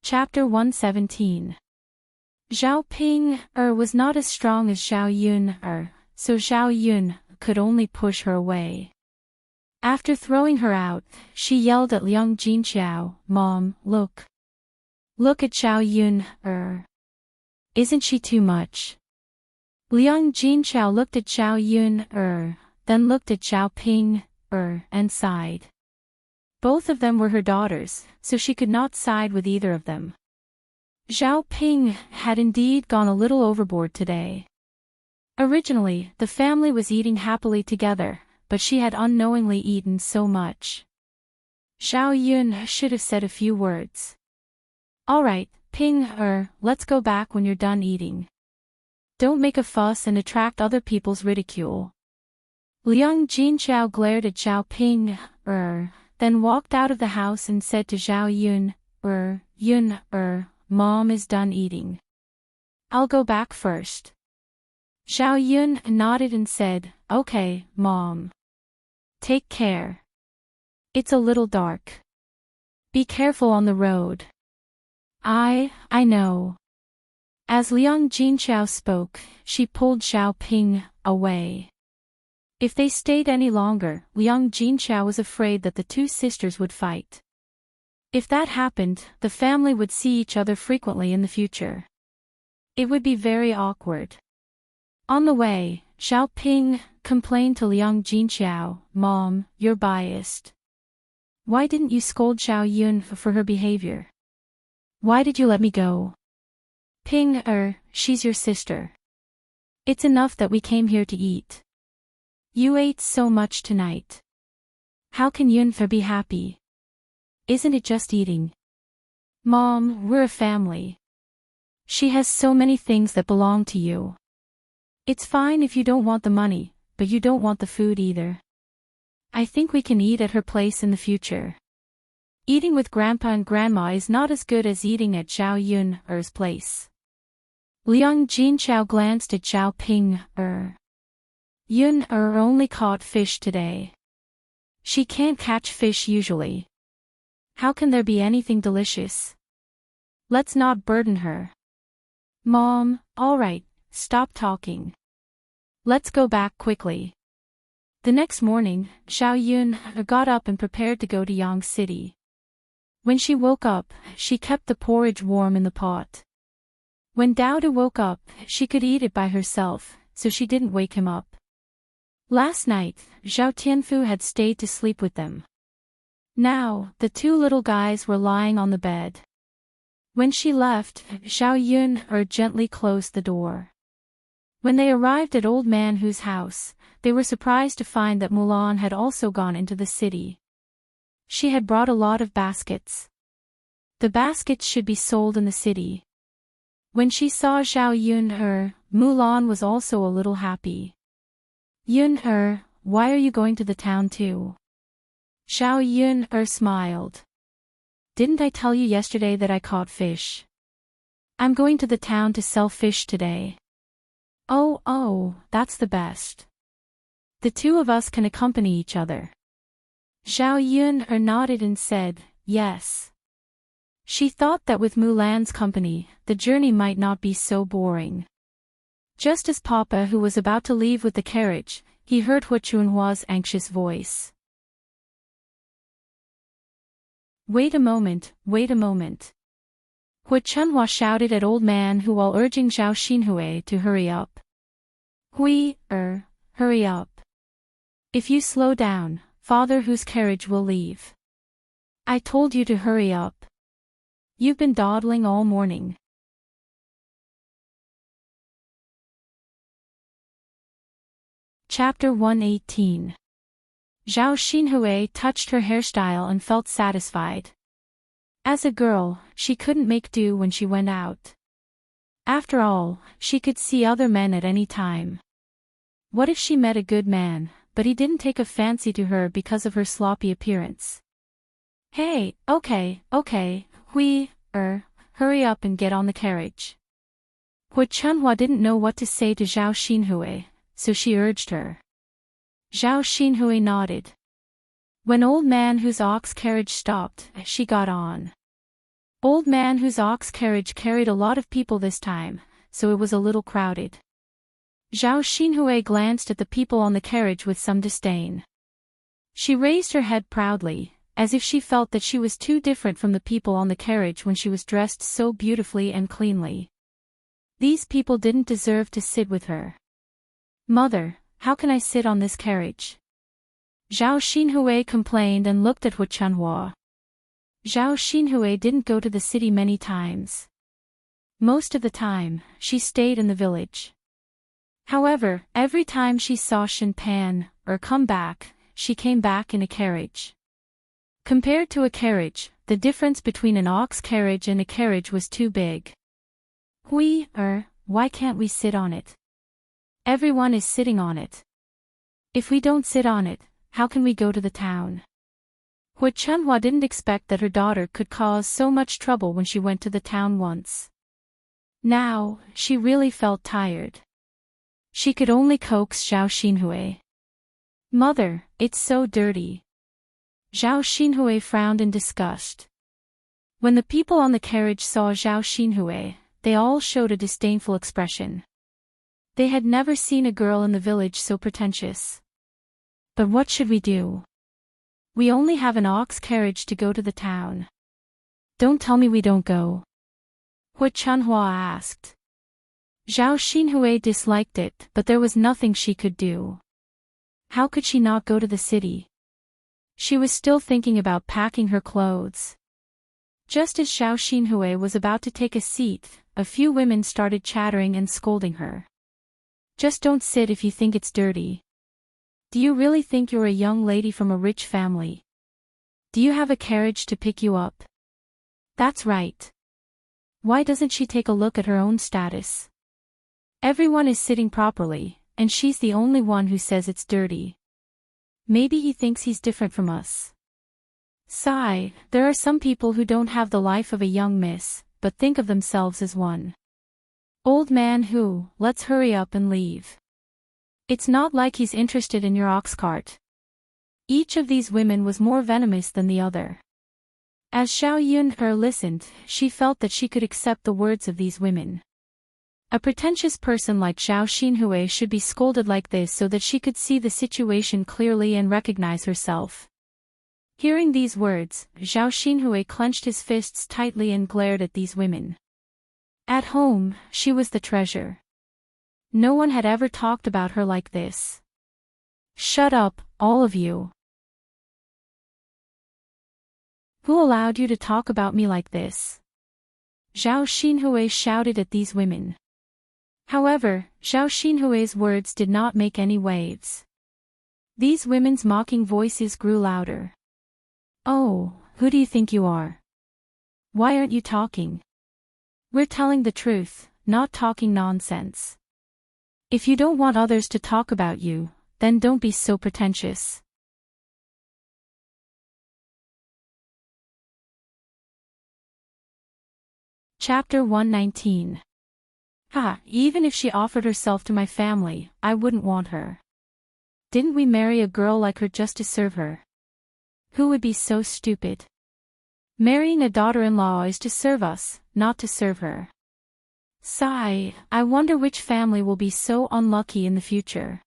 Chapter 117. Zhao Ping was not as strong as Zhao Yun so Zhao Yun could only push her away. After throwing her out, she yelled at Liang Jinqiao, "Mom, look. Look at Zhao Yun, Isn't she too much?" Liang Jinqiao looked at Zhao Yun, then looked at Zhao Ping, and sighed. Both of them were her daughters, so she could not side with either of them. Zhao Ping had indeed gone a little overboard today. Originally, the family was eating happily together, but she had unknowingly eaten so much. Zhao Yun should have said a few words. "All right, Ping, let's go back when you're done eating. Don't make a fuss and attract other people's ridicule." Liang Jinqiao glared at Zhao Ping, then walked out of the house and said to Zhao Yun, "Yun, Mom is done eating. I'll go back first." Zhao Yun nodded and said, "Okay, Mom. Take care. It's a little dark. Be careful on the road." I know." As Liang Jinqiao spoke, she pulled Zhao Ping away. If they stayed any longer, Liang Jinqiao was afraid that the two sisters would fight. If that happened, the family would see each other frequently in the future. It would be very awkward. On the way, Zhao Ping complained to Liang Jinqiao, "Mom, you're biased. Why didn't you scold Zhao Yun for her behavior? Why did you let me go? Ping, she's your sister. It's enough that we came here to eat. You ate so much tonight. How can Yunfa be happy? Isn't it just eating? Mom, we're a family. She has so many things that belong to you. It's fine if you don't want the money, but you don't want the food either. I think we can eat at her place in the future. Eating with Grandpa and Grandma is not as good as eating at Zhao Yun's place." Liang Jinqiao glanced at Zhao Ping, Yun only caught fish today. She can't catch fish usually. How can there be anything delicious? Let's not burden her. Mom, all right, stop talking. Let's go back quickly. The next morning, Zhao Yun got up and prepared to go to Yang City. When she woke up, she kept the porridge warm in the pot. When Dao woke up, she could eat it by herself, so she didn't wake him up. Last night, Zhao Tianfu had stayed to sleep with them. Now, the two little guys were lying on the bed. When she left, Zhao Yun gently closed the door. When they arrived at Old Man Hu's house, they were surprised to find that Mulan had also gone into the city. She had brought a lot of baskets. The baskets should be sold in the city. When she saw Zhao Yun, Mulan was also a little happy. "Yun, why are you going to the town too?" Zhao Yun smiled. "Didn't I tell you yesterday that I caught fish? I'm going to the town to sell fish today." Oh, that's the best. The two of us can accompany each other." Zhao Yun nodded and said, "Yes." She thought that with Mulan's company, the journey might not be so boring. Just as Papa who was about to leave with the carriage, he heard Hu Chunhua's anxious voice. Wait a moment. Hu Chunhua shouted at Old Man Hu while urging Zhao Xinhui to hurry up. Hurry up. If you slow down, Father Hu's carriage will leave. I told you to hurry up. You've been dawdling all morning. Chapter 118. Zhao Xinhui touched her hairstyle and felt satisfied. As a girl, she couldn't make do when she went out. After all, she could see other men at any time. What if she met a good man, but he didn't take a fancy to her because of her sloppy appearance? Hey, okay, hurry up and get on the carriage. Hu Chunhua didn't know what to say to Zhao Xinhui, so she urged her. Zhao Xinhui nodded. When Old Man Hu's ox carriage stopped, she got on. Old man whose ox carriage carried a lot of people this time, so it was a little crowded. Zhao Xinhui glanced at the people on the carriage with some disdain. She raised her head proudly, as if she felt that she was too different from the people on the carriage when she was dressed so beautifully and cleanly. These people didn't deserve to sit with her. Mother, how can I sit on this carriage? Zhao Xinhui complained and looked at Hu Chunhua. Zhao Xinhui didn't go to the city many times. Most of the time, she stayed in the village. However, every time she saw Shen Pan, or come back, she came back in a carriage. Compared to a carriage, the difference between an ox carriage and a carriage was too big. Why can't we sit on it? Everyone is sitting on it. If we don't sit on it, how can we go to the town? Hu Chunhua didn't expect that her daughter could cause so much trouble when she went to the town once. Now, she really felt tired. She could only coax Zhao Xinhui. Mother, it's so dirty. Zhao Xinhui frowned in disgust. When the people on the carriage saw Zhao Xinhui, they all showed a disdainful expression. They had never seen a girl in the village so pretentious. But what should we do? We only have an ox carriage to go to the town. Don't tell me we don't go. Hu Chunhua asked. Zhao Xinhui disliked it, but there was nothing she could do. How could she not go to the city? She was still thinking about packing her clothes. Just as Zhao Xinhui was about to take a seat, a few women started chattering and scolding her. Just don't sit if you think it's dirty. Do you really think you're a young lady from a rich family? Do you have a carriage to pick you up? That's right. Why doesn't she take a look at her own status? Everyone is sitting properly, and she's the only one who says it's dirty. Maybe he thinks he's different from us. Sigh, there are some people who don't have the life of a young miss, but think of themselves as one. Old man who, let's hurry up and leave. It's not like he's interested in your ox cart. Each of these women was more venomous than the other. As Xiao Yunhe listened, she felt that she could accept the words of these women. A pretentious person like Zhao Xinhui should be scolded like this so that she could see the situation clearly and recognize herself. Hearing these words, Zhao Xinhui clenched his fists tightly and glared at these women. At home, she was the treasure. No one had ever talked about her like this. Shut up, all of you. Who allowed you to talk about me like this? Zhao Xinhui shouted at these women. However, Zhao Xinhui's words did not make any waves. These women's mocking voices grew louder. Oh, who do you think you are? Why aren't you talking? We're telling the truth, not talking nonsense. If you don't want others to talk about you, then don't be so pretentious. Chapter 119. Even if she offered herself to my family, I wouldn't want her. Didn't we marry a girl like her just to serve her? Who would be so stupid? Marrying a daughter-in-law is to serve us, not to serve her. Sigh, I wonder which family will be so unlucky in the future.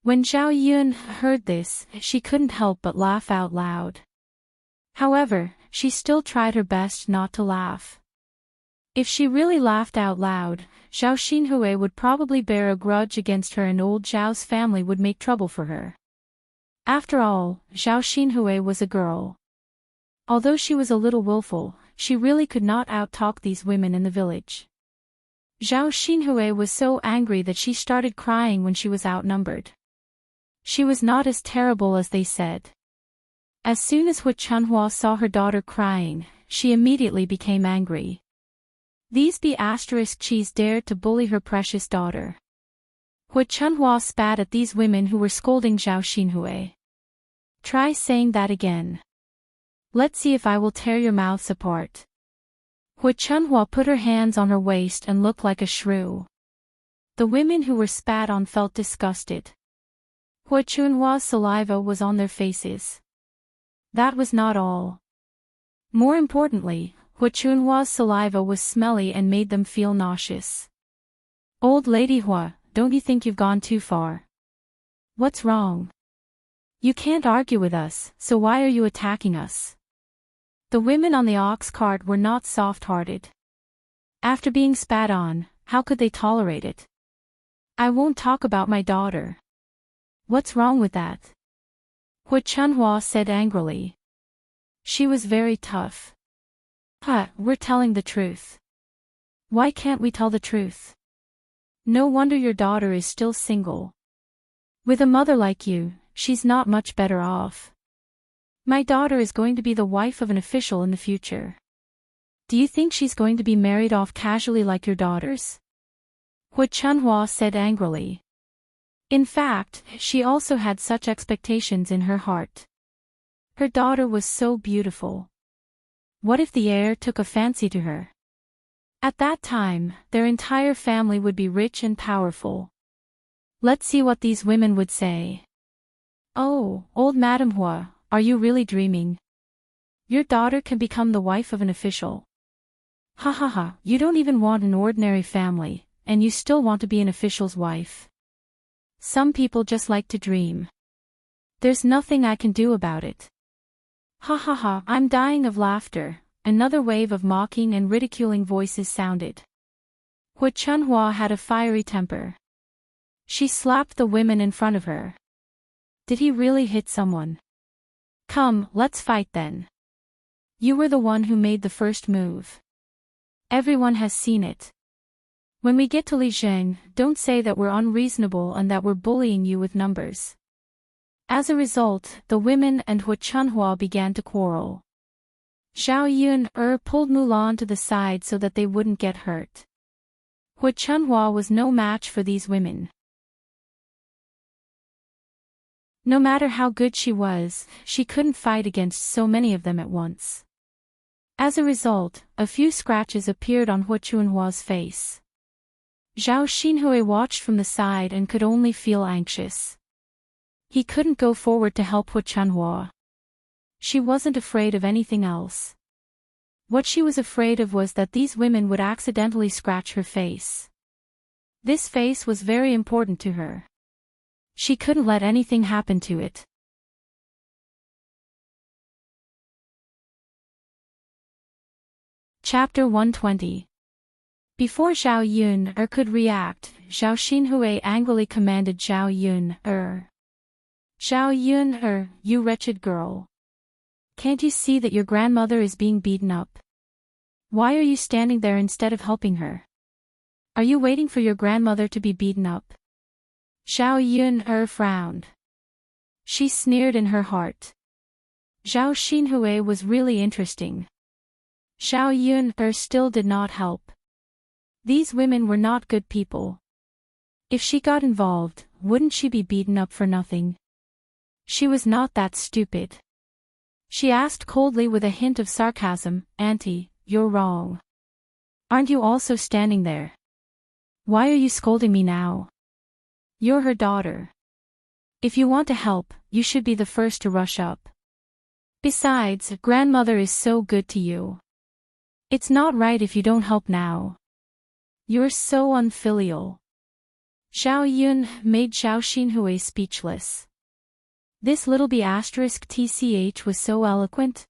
When Zhao Yun heard this, she couldn't help but laugh out loud. However, she still tried her best not to laugh. If she really laughed out loud, Zhao Xinhui would probably bear a grudge against her and old Zhao's family would make trouble for her. After all, Zhao Xinhui was a girl. Although she was a little willful, she really could not out-talk these women in the village. Zhao Xinhui was so angry that she started crying when she was outnumbered. She was not as terrible as they said. As soon as Hu Chunhua saw her daughter crying, she immediately became angry. These B******s dared to bully her precious daughter. Hu Chunhua spat at these women who were scolding Zhao Xinhui. Try saying that again. Let's see if I will tear your mouths apart. Hu Chunhua put her hands on her waist and looked like a shrew. The women who were spat on felt disgusted. Hu Chunhua's saliva was on their faces. That was not all. More importantly, Hua Chunhua's saliva was smelly and made them feel nauseous. Old lady Hua, don't you think you've gone too far? What's wrong? You can't argue with us, so why are you attacking us? The women on the ox cart were not soft-hearted. After being spat on, how could they tolerate it? I won't talk about my daughter. What's wrong with that? Hua Chunhua said angrily. She was very tough. We're telling the truth. Why can't we tell the truth? No wonder your daughter is still single. With a mother like you, she's not much better off. My daughter is going to be the wife of an official in the future. Do you think she's going to be married off casually like your daughters? Hua Chunhua said angrily. In fact, she also had such expectations in her heart. Her daughter was so beautiful. What if the heir took a fancy to her? At that time, their entire family would be rich and powerful. Let's see what these women would say. Oh, old Madam Hua, are you really dreaming? Your daughter can become the wife of an official. Ha ha ha, you don't even want an ordinary family, and you still want to be an official's wife. Some people just like to dream. There's nothing I can do about it. Ha ha ha, I'm dying of laughter. Another wave of mocking and ridiculing voices sounded. Hua Chunhua had a fiery temper. She slapped the women in front of her. Did he really hit someone? Come, let's fight then. You were the one who made the first move. Everyone has seen it. When we get to Lijiang, don't say that we're unreasonable and that we're bullying you with numbers. As a result, the women and Hua Chunhua began to quarrel. Zhao Yun pulled Mulan to the side so that they wouldn't get hurt. Hua Chunhua was no match for these women. No matter how good she was, she couldn't fight against so many of them at once. As a result, a few scratches appeared on Hua Chunhua's face. Zhao Xinhui watched from the side and could only feel anxious. He couldn't go forward to help Hua Chunhua. She wasn't afraid of anything else. What she was afraid of was that these women would accidentally scratch her face. This face was very important to her. She couldn't let anything happen to it. Chapter 120. Before Zhao Yun could react, Zhao Xinhui angrily commanded Zhao Yun Zhao Yun you wretched girl. Can't you see that your grandmother is being beaten up? Why are you standing there instead of helping her? Are you waiting for your grandmother to be beaten up? Zhao Yun frowned. She sneered in her heart. Zhao Xinhui was really interesting. Zhao Yun still did not help. These women were not good people. If she got involved, wouldn't she be beaten up for nothing? She was not that stupid. She asked coldly with a hint of sarcasm, Auntie, you're wrong. Aren't you also standing there? Why are you scolding me now? You're her daughter. If you want to help, you should be the first to rush up. Besides, grandmother is so good to you. It's not right if you don't help now. You're so unfilial. Zhao Yun made Zhao Xinhui speechless. This little b*tch was so eloquent.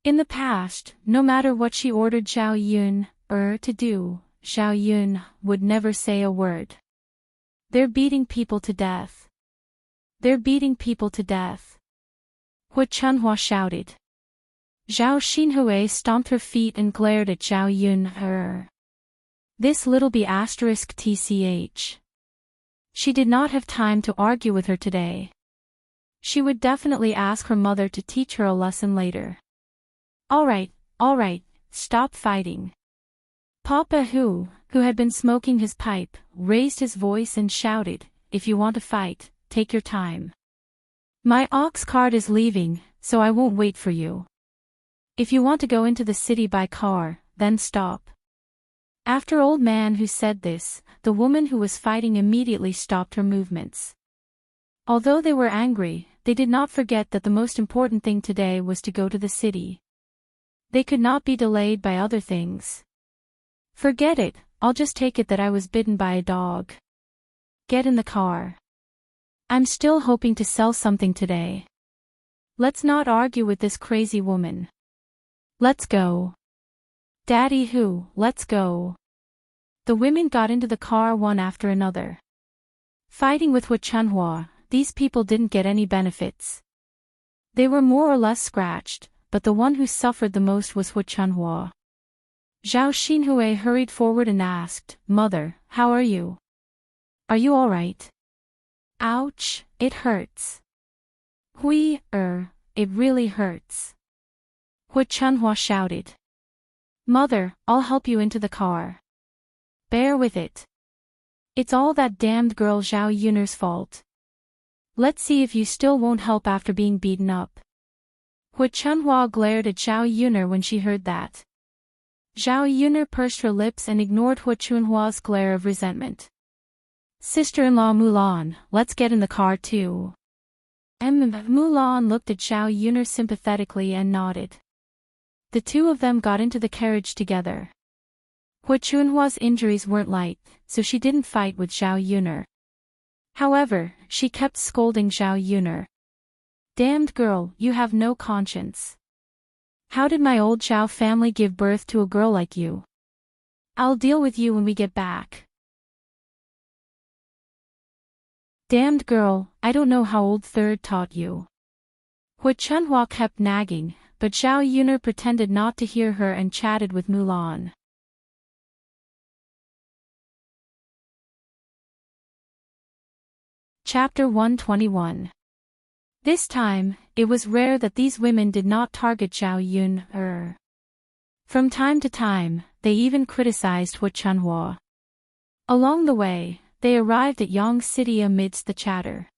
In the past, no matter what she ordered Zhao Yun to do, Zhao Yun would never say a word. They're beating people to death. They're beating people to death. Hua Chunhua shouted. Zhao Xinhui stomped her feet and glared at Zhao Yun This little b*tch. She did not have time to argue with her today. She would definitely ask her mother to teach her a lesson later. All right, stop fighting. Papa who had been smoking his pipe, raised his voice and shouted, if you want to fight, take your time. My ox cart is leaving, so I won't wait for you. If you want to go into the city by car, then stop. After old man who said this, the woman who was fighting immediately stopped her movements. Although they were angry, they did not forget that the most important thing today was to go to the city. They could not be delayed by other things. Forget it, I'll just take it that I was bitten by a dog. Get in the car. I'm still hoping to sell something today. Let's not argue with this crazy woman. Let's go. Daddy who, let's go. The women got into the car one after another. Fighting with Hu Chunhua, these people didn't get any benefits. They were more or less scratched, but the one who suffered the most was Hu Chunhua. Zhao Xinhui hurried forward and asked, Mother, how are you? Are you all right? Ouch, it hurts. It really hurts. Hu Chunhua shouted. Mother, I'll help you into the car. Bear with it. It's all that damned girl Zhao Yuner's fault. Let's see if you still won't help after being beaten up. Hu Chunhua glared at Zhao Yuner when she heard that. Zhao Yuner pursed her lips and ignored Hu Chunhua's glare of resentment. Sister-in-law Mulan, let's get in the car too. Mulan looked at Zhao Yuner sympathetically and nodded. The two of them got into the carriage together. Hu Chunhua's injuries weren't light, so she didn't fight with Zhao Yuner. However, she kept scolding Zhao Yuner. Damned girl, you have no conscience. How did my old Zhao family give birth to a girl like you? I'll deal with you when we get back. Damned girl, I don't know how old third taught you. Hu Chunhua kept nagging, but Zhao Yuner pretended not to hear her and chatted with Mulan. Chapter 121. This time, it was rare that these women did not target Zhao Yuner. From time to time, they even criticized Hu Chunhua. Along the way, they arrived at Yang City amidst the chatter.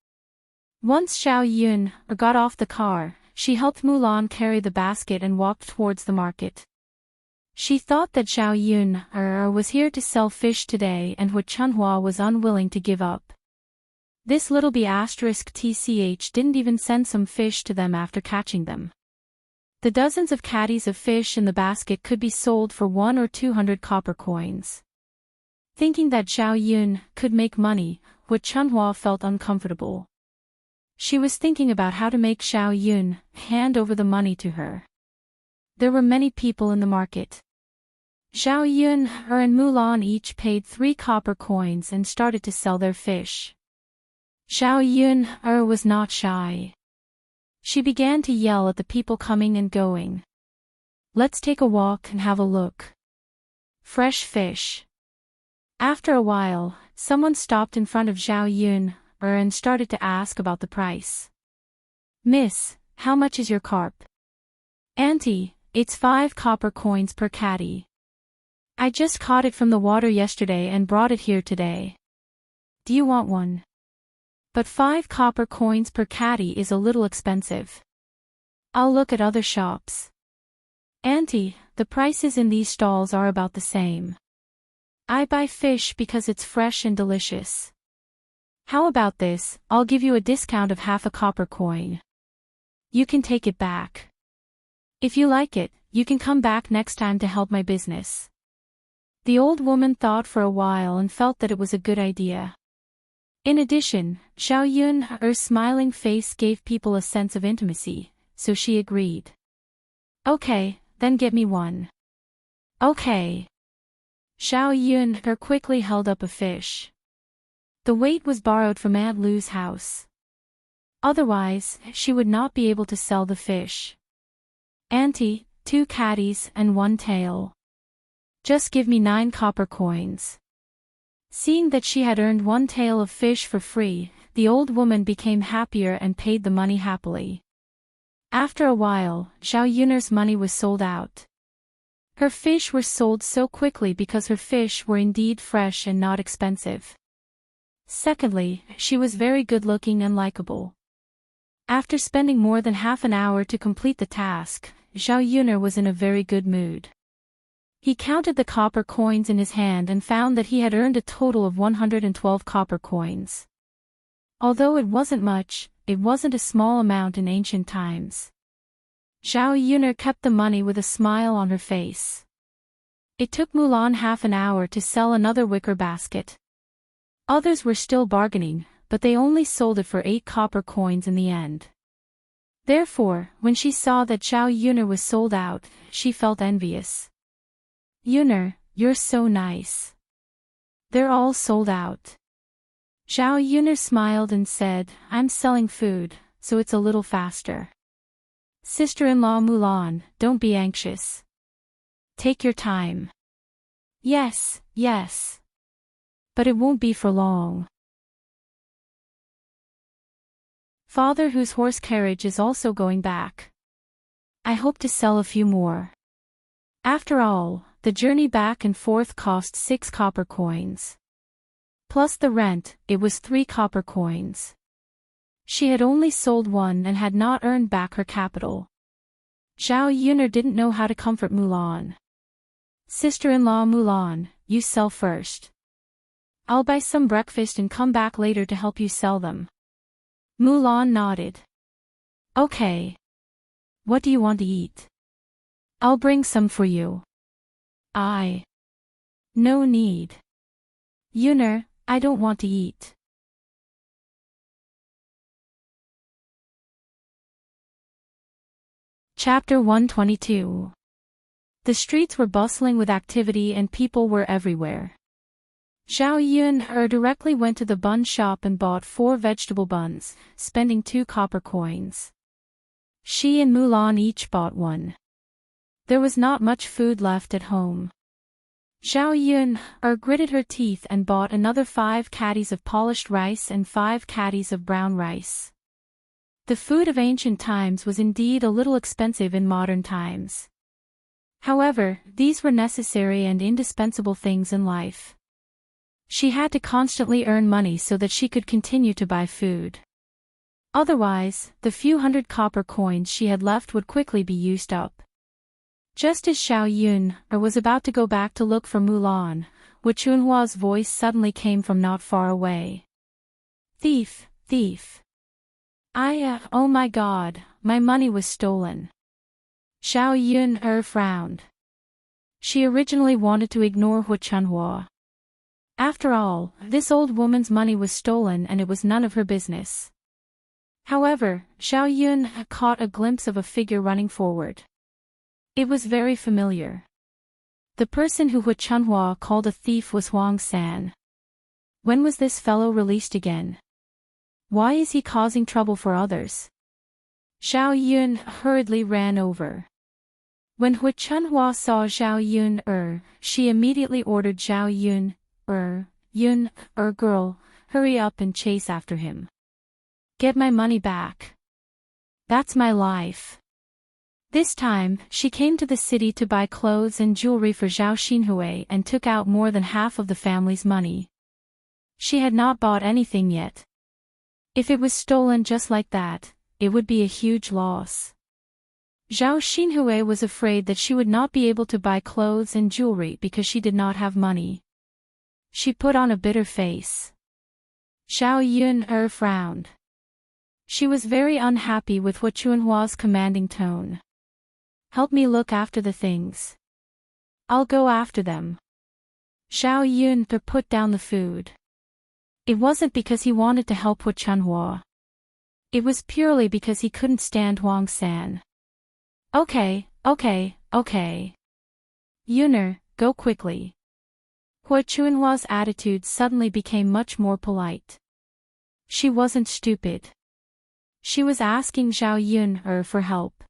Once Zhao Yuner got off the car, she helped Mulan carry the basket and walked towards the market. She thought that Zhao Yuner was here to sell fish today and Hu Chunhua was unwilling to give up. This little B***TCH didn't even send some fish to them after catching them. The dozens of caddies of fish in the basket could be sold for 100 or 200 copper coins. Thinking that Zhao Yuner could make money, Hu Chunhua felt uncomfortable. She was thinking about how to make Zhao Yuner hand over the money to her. There were many people in the market. Zhao Yuner and Mulan each paid 3 copper coins and started to sell their fish. Zhao Yuner was not shy. She began to yell at the people coming and going. Let's take a walk and have a look. Fresh fish. After a while, someone stopped in front of Zhao Yuner and started to ask about the price. Miss, how much is your carp? Auntie, it's 5 copper coins per caddy. I just caught it from the water yesterday and brought it here today. Do you want one? But 5 copper coins per caddy is a little expensive. I'll look at other shops. Auntie, the prices in these stalls are about the same. I buy fish because it's fresh and delicious. How about this, I'll give you a discount of half a copper coin. You can take it back. If you like it, you can come back next time to help my business. The old woman thought for a while and felt that it was a good idea. In addition, Zhao Yuner's smiling face gave people a sense of intimacy, so she agreed. Okay, then get me one. Okay. Zhao Yuner quickly held up a fish. The weight was borrowed from Aunt Lu's house. Otherwise, she would not be able to sell the fish. Auntie, 2 caddies and 1 tail. Just give me 9 copper coins. Seeing that she had earned 1 tail of fish for free, the old woman became happier and paid the money happily. After a while, Zhao Yuner's money was sold out. Her fish were sold so quickly because her fish were indeed fresh and not expensive. Secondly, she was very good-looking and likable. After spending more than half an hour to complete the task, Zhao Yuner was in a very good mood. He counted the copper coins in his hand and found that he had earned a total of 112 copper coins. Although it wasn't much, it wasn't a small amount in ancient times. Zhao Yuner kept the money with a smile on her face. It took Mulan half an hour to sell another wicker basket. Others were still bargaining, but they only sold it for 8 copper coins in the end. Therefore, when she saw that Zhao Yuner was sold out, she felt envious. Yuner, you're so nice. They're all sold out. Zhao Yuner smiled and said, I'm selling food, so it's a little faster. Sister-in-law Mulan, don't be anxious. Take your time. Yes, yes. But it won't be for long. Father whose horse carriage is also going back. I hope to sell a few more. After all, the journey back and forth cost 6 copper coins. Plus the rent, it was 3 copper coins. She had only sold one and had not earned back her capital. Zhao Yuner didn't know how to comfort Mulan. Sister-in-law Mulan, you sell first. I'll buy some breakfast and come back later to help you sell them. Mulan nodded. Okay. What do you want to eat? I'll bring some for you. No need. Yuner, I don't want to eat. Chapter 122. The streets were bustling with activity and people were everywhere. Zhao Yuner directly went to the bun shop and bought 4 vegetable buns, spending 2 copper coins. She and Mulan each bought 1. There was not much food left at home. Zhao Yuner gritted her teeth and bought another 5 caddies of polished rice and 5 caddies of brown rice. The food of ancient times was indeed a little expensive in modern times. However, these were necessary and indispensable things in life. She had to constantly earn money so that she could continue to buy food. Otherwise, the few hundred copper coins she had left would quickly be used up. Just as Zhao Yuner was about to go back to look for Mulan, Wu Chunhua's voice suddenly came from not far away. Thief, thief. Oh my God, my money was stolen. Zhao Yuner frowned. She originally wanted to ignore Wu Chunhua. After all, this old woman's money was stolen and it was none of her business. However, Zhao Yuner caught a glimpse of a figure running forward. It was very familiar. The person who Wu Chunhua called a thief was Huang San. When was this fellow released again? Why is he causing trouble for others? Zhao Yuner hurriedly ran over. When Wu Chunhua saw Zhao Yuner, she immediately ordered Zhao Yuner, girl, hurry up and chase after him. Get my money back. That's my life. This time, she came to the city to buy clothes and jewelry for Zhao Xinhui and took out more than half of the family's money. She had not bought anything yet. If it was stolen just like that, it would be a huge loss. Zhao Xinhui was afraid that she would not be able to buy clothes and jewelry because she did not have money. She put on a bitter face. Zhao Yuner frowned. She was very unhappy with Wu Chunhua's commanding tone. Help me look after the things. I'll go after them. Zhao Yuner put down the food. It wasn't because he wanted to help Wu Chunhua. It was purely because he couldn't stand Huang San. Okay. Yuner, go quickly. Wu Chunhua's attitude suddenly became much more polite. She wasn't stupid. She was asking Zhao Yuner for help.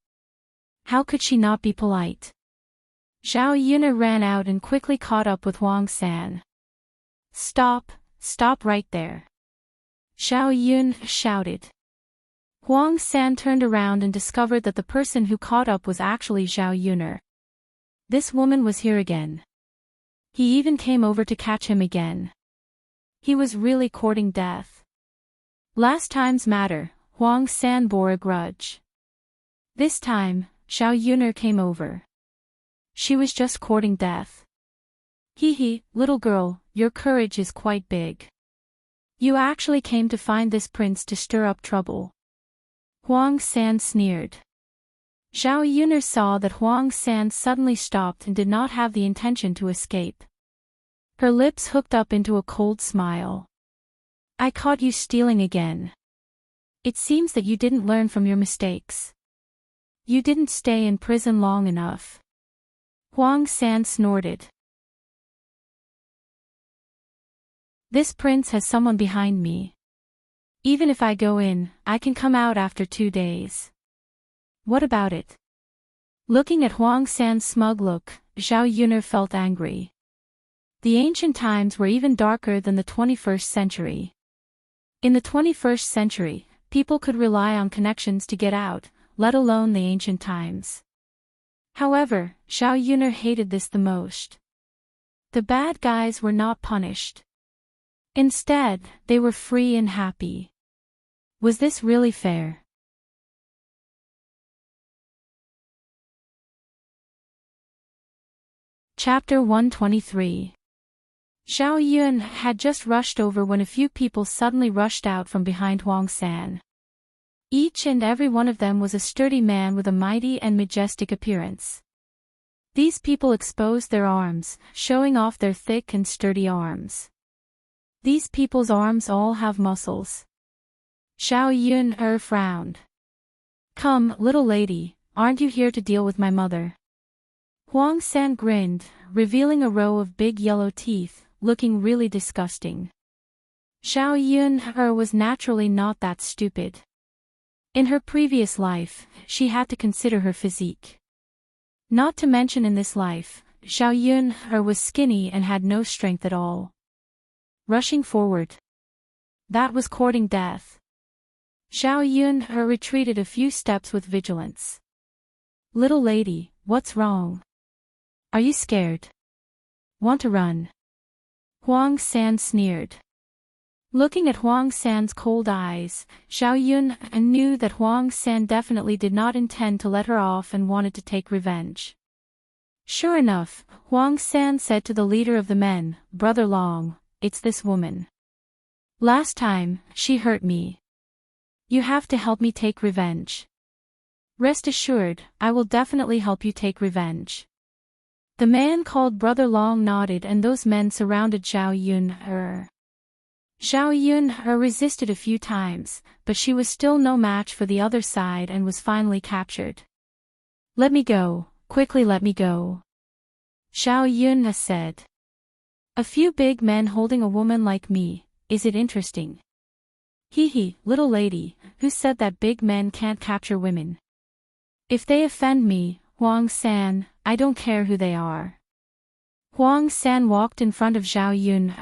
How could she not be polite? Zhao Yuner ran out and quickly caught up with Huang San. Stop right there. Zhao Yuner shouted. Huang San turned around and discovered that the person who caught up was actually Zhao Yuner. This woman was here again. He even came over to catch him again. He was really courting death. Last time's matter, Huang San bore a grudge. This time, Zhao Yuner came over. She was just courting death. Little girl, your courage is quite big. You actually came to find this prince to stir up trouble. Huang San sneered. Zhao Yuner saw that Huang San suddenly stopped and did not have the intention to escape. Her lips hooked up into a cold smile. I caught you stealing again. It seems that you didn't learn from your mistakes. You didn't stay in prison long enough. Huang San snorted. This prince has someone behind me. Even if I go in, I can come out after 2 days. What about it? Looking at Huang San's smug look, Zhao Yuner felt angry. The ancient times were even darker than the 21st century. In the 21st century, people could rely on connections to get out, let alone the ancient times. However, Zhao Yuner hated this the most. The bad guys were not punished. Instead, they were free and happy. Was this really fair? Chapter 123. Zhao Yun had just rushed over when a few people suddenly rushed out from behind Huang San. Each and every one of them was a sturdy man with a mighty and majestic appearance. These people exposed their arms, showing off their thick and sturdy arms. These people's arms all have muscles. Zhao Yun frowned. Come, little lady, aren't you here to deal with my mother? Huang San grinned, revealing a row of big yellow teeth, looking really disgusting. Zhao Yun was naturally not that stupid. In her previous life, she had to consider her physique. Not to mention in this life, Zhao Yun was skinny and had no strength at all. Rushing forward. That was courting death. Zhao Yun retreated a few steps with vigilance. Little lady, what's wrong? Are you scared? Want to run? Huang San sneered. Looking at Huang San's cold eyes, Zhao Yun knew that Huang San definitely did not intend to let her off and wanted to take revenge. Sure enough, Huang San said to the leader of the men, Brother Long, it's this woman. Last time, she hurt me. You have to help me take revenge. Rest assured, I will definitely help you take revenge. The man called Brother Long nodded and those men surrounded Zhao Yun. Zhao Yun resisted a few times, but she was still no match for the other side and was finally captured. Let me go, quickly let me go. Zhao Yun said. A few big men holding a woman like me, is it interesting? Hee, little lady, who said that big men can't capture women? If they offend me, Huang San, I don't care who they are. Huang San walked in front of Zhao Yun.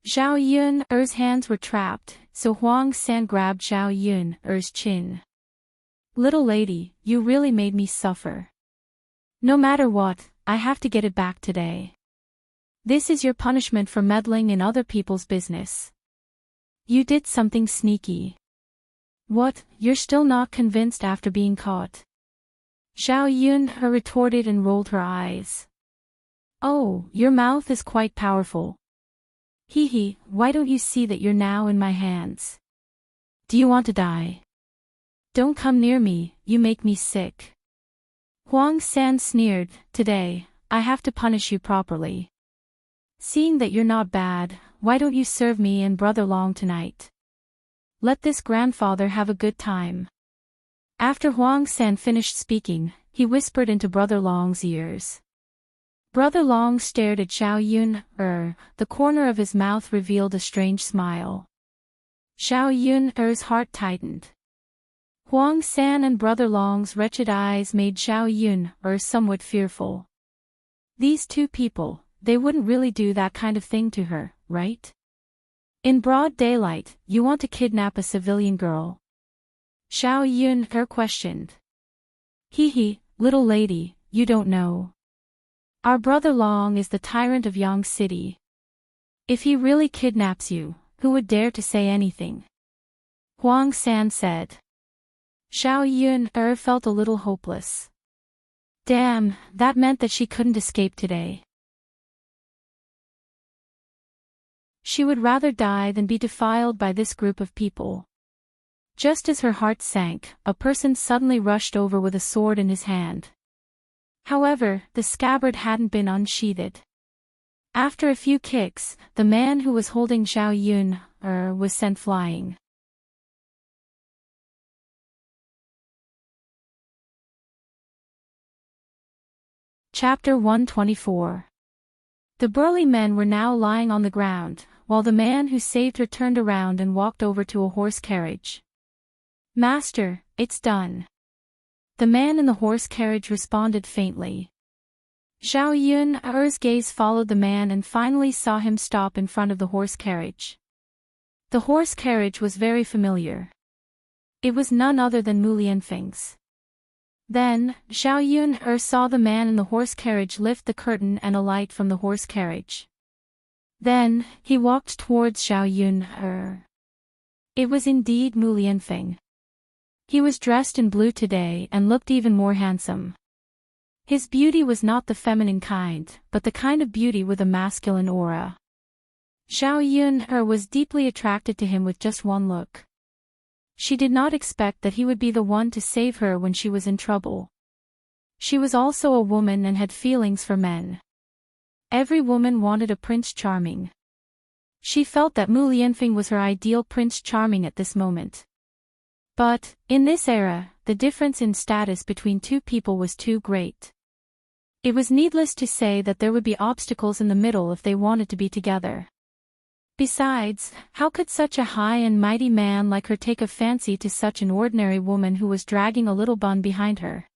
Zhao Yun's hands were trapped, so Huang San grabbed Zhao Yun's chin. Little lady, you really made me suffer. No matter what, I have to get it back today. This is your punishment for meddling in other people's business. You did something sneaky. What, you're still not convinced after being caught? Zhao Yun retorted and rolled her eyes. Oh, your mouth is quite powerful. Hee, why don't you see that you're now in my hands? Do you want to die? Don't come near me, you make me sick. Huang San sneered, today, I have to punish you properly. Seeing that you're not bad, why don't you serve me and Brother Long tonight? Let this grandfather have a good time. After Huang San finished speaking, he whispered into Brother Long's ears. Brother Long stared at Zhao Yun. The corner of his mouth revealed a strange smile. Zhao Yun's heart tightened. Huang San and Brother Long's wretched eyes made Zhao Yun somewhat fearful. These two people, they wouldn't really do that kind of thing to her, right? In broad daylight, you want to kidnap a civilian girl? Zhao Yun questioned. Hee, little lady, you don't know. Our Brother Long is the tyrant of Yang City. If he really kidnaps you, who would dare to say anything? Huang San said. Zhao Yun felt a little hopeless. Damn, that meant that she couldn't escape today. She would rather die than be defiled by this group of people. Just as her heart sank, a person suddenly rushed over with a sword in his hand. However, the scabbard hadn't been unsheathed. After a few kicks, the man who was holding Zhao Yun was sent flying. Chapter 124. The burly men were now lying on the ground, while the man who saved her turned around and walked over to a horse carriage. "Master, it's done." The man in the horse carriage responded faintly. Zhao Yun's gaze followed the man and finally saw him stop in front of the horse carriage. The horse carriage was very familiar. It was none other than Mu Lianfeng's. Then, Zhao Yun saw the man in the horse carriage lift the curtain and alight from the horse carriage. Then, he walked towards Zhao Yun. It was indeed Mu Lianfeng. He was dressed in blue today and looked even more handsome. His beauty was not the feminine kind, but the kind of beauty with a masculine aura. Zhao Yun was deeply attracted to him with just one look. She did not expect that he would be the one to save her when she was in trouble. She was also a woman and had feelings for men. Every woman wanted a Prince Charming. She felt that Mu Lianfeng was her ideal Prince Charming at this moment. But, in this era, the difference in status between two people was too great. It was needless to say that there would be obstacles in the middle if they wanted to be together. Besides, how could such a high and mighty man like her take a fancy to such an ordinary woman who was dragging a little bun behind her?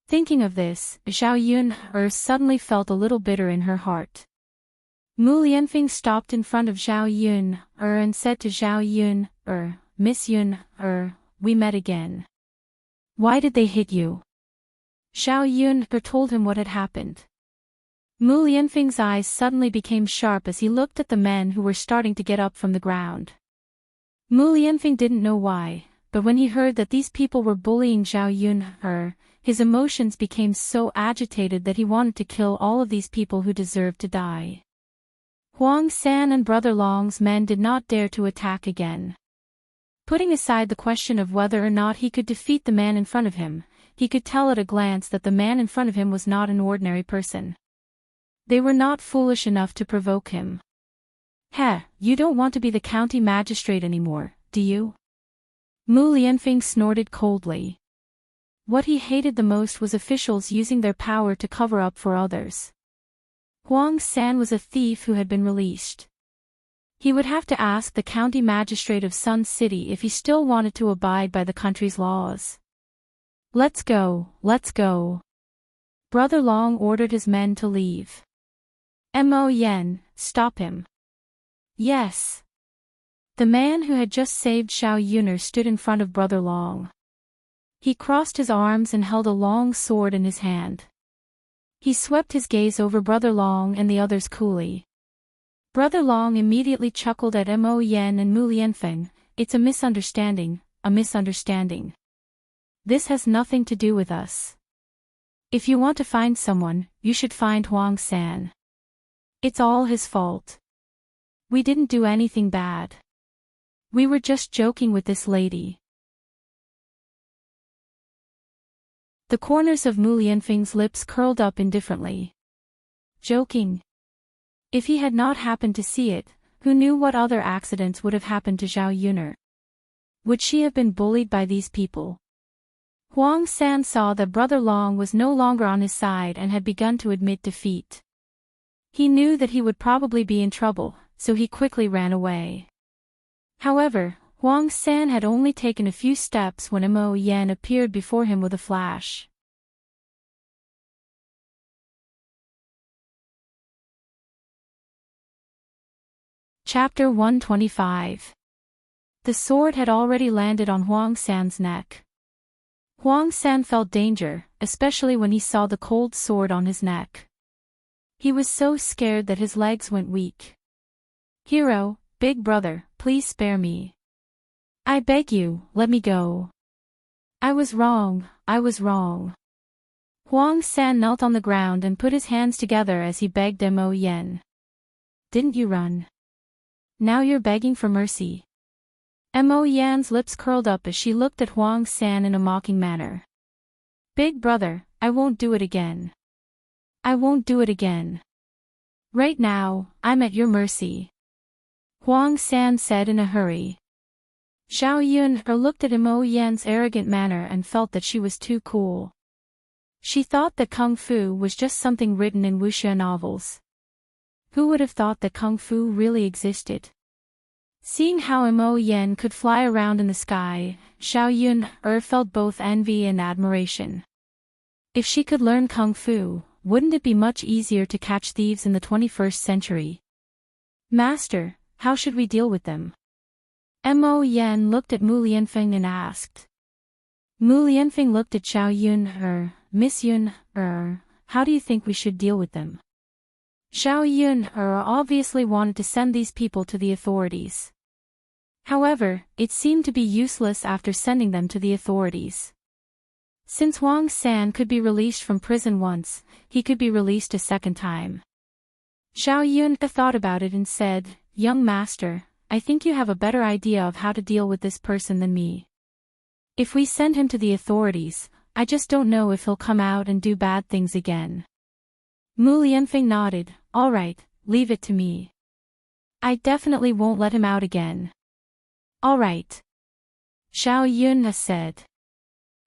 Thinking of this, Zhao Yun suddenly felt a little bitter in her heart. Mu Lianfeng stopped in front of Zhao Yun and said to Zhao Yun, "Miss Yun, we met again. Why did they hit you?" Zhao Yun told him what had happened. Mu Lianfeng's eyes suddenly became sharp as he looked at the men who were starting to get up from the ground. Mu Lianfeng didn't know why, but when he heard that these people were bullying Zhao Yun, his emotions became so agitated that he wanted to kill all of these people who deserved to die. Huang San and Brother Long's men did not dare to attack again. Putting aside the question of whether or not he could defeat the man in front of him, he could tell at a glance that the man in front of him was not an ordinary person. They were not foolish enough to provoke him. You don't want to be the county magistrate anymore, do you?" Mu Lianfeng snorted coldly. What he hated the most was officials using their power to cover up for others. Huang San was a thief who had been released. He would have to ask the county magistrate of Sun City if he still wanted to abide by the country's laws. Let's go. Brother Long ordered his men to leave. Mo Yen, stop him. Yes. The man who had just saved Zhao Yun stood in front of Brother Long. He crossed his arms and held a long sword in his hand. He swept his gaze over Brother Long and the others coolly. Brother Long immediately chuckled at Mo Yen and Mu Lianfeng. "It's a misunderstanding. This has nothing to do with us. If you want to find someone, you should find Huang San. It's all his fault. We didn't do anything bad. We were just joking with this lady." The corners of Mu Lianfeng's lips curled up indifferently. Joking? If he had not happened to see it, who knew what other accidents would have happened to Zhao Yun? Would she have been bullied by these people? Huang San saw that Brother Long was no longer on his side and had begun to admit defeat. He knew that he would probably be in trouble, so he quickly ran away. However, Huang San had only taken a few steps when Mo Yen appeared before him with a flash. Chapter 125. The sword had already landed on Huang San's neck. Huang San felt danger, especially when he saw the cold sword on his neck. He was so scared that his legs went weak. "Hero, big brother, please spare me. I beg you, let me go. I was wrong. Huang San knelt on the ground and put his hands together as he begged Mo Yen. "Didn't you run? Now you're begging for mercy. Mo Yan's lips curled up as she looked at Huang San in a mocking manner. Big brother, I won't do it again. I won't do it again. Right now, I'm at your mercy. Huang San said in a hurry. Zhao Yun looked at Mo Yan's arrogant manner and felt that she was too cool. She thought that Kung Fu was just something written in wuxia novels. Who would have thought that Kung Fu really existed? Seeing how Mo Yan could fly around in the sky, Zhao Yun felt both envy and admiration. If she could learn Kung Fu, wouldn't it be much easier to catch thieves in the 21st century? Master, how should we deal with them? Mo Yan looked at Mu Lianfeng and asked. Mu Lianfeng looked at Zhao Yun. Miss Yun, how do you think we should deal with them? Zhao Yun obviously wanted to send these people to the authorities. However, it seemed to be useless after sending them to the authorities. Since Huang San could be released from prison once, he could be released a second time. Zhao Yun thought about it and said, Young master, I think you have a better idea of how to deal with this person than me. If we send him to the authorities, I just don't know if he'll come out and do bad things again. Mu Lianfeng nodded, all right, leave it to me. I definitely won't let him out again. All right. Zhao Yun said.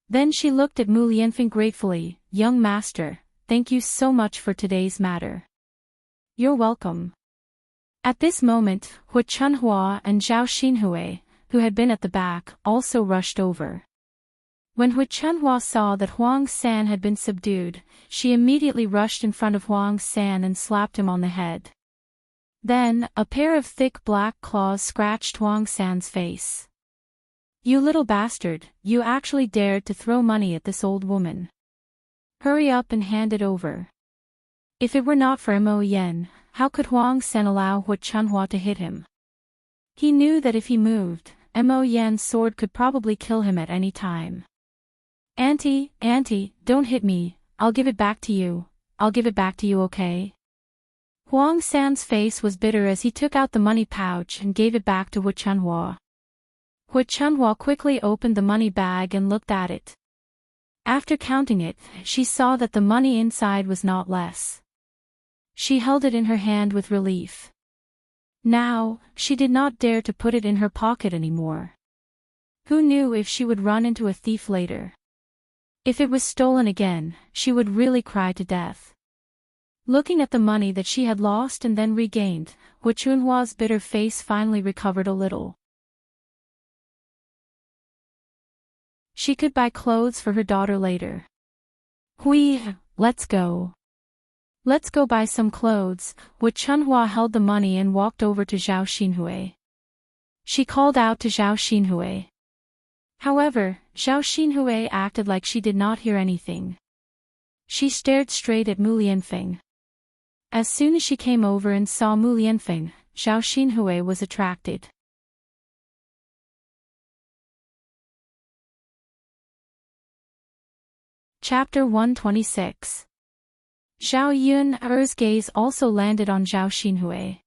Then she looked at Mu Lianfeng gratefully, Young master, thank you so much for today's matter. You're welcome. At this moment, Hu Chunhua and Zhao Xinhui, who had been at the back, also rushed over. When Hu Chunhua saw that Huang San had been subdued, she immediately rushed in front of Huang San and slapped him on the head. Then, a pair of thick black claws scratched Huang San's face. You little bastard, you actually dared to throw money at this old woman. Hurry up and hand it over. If it were not for Mo Yan, how could Huang San allow Hu Chunhua to hit him? He knew that if he moved, Mo Yan's sword could probably kill him at any time. Auntie, don't hit me, I'll give it back to you, okay? Huang San's face was bitter as he took out the money pouch and gave it back to Hu Chunhua. Hu Chunhua quickly opened the money bag and looked at it. After counting it, she saw that the money inside was not less. She held it in her hand with relief. Now, she did not dare to put it in her pocket anymore. Who knew if she would run into a thief later? If it was stolen again, she would really cry to death. Looking at the money that she had lost and then regained, Hu Chunhua's bitter face finally recovered a little. She could buy clothes for her daughter later. Let's go. Let's go buy some clothes. Hu Chunhua held the money and walked over to Zhao Xinhui. She called out to Zhao Xinhui. However, Zhao Xinhui acted like she did not hear anything. She stared straight at Mu Lianfeng. As soon as she came over and saw Mu Lianfeng, Zhao Xinhui was attracted. Chapter 126. Zhao Yun's gaze also landed on Zhao Xinhui.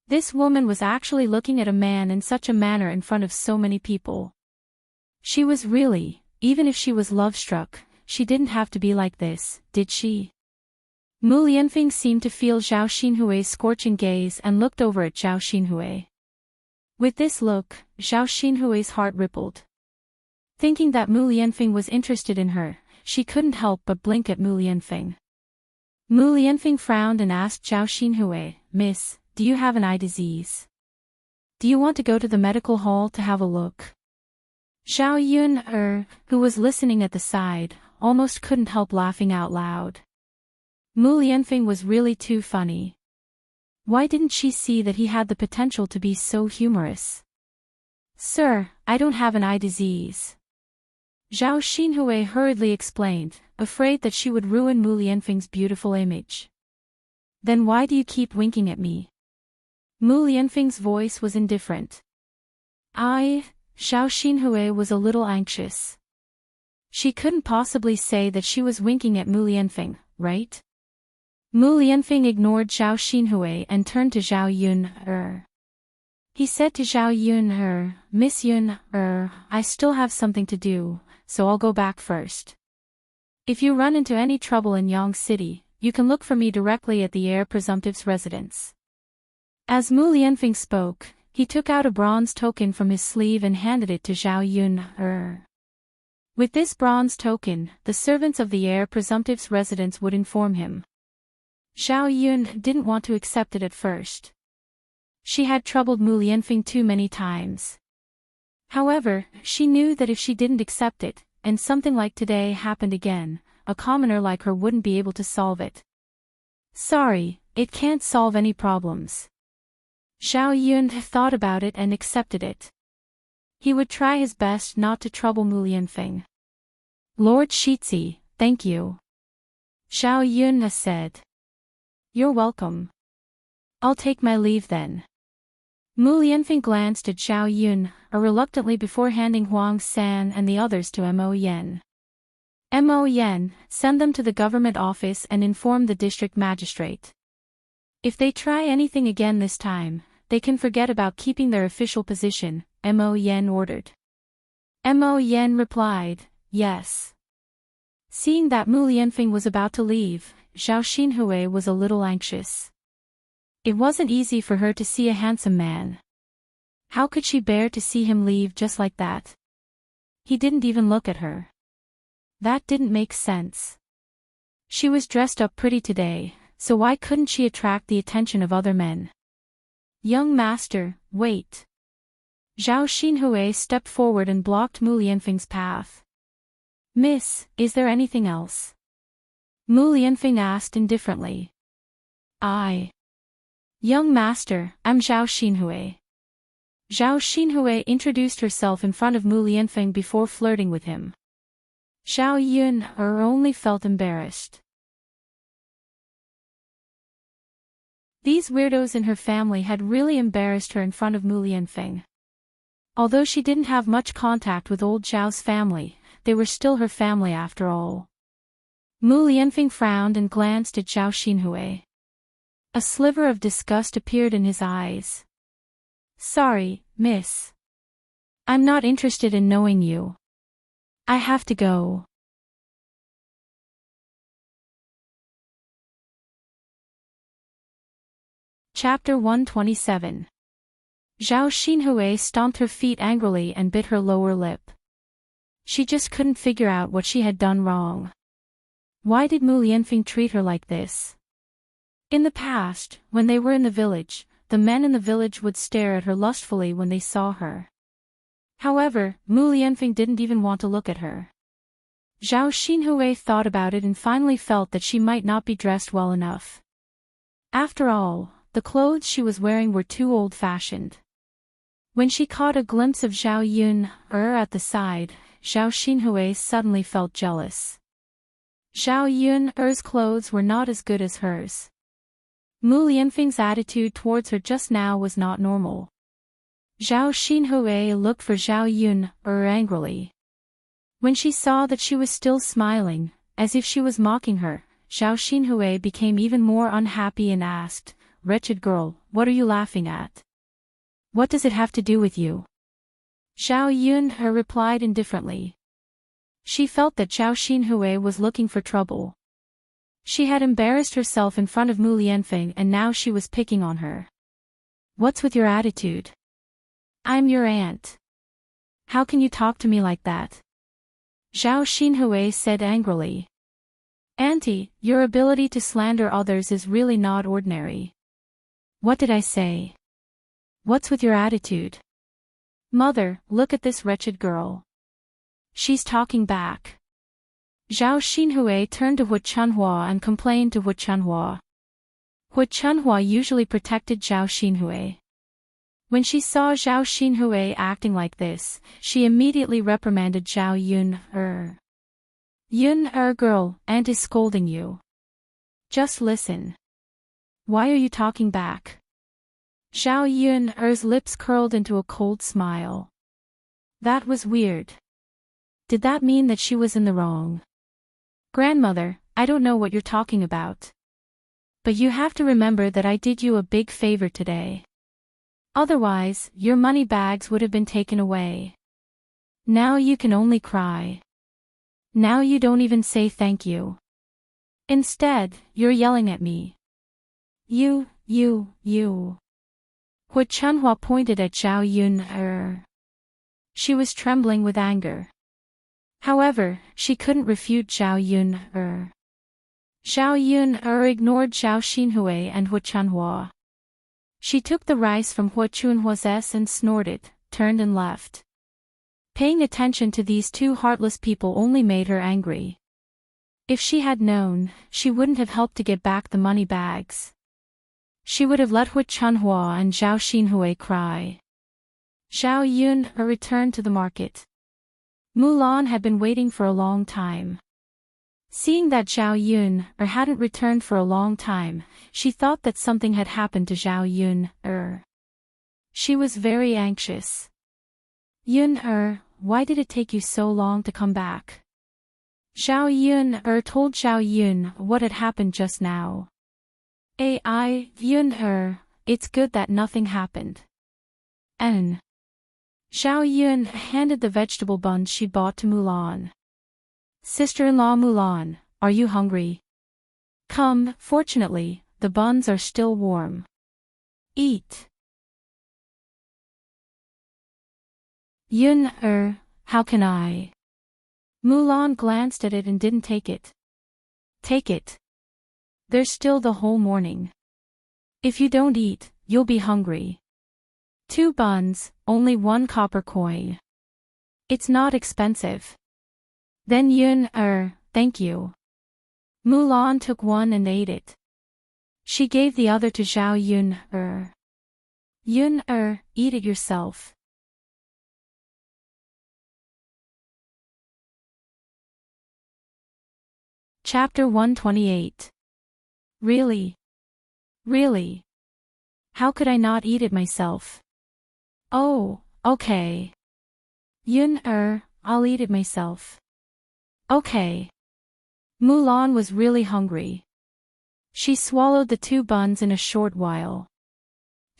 This woman was actually looking at a man in such a manner in front of so many people. She was really, even if she was love-struck, she didn't have to be like this, did she? Mu Lianfeng seemed to feel Zhao Xinhui's scorching gaze and looked over at Zhao Xinhui. With this look, Zhao Xinhui's heart rippled. Thinking that Mu Lianfeng was interested in her, she couldn't help but blink at Mu Lianfeng. Mu Lianfeng frowned and asked Zhao Xinhui, Miss, do you have an eye disease? Do you want to go to the medical hall to have a look? Zhao Yun, who was listening at the side, almost couldn't help laughing out loud. Mu Lianfeng was really too funny. Why didn't she see that he had the potential to be so humorous? Sir, I don't have an eye disease. Zhao Xinhui hurriedly explained, afraid that she would ruin Mu Lianfeng's beautiful image. Then why do you keep winking at me? Mu Lianfeng's voice was indifferent. Zhao Xinhui was a little anxious. She couldn't possibly say that she was winking at Mu Lianfeng, right? Mu Lianfeng ignored Zhao Xinhui and turned to Zhao Yun. He said to Zhao Yun, Miss Yun, I still have something to do, so I'll go back first. If you run into any trouble in Yang City, you can look for me directly at the heir presumptive's residence. As Mu Lianfeng spoke, he took out a bronze token from his sleeve and handed it to Zhao Yun. With this bronze token, the servants of the heir presumptive's residence would inform him. Zhao Yun didn't want to accept it at first. She had troubled Mu Lianfeng too many times. However, she knew that if she didn't accept it, and something like today happened again, a commoner like her wouldn't be able to solve it. Sorry, it can't solve any problems. Zhao Yun thought about it and accepted it. He would try his best not to trouble Mu Lianfeng. Lord Shizi, thank you. Zhao Yun said. You're welcome. I'll take my leave then. Mu Lianfeng glanced at Zhao Yun, reluctantly before handing Huang San and the others to Mo Yen. Mo Yen, send them to the government office and inform the district magistrate. If they try anything again this time, they can forget about keeping their official position, Mo Yen ordered. Mo Yen replied, yes. Seeing that Mu Lianfeng was about to leave, Zhao Xinhui was a little anxious. It wasn't easy for her to see a handsome man. How could she bear to see him leave just like that? He didn't even look at her. That didn't make sense. She was dressed up pretty today, so why couldn't she attract the attention of other men? Young master, wait. Zhao Xinhui stepped forward and blocked Mu Lianfeng's path. Miss, is there anything else? Mu Lianfeng asked indifferently. Young master, I'm Zhao Xinhui. Zhao Xinhui introduced herself in front of Mu Lianfeng before flirting with him. Zhao Yun only felt embarrassed. These weirdos in her family had really embarrassed her in front of Mu Lianfeng. Although she didn't have much contact with old Zhao's family, they were still her family after all. Mu Lianfeng frowned and glanced at Zhao Xinhui. A sliver of disgust appeared in his eyes. Sorry, miss. I'm not interested in knowing you. I have to go. Chapter 127. Zhao Xinhui stomped her feet angrily and bit her lower lip. She just couldn't figure out what she had done wrong. Why did Mu Lianfeng treat her like this? In the past, when they were in the village, the men in the village would stare at her lustfully when they saw her. However, Mu Lianfeng didn't even want to look at her. Zhao Xinhui thought about it and finally felt that she might not be dressed well enough. After all, the clothes she was wearing were too old-fashioned. When she caught a glimpse of Zhao Yun at the side, Zhao Xinhui suddenly felt jealous. Zhao Yun's clothes were not as good as hers. Mu Lianfeng's attitude towards her just now was not normal. Zhao Xinhui looked for Zhao Yun angrily. When she saw that she was still smiling, as if she was mocking her, Zhao Xinhui became even more unhappy and asked, "Wretched girl, what are you laughing at? What does it have to do with you?" Zhao Yun replied indifferently. She felt that Zhao Xinhui was looking for trouble. She had embarrassed herself in front of Mu Lianfeng and now she was picking on her. What's with your attitude? I'm your aunt. How can you talk to me like that? Zhao Xinhui said angrily. Auntie, your ability to slander others is really not ordinary. What did I say? What's with your attitude? Mother, look at this wretched girl. She's talking back. Zhao Xinhui turned to Hu Chunhua and complained to Hu Chunhua. Hu Chunhua usually protected Zhao Xinhui. When she saw Zhao Xinhui acting like this, she immediately reprimanded Zhao Yun. Girl, aunt is scolding you. Just listen. Why are you talking back? Zhao Yun's lips curled into a cold smile. That was weird. Did that mean that she was in the wrong? Grandmother, I don't know what you're talking about. But you have to remember that I did you a big favor today. Otherwise, your money bags would have been taken away. Now you can only cry. Now you don't even say thank you. Instead, you're yelling at me. You. Hu Chunhua pointed at Zhao Yun. She was trembling with anger. However, she couldn't refute Zhao Yun. Zhao Yun ignored Zhao Xinhui and Hu Chunhua. She took the rice from Hu Chunhua's s and snorted, turned and left. Paying attention to these two heartless people only made her angry. If she had known, she wouldn't have helped to get back the money bags. She would have let Hu Chunhua and Zhao Xinhui cry. Zhao Yun returned to the market. Mulan had been waiting for a long time. Seeing that Zhao Yun hadn't returned for a long time, she thought that something had happened to Zhao Yun. She was very anxious. Yun, why did it take you so long to come back? Zhao Yun told Zhao Yun what had happened just now. Yun, it's good that nothing happened. Zhao Yun handed the vegetable buns she bought to Mulan. Sister-in-law Mulan, are you hungry? Come, fortunately, the buns are still warm. Eat. Yun, how can I? Mulan glanced at it and didn't take it. Take it. There's still the whole morning. If you don't eat, you'll be hungry. 2 buns, only 1 copper coin. It's not expensive. Then Yun, thank you. Mulan took one and ate it. She gave the other to Zhao Yun, Yun, eat it yourself. Chapter 128. Really? Really? How could I not eat it myself? Oh, okay. Yun, I'll eat it myself. Okay. Mulan was really hungry. She swallowed the 2 buns in a short while.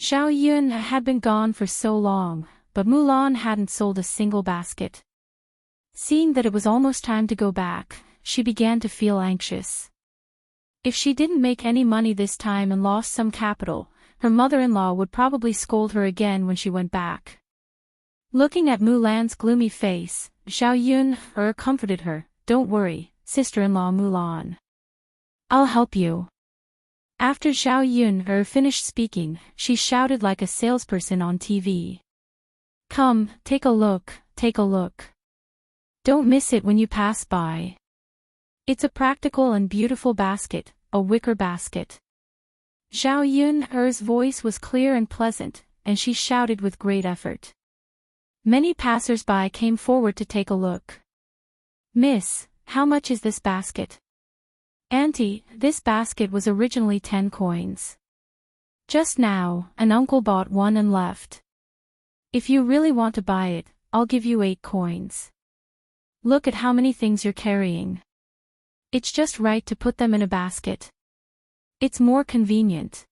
Zhao Yun had been gone for so long, but Mulan hadn't sold a single basket. Seeing that it was almost time to go back, she began to feel anxious. If she didn't make any money this time and lost some capital, her mother-in-law would probably scold her again when she went back. Looking at Mulan's gloomy face, Zhao Yun comforted her. Don't worry, sister-in-law Mulan. I'll help you. After Zhao Yun finished speaking, she shouted like a salesperson on TV. Come, take a look, take a look. Don't miss it when you pass by. It's a practical and beautiful basket, a wicker basket. Zhao Yun's voice was clear and pleasant, and she shouted with great effort. Many passers-by came forward to take a look. Miss, how much is this basket? Auntie, this basket was originally 10 coins. Just now, an uncle bought one and left. If you really want to buy it, I'll give you 8 coins. Look at how many things you're carrying. It's just right to put them in a basket. It's more convenient.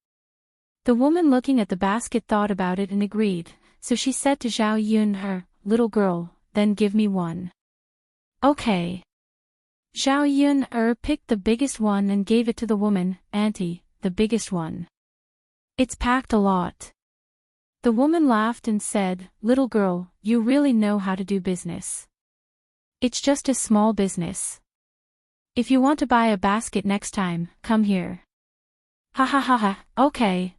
The woman looking at the basket thought about it and agreed, so she said to Zhao Yun, little girl, then give me one. Okay. Zhao Yun picked the biggest one and gave it to the woman. Auntie, the biggest one. It's packed a lot. The woman laughed and said, little girl, you really know how to do business. It's just a small business. If you want to buy a basket next time, come here. Ha ha ha ha, okay.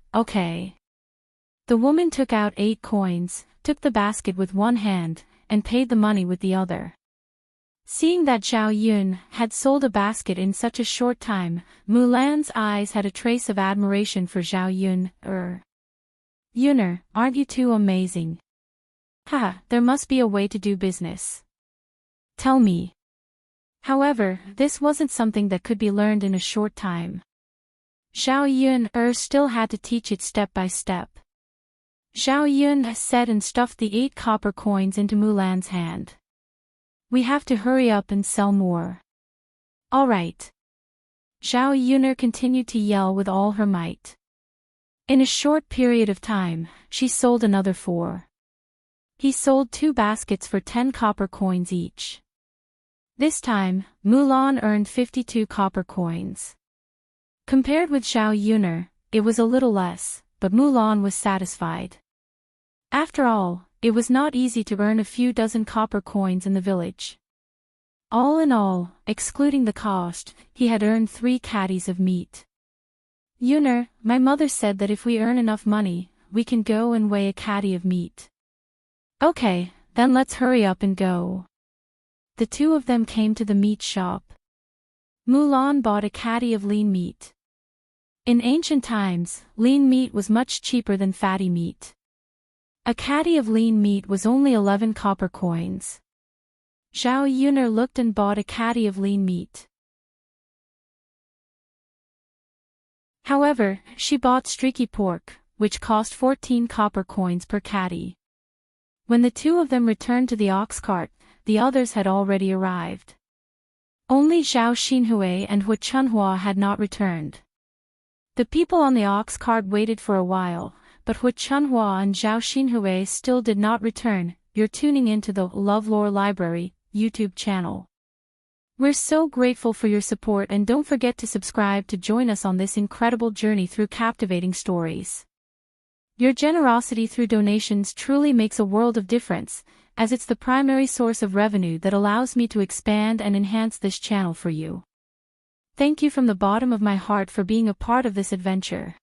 The woman took out 8 coins, took the basket with one hand, and paid the money with the other. Seeing that Zhao Yun had sold a basket in such a short time, Mulan's eyes had a trace of admiration for Zhao Yun. Yuner, aren't you too amazing? Haha, there must be a way to do business. Tell me. However, this wasn't something that could be learned in a short time. Zhao Yun still had to teach it step by step. Zhao Yun said and stuffed the 8 copper coins into Mulan's hand. We have to hurry up and sell more. All right. Zhao Yun continued to yell with all her might. In a short period of time, she sold another 4. He sold 2 baskets for 10 copper coins each. This time, Mulan earned 52 copper coins. Compared with Zhao Yuner, it was a little less, but Mulan was satisfied. After all, it was not easy to earn a few dozen copper coins in the village. All in all, excluding the cost, he had earned 3 caddies of meat. Yuner, my mother said that if we earn enough money, we can go and weigh a caddy of meat. Okay, then let's hurry up and go. The 2 of them came to the meat shop. Mulan bought a caddy of lean meat. In ancient times, lean meat was much cheaper than fatty meat. A caddy of lean meat was only 11 copper coins. Zhao Yuner looked and bought a caddy of lean meat. However, she bought streaky pork, which cost 14 copper coins per caddy. When the 2 of them returned to the ox cart, the others had already arrived. Only Zhao Xinhui and Hu Chunhua had not returned. The people on the ox cart waited for a while, but Hu Chunhua and Zhao Xinhui still did not return. You're tuning into the LoveLore Library YouTube channel. We're so grateful for your support, and don't forget to subscribe to join us on this incredible journey through captivating stories. Your generosity through donations truly makes a world of difference, as it's the primary source of revenue that allows me to expand and enhance this channel for you. Thank you from the bottom of my heart for being a part of this adventure.